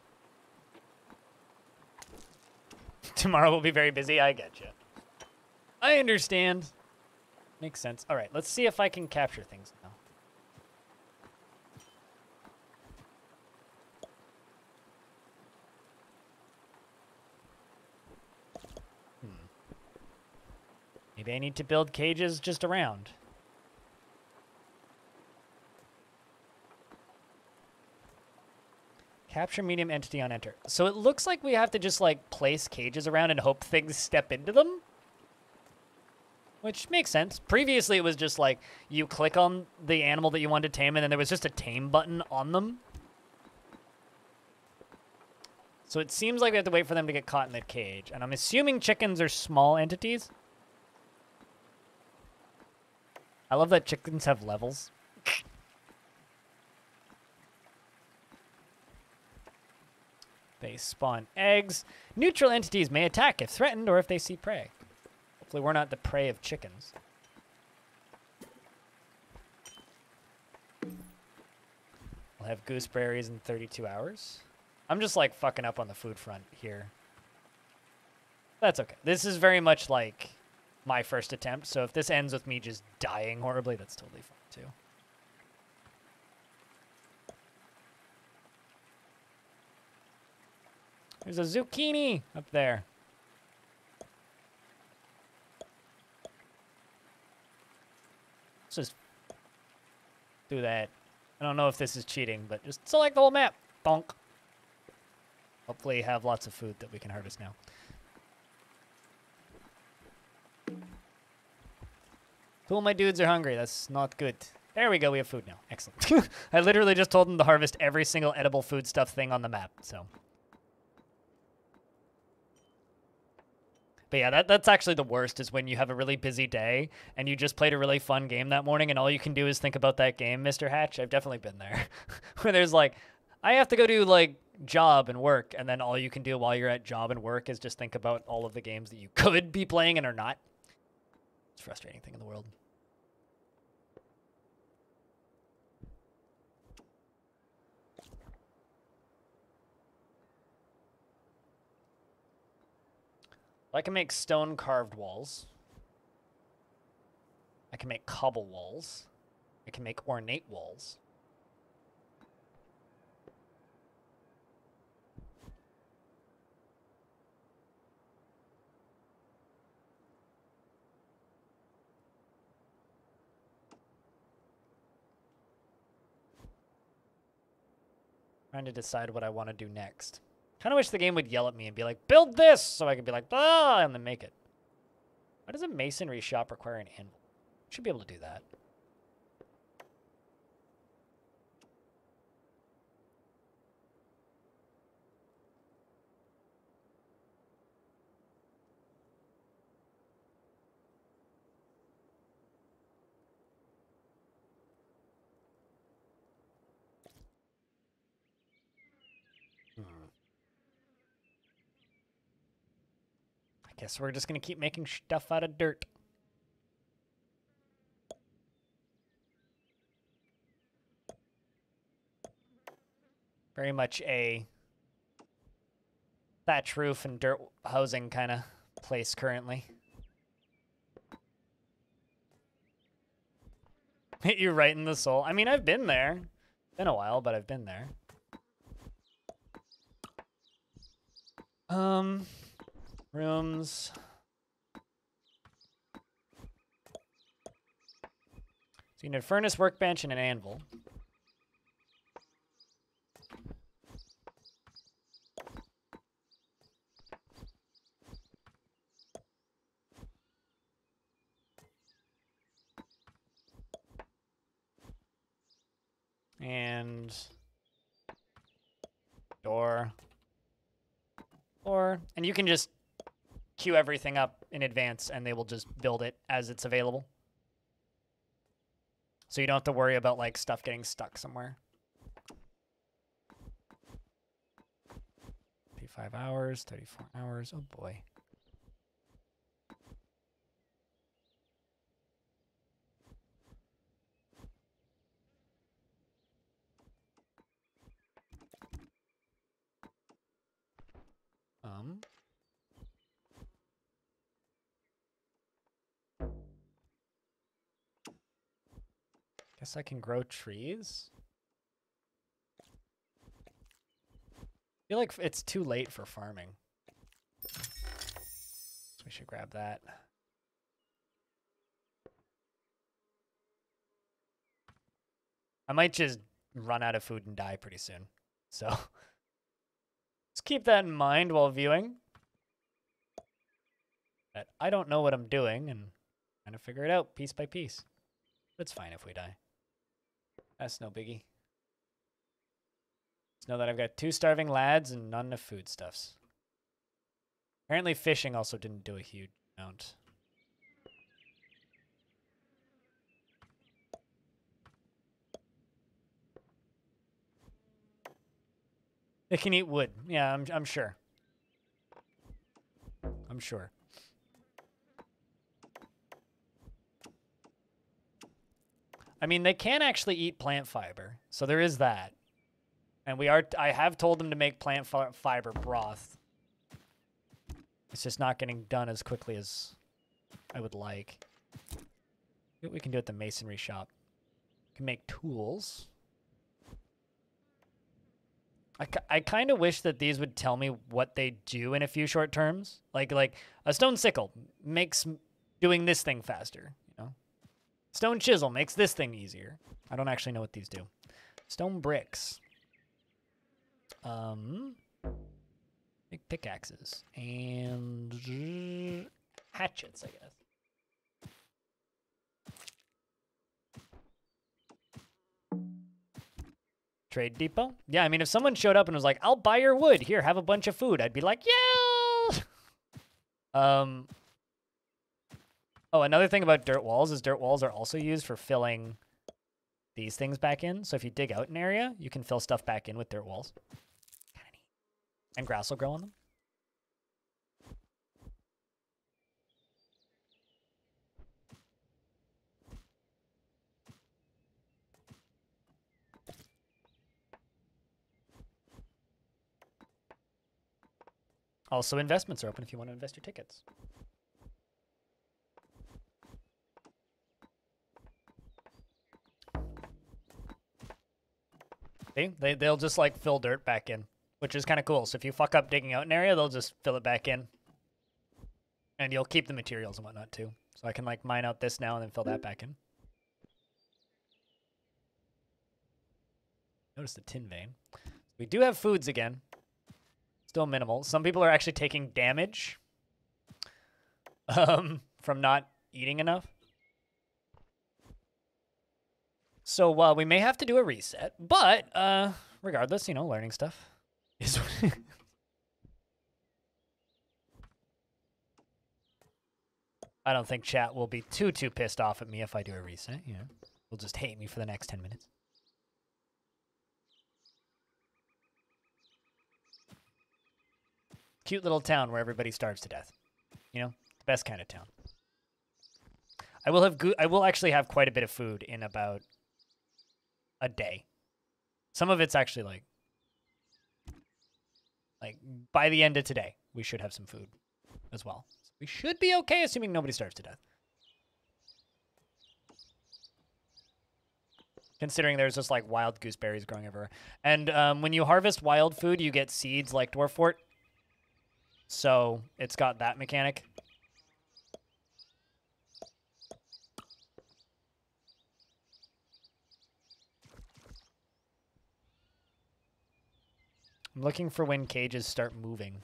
Tomorrow will be very busy. I get you. I understand. Makes sense. All right, let's see if I can capture things now. Maybe I need to build cages just around. Capture medium entity on enter. So it looks like we have to just like place cages around and hope things step into them. Which makes sense. Previously it was just like you click on the animal that you wanted to tame and then there was just a tame button on them. So it seems like we have to wait for them to get caught in the cage. And I'm assuming chickens are small entities. I love that chickens have levels. They spawn eggs. Neutral entities may attack if threatened or if they see prey. Hopefully we're not the prey of chickens. We'll have gooseberries in 32 hours. I'm just like fucking up on the food front here. That's okay. This is very much like my first attempt, so if this ends with me just dying horribly, that's totally fine too. There's a zucchini up there. Let's just do that. I don't know if this is cheating, but just select the whole map. Bonk. Hopefully have lots of food that we can harvest now. Cool, my dudes are hungry. That's not good. There we go. We have food now. Excellent. I literally just told them to harvest every single edible foodstuff thing on the map, so. But yeah, that's actually the worst, is when you have a really busy day and you just played a really fun game that morning and all you can do is think about that game, Mr. Hatch. I've definitely been there. Where there's like, I have to go do like job and work, and then all you can do while you're at job and work is just think about all of the games that you could be playing and are not. It's a frustrating thing in the world. I can make stone carved walls. I can make cobble walls. I can make ornate walls. Trying to decide what I want to do next. Kind of wish the game would yell at me and be like, build this! So I could be like, ah, and then make it. Why does a masonry shop require an anvil? Should be able to do that. Guess we're just gonna keep making stuff out of dirt. Very much a thatch roof and dirt housing kind of place currently. Hit you right in the soul. I mean, I've been there. Been a while, but I've been there. Rooms. So you need a furnace, workbench, and an anvil. And door. And you can just queue everything up in advance and they will just build it as it's available. So you don't have to worry about like stuff getting stuck somewhere. 35 hours, 34 hours. Oh boy. Guess I can grow trees. I feel like it's too late for farming. So we should grab that. I might just run out of food and die pretty soon. So Just keep that in mind while viewing. That I don't know what I'm doing and trying to figure it out piece by piece. It's fine if we die. That's no biggie. Just know that I've got 2 starving lads and not enough foodstuffs. Apparently fishing also didn't do a huge amount. They can eat wood. Yeah, I'm sure. I'm sure. I mean, they can actually eat plant fiber, so there is that. And I have told them to make plant fiber broth. It's just not getting done as quickly as I would like. See what we can do at the masonry shop. We can make tools. I kind of wish that these would tell me what they do in a few short terms. Like a stone sickle makes doing this thing faster, you know? Stone chisel makes this thing easier. I don't actually know what these do. Stone bricks. Make pickaxes. And hatchets, I guess. Trade depot? Yeah, I mean, if someone showed up and was like, I'll buy your wood. Here, have a bunch of food. I'd be like, yeah! Oh, another thing about dirt walls is dirt walls are also used for filling these things back in. So if you dig out an area, you can fill stuff back in with dirt walls. Kinda neat. And grass will grow on them. Also, investments are open if you want to invest your tickets. See? They'll just like fill dirt back in, which is kind of cool. So if you fuck up digging out an area, they'll just fill it back in. And you'll keep the materials and whatnot too. So I can like mine out this now and then fill that back in. Notice the tin vein. We do have foods again. Still minimal. Some people are actually taking damage from not eating enough. So we may have to do a reset, but regardless, you know, learning stuff is. I don't think chat will be too pissed off at me if I do a reset. You know, they'll just hate me for the next 10 minutes. Cute little town where everybody starves to death. You know, the best kind of town. I will actually have quite a bit of food in about a day. Some of it's actually like by the end of today, we should have some food as well. So we should be okay, assuming nobody starves to death. Considering there's just like wild gooseberries growing everywhere. And when you harvest wild food, you get seeds like Dwarf Fort. So it's got that mechanic. I'm looking for when cages start moving.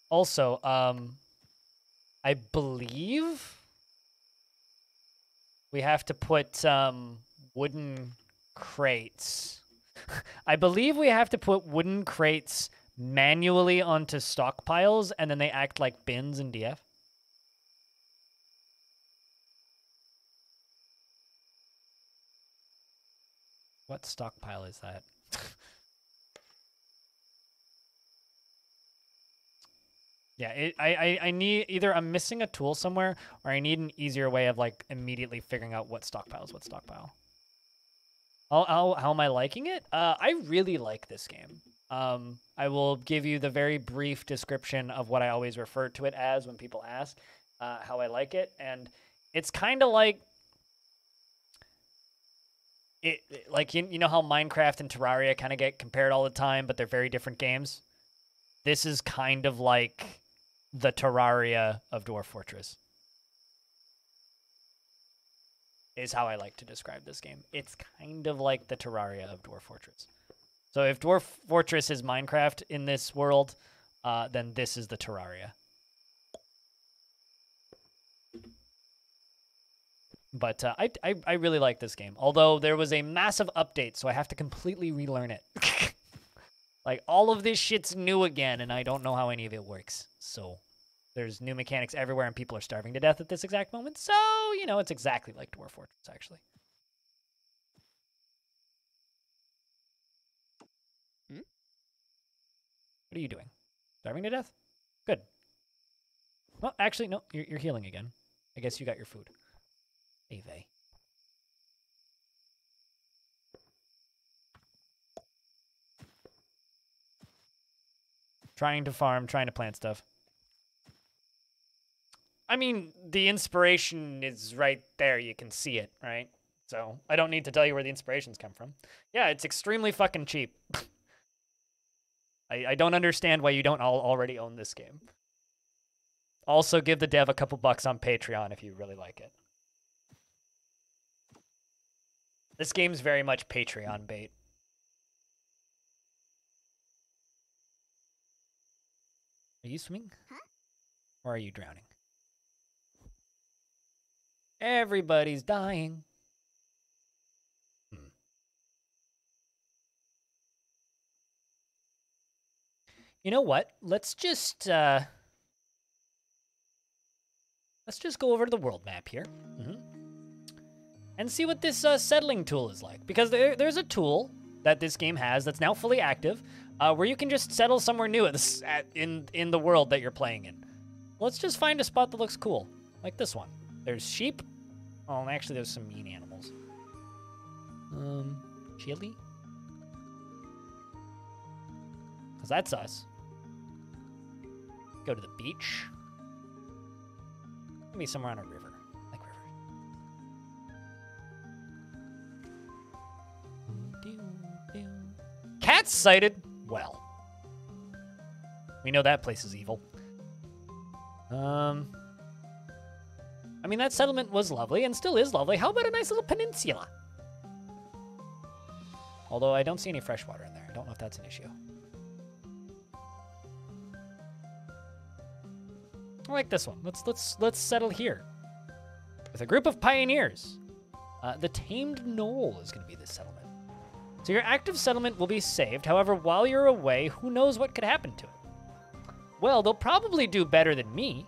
Also, I believe we have to put wooden crates. I believe we have to put wooden crates manually onto stockpiles, and then they act like bins in DF. What stockpile is that? Yeah, I need either I'm missing a tool somewhere, or I need an easier way of like immediately figuring out what stockpile is what stockpile. How am I liking it? I really like this game. I will give you the very brief description of what I always refer to it as when people ask how I like it, and it's kind of like like you know how Minecraft and Terraria kind of get compared all the time, but they're very different games. This is kind of like the Terraria of Dwarf Fortress. is how I like to describe this game. It's kind of like the Terraria of Dwarf Fortress. So if Dwarf Fortress is Minecraft in this world, then this is the Terraria. But I really like this game. Although there was a massive update, so I have to completely relearn it. Like, all of this shit's new again, and I don't know how any of it works. So there's new mechanics everywhere, and people are starving to death at this exact moment. So, you know, it's exactly like Dwarf Fortress, actually. What are you doing? Starving to death? Good. Well, actually, no, you're healing again. I guess you got your food. Hey, Vey. Trying to farm, trying to plant stuff. I mean, the inspiration is right there. You can see it, right? So I don't need to tell you where the inspirations come from. Yeah, it's extremely fucking cheap. I don't understand why you don't all already own this game. Also, give the dev a couple bucks on Patreon if you really like it. This game's very much Patreon bait. Are you swimming? Huh? Or are you drowning? Everybody's dying. You know what? Let's just go over to the world map here. And see what this settling tool is like. Because there's a tool that this game has that's now fully active, where you can just settle somewhere new in the world that you're playing in. Let's just find a spot that looks cool, like this one. There's sheep. Oh, and actually there's some mean animals. Chili? Because that's us. Go to the beach. Maybe somewhere on a river. Like rivers. Cats sighted? Well. We know that place is evil. I mean, that settlement was lovely and still is lovely. How about a nice little peninsula? Although I don't see any fresh water in there. I don't know if that's an issue. I like this one. Let's settle here with a group of pioneers. The Tamed Knoll is going to be this settlement. So your active settlement will be saved. However, while you're away, who knows what could happen to it? Well, they'll probably do better than me.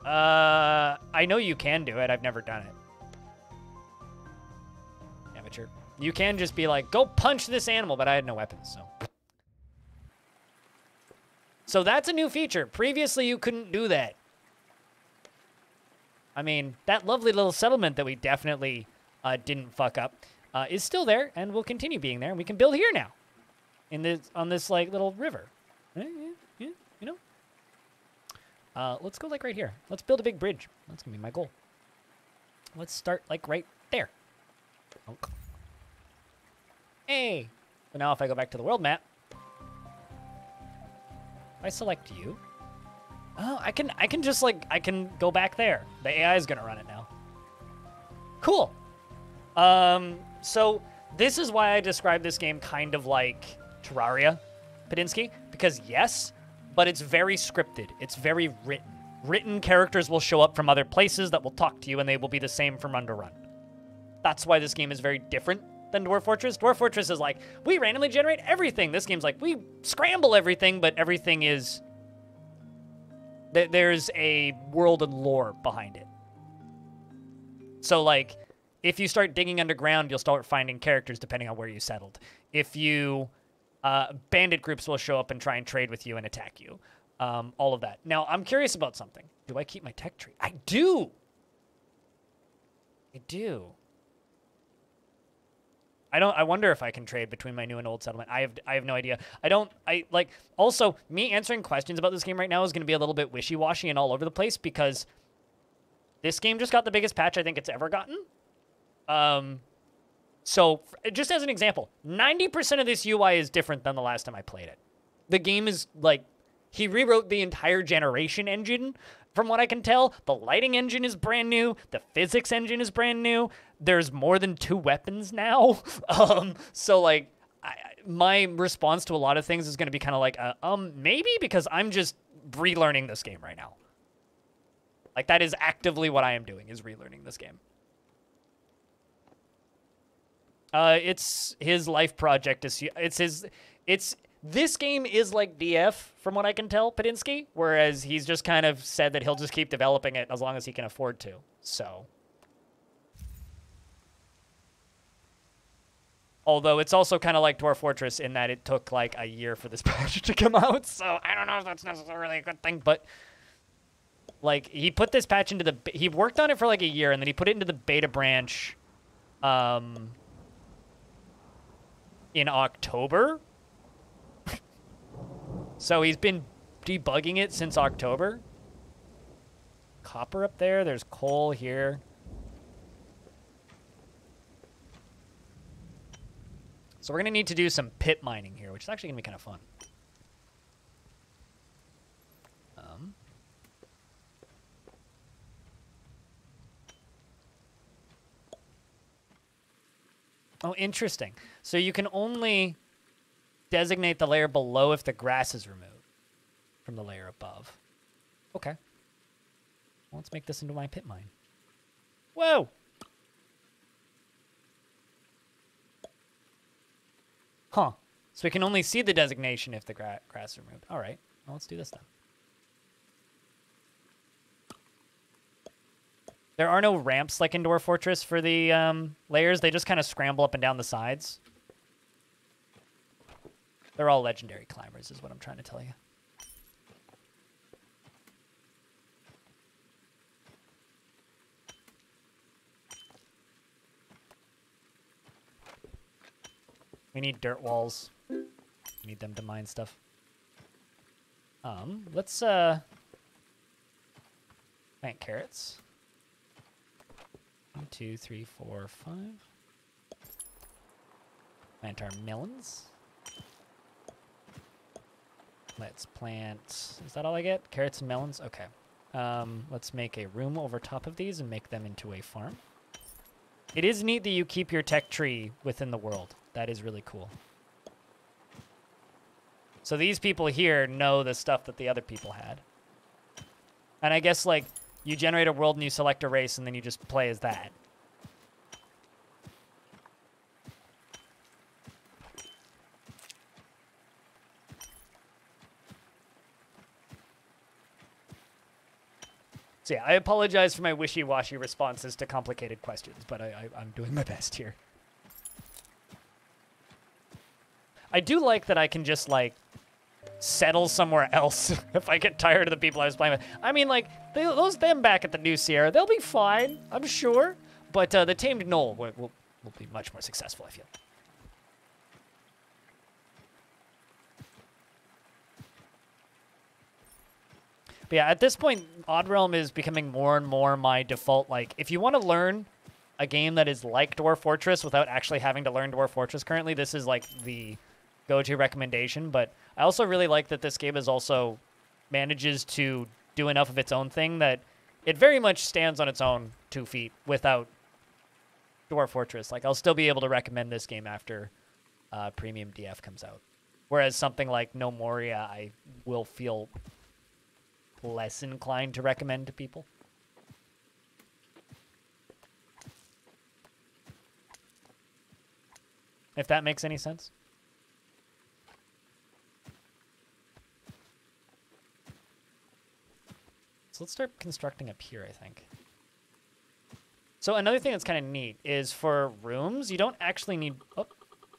I know you can do it. I've never done it. Amateur. You can just be like, go punch this animal, but I had no weapons, so. So that's a new feature. Previously, you couldn't do that. I mean, that lovely little settlement that we definitely didn't fuck up is still there and will continue being there. And we can build here now on this like little river. Yeah, you know. Let's go like right here. Let's build a big bridge. That's going to be my goal. Let's start like right there. Oh. Hey. So now if I go back to the world map, I select you. Oh, I can just like, I can go back there. The AI is gonna run it now. Cool. So this is why I describe this game kind of like Terraria, Padinsky, because yes, but it's very scripted. It's very written. Written characters will show up from other places that will talk to you, and they will be the same from run to run. That's why this game is very different than Dwarf Fortress. Dwarf Fortress is like, we randomly generate everything. This game's like, we scramble everything, but everything is... There's a world and lore behind it. So, like, if you start digging underground, you'll start finding characters depending on where you settled. If you... bandit groups will show up and try and trade with you and attack you. All of that. Now, I'm curious about something. Do I keep my tech tree? I do! I do. I wonder if I can trade between my new and old settlement. I have no idea. Also, me answering questions about this game right now is going to be a little bit wishy-washy and all over the place because this game just got the biggest patch I think it's ever gotten. So, just as an example, 90% of this UI is different than the last time I played it. The game is, like, he rewrote the entire generation engine, From what I can tell, the lighting engine is brand new. The physics engine is brand new. There's more than 2 weapons now. So like, my response to a lot of things is going to be kind of like, maybe, because I'm just relearning this game right now. Like, that is actively what I am doing, is relearning this game. It's his life project. This game is like DF, from what I can tell, Padinsky, whereas he's just kind of said that he'll just keep developing it as long as he can afford to. So, although it's also kind of like Dwarf Fortress in that it took like a year for this patch to come out, so I don't know if that's necessarily a good thing, but like, he put this patch into he worked on it for like a year, and then he put it into the beta branch in October. So he's been debugging it since October. Copper up there. There's coal here. So we're going to need to do some pit mining here, which is actually going to be kind of fun. Oh, interesting. So you can only designate the layer below if the grass is removed from the layer above. Okay. Well, let's make this into my pit mine. Whoa! Huh. So we can only see the designation if the grass is removed. All right. Well, let's do this then. There are no ramps like in Dwarf Fortress for the layers. They just kind of scramble up and down the sides. They're all legendary climbers is what I'm trying to tell you. We need dirt walls. We need them to mine stuff. Let's plant carrots. 1, 2, 3, 4, 5. Plant our melons. Let's plant... Is that all I get? Carrots and melons? Okay. Let's make a room over top of these and make them into a farm. It is neat that you keep your tech tree within the world. That is really cool. So these people here know the stuff that the other people had. And I guess, like, you generate a world and you select a race and then you just play as that. So yeah, I apologize for my wishy-washy responses to complicated questions, but I'm doing my best here. I do like that I can just, like, settle somewhere else if I get tired of the people I was playing with. I mean, like, them back at the New Sierra, they'll be fine, I'm sure. But the Tamed Knoll will be much more successful, I feel. But yeah, at this point, Odd Realm is becoming more and more my default. Like, if you want to learn a game that is like Dwarf Fortress without actually having to learn Dwarf Fortress currently, this is, like, the go-to recommendation. But I also really like that this game is also manages to do enough of its own thing that it very much stands on its own 2 feet without Dwarf Fortress. Like, I'll still be able to recommend this game after Premium DF comes out. Whereas something like No Moria, I will feel less inclined to recommend to people. If that makes any sense. So let's start constructing up here, I think. So another thing that's kind of neat is for rooms, you don't actually need... Oh,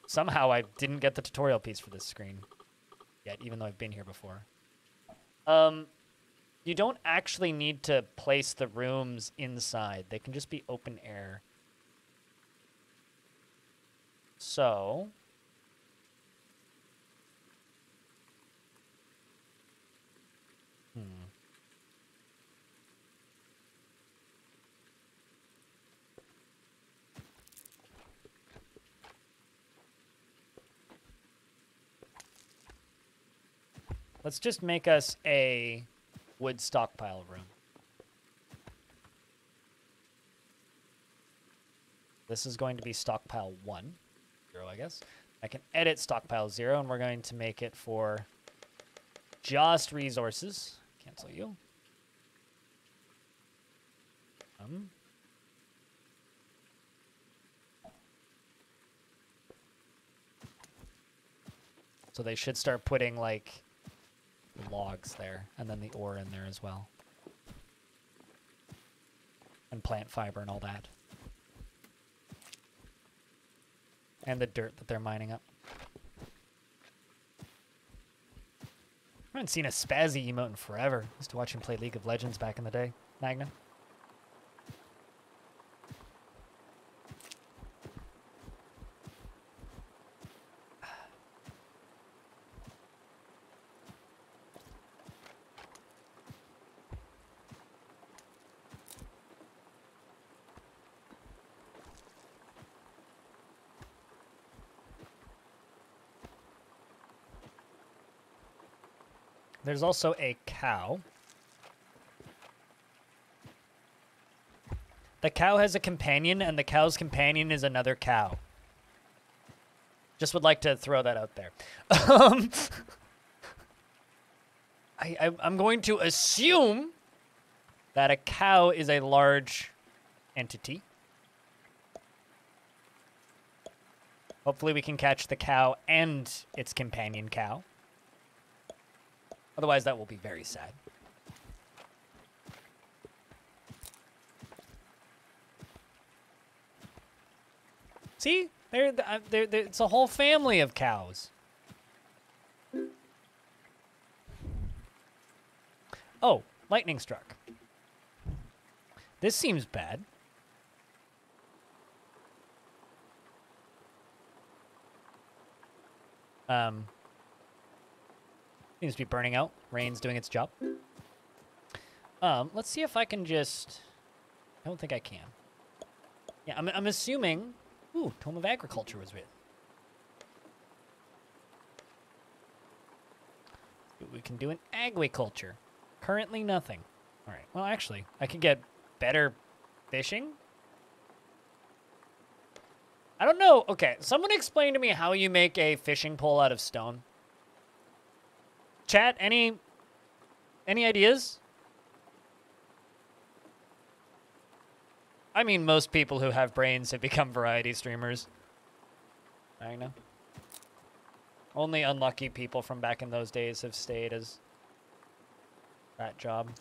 somehow I didn't get the tutorial piece for this screen yet, even though I've been here before. You don't actually need to place the rooms inside. They can just be open air. So... Let's just make us a wood stockpile room. This is going to be stockpile 1. 0, I guess. I can edit stockpile 0, and we're going to make it for just resources. Cancel you. So they should start putting, like, logs there, and then the ore in there as well. And plant fiber and all that. And the dirt that they're mining up. I haven't seen a spazzy emote in forever. I used to watch him play League of Legends back in the day. Magna. There's also a cow. The cow has a companion, and the cow's companion is another cow. Just would like to throw that out there. I'm going to assume that a cow is a large entity. Hopefully we can catch the cow and its companion cow. Otherwise, that will be very sad. See? It's a whole family of cows. Oh, lightning struck. This seems bad. Seems to be burning out. Rain's doing its job. Let's see if I can just... I don't think I can. Yeah, I'm assuming... Ooh, Tome of Agriculture was written. We can do an agriculture. Currently nothing. All right. Well, actually, I could get better fishing. I don't know. Okay, someone explain to me how you make a fishing pole out of stone. Chat, any ideas? I mean, most people who have brains have become variety streamers. I know. Only unlucky people from back in those days have stayed as that job.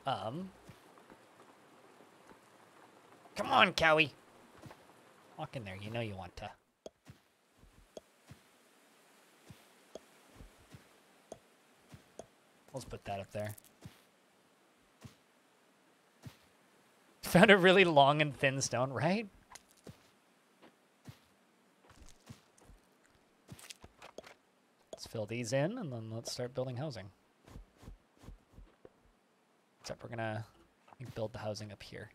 Come on, Cowie. Walk in there. You know you want to. Let's put that up there. Found a really long and thin stone, right? Let's fill these in, and then let's start building housing. Except we're gonna build the housing up here.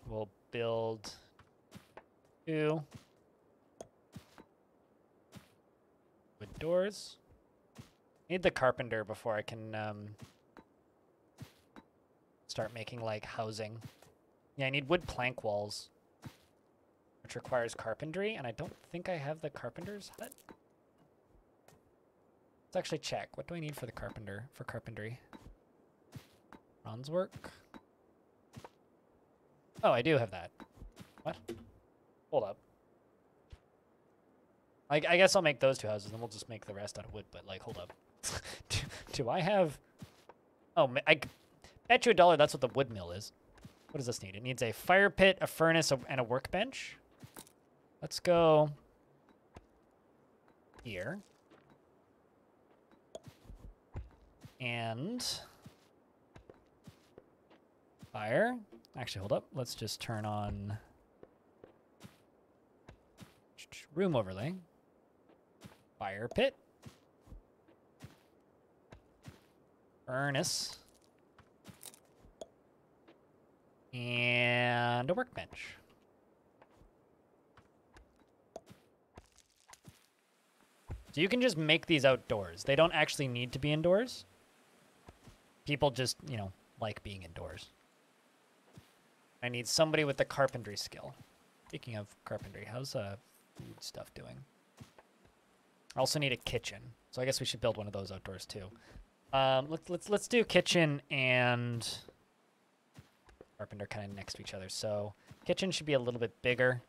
We'll build 2 wood doors. Need the carpenter before I can start making like housing. Yeah, I need wood plank walls, which requires carpentry, and I don't think I have the carpenter's hut. Let's actually check. What do I need for the carpenter for carpentry? Bronze work. Oh, I do have that. What? Hold up. I guess I'll make those 2 houses, and we'll just make the rest out of wood, but, like, hold up. do I have... Oh, I bet you $1 that's what the wood mill is. What does this need? It needs a fire pit, a furnace, and a workbench. Let's go... here. And... fire. Actually, hold up. Let's just turn on room overlay. Fire pit. furnace. And a workbench. So you can just make these outdoors. They don't actually need to be indoors. People just, you know, like being indoors. I need somebody with the carpentry skill. Speaking of carpentry, how's food stuff doing? I also need a kitchen, so I guess we should build one of those outdoors too. Let's do kitchen and carpenter kind of next to each other. So kitchen should be a little bit bigger.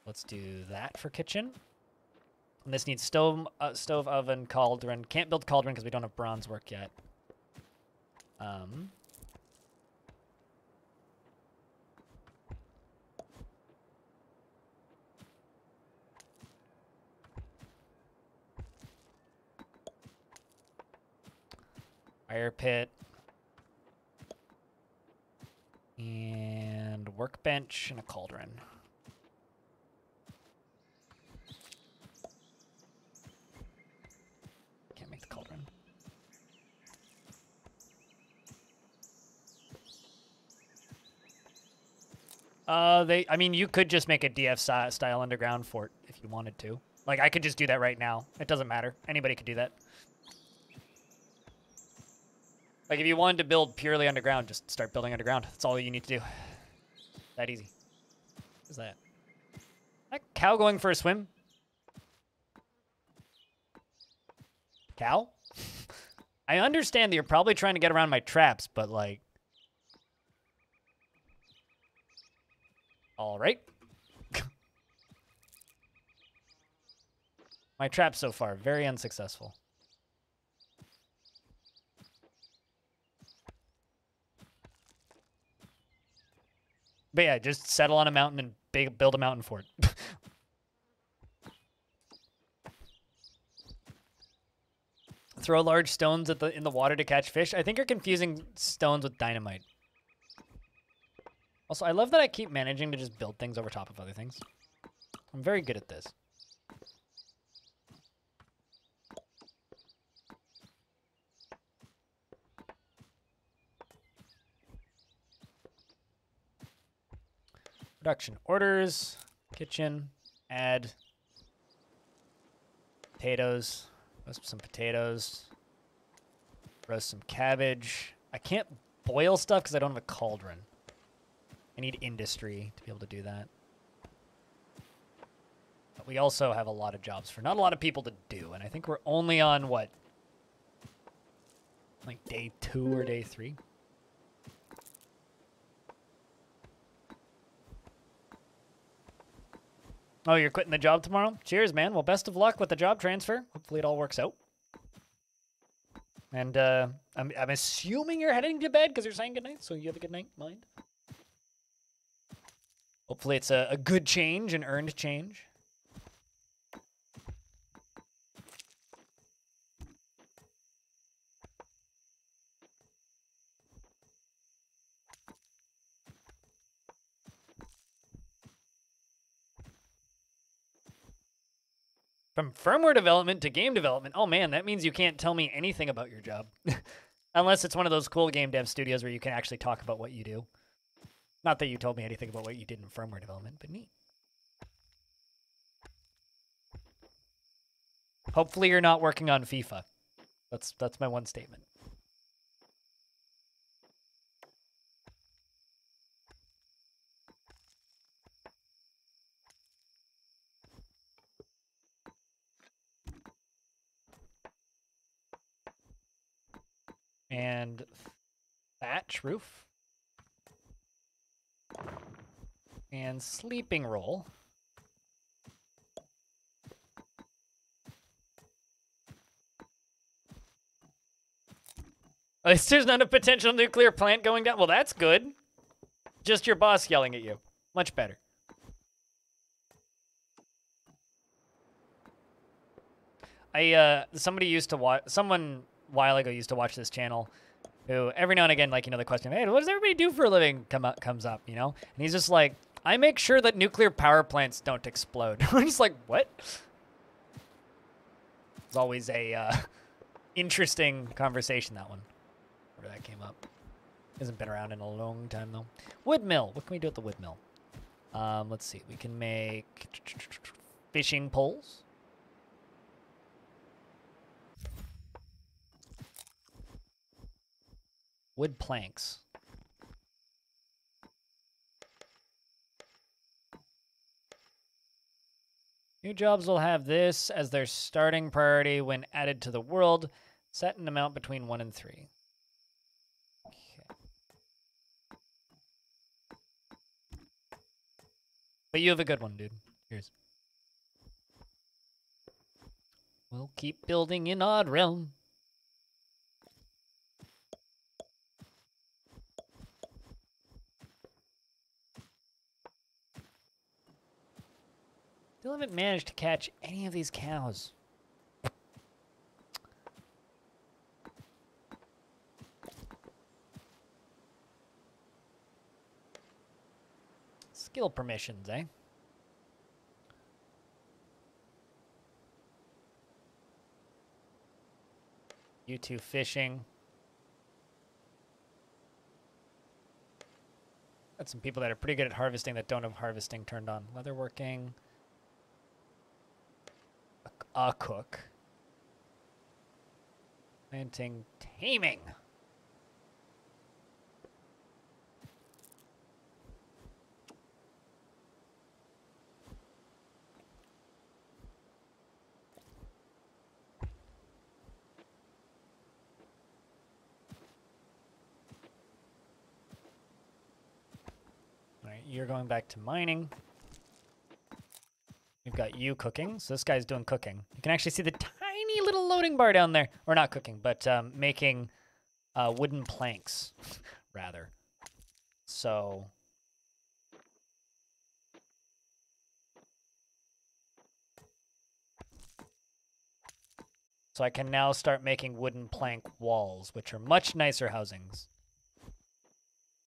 Let's do that for kitchen. And this needs stove, oven, cauldron. Can't build cauldron because we don't have bronze work yet. Fire pit. And workbench and a cauldron. Can't make the cauldron. I mean, you could just make a DF style underground fort if you wanted to. Like, I could just do that right now. It doesn't matter. Anybody could do that. Like, if you wanted to build purely underground, just start building underground. That's all you need to do. That easy. What is that? That cow going for a swim? Cow? I understand that you're probably trying to get around my traps, but, like... All right. My traps so far, very unsuccessful. But yeah, just settle on a mountain and build a mountain fort. Throw large stones in the water to catch fish. I think you're confusing stones with dynamite. Also, I love that I keep managing to just build things over top of other things. I'm very good at this. Production orders, kitchen, add potatoes, roast some potatoes, roast some cabbage. I can't boil stuff because I don't have a cauldron. I need industry to be able to do that. But we also have a lot of jobs for not a lot of people to do, and I think we're only on, what, like day 2 or day 3? Oh, you're quitting the job tomorrow? Cheers, man. Well, best of luck with the job transfer. Hopefully it all works out. And I'm assuming you're heading to bed because you're saying goodnight, so you have a good night, mind. Hopefully it's a good change, an earned change. From firmware development to game development. Oh man, that means you can't tell me anything about your job. Unless it's one of those cool game dev studios where you can actually talk about what you do. Not that you told me anything about what you did in firmware development, but neat. Hopefully you're not working on FIFA. That's my one statement. And thatch roof. And sleeping roll. There's not a potential nuclear plant going down. Well, that's good. Just your boss yelling at you. Much better. Somebody used to watch, someone a while ago used to watch this channel, who every now and again, like, you know, the question, hey, what does everybody do for a living comes up, you know? And he's just like, I make sure that nuclear power plants don't explode. I'm just like, what? It's always a Interesting conversation, that one. Where that came up. Hasn't been around in a long time, though. Wood mill. What can we do at the wood mill? Let's see. We can make fishing poles. Wood planks. New jobs will have this as their starting priority when added to the world. Set an amount between 1 and 3. Okay. But you have a good one, dude. Cheers. We'll keep building in Odd Realm. Still haven't managed to catch any of these cows. Skill permissions, eh? You two fishing. Got some people that are pretty good at harvesting that don't have harvesting turned on. Leatherworking. A cook. Planting. Taming. Alright, you're going back to mining. We've got you cooking, so this guy's doing cooking. You can actually see the tiny little loading bar down there. Or not cooking, but making wooden planks, rather. So... So I can now start making wooden plank walls, which are much nicer housings.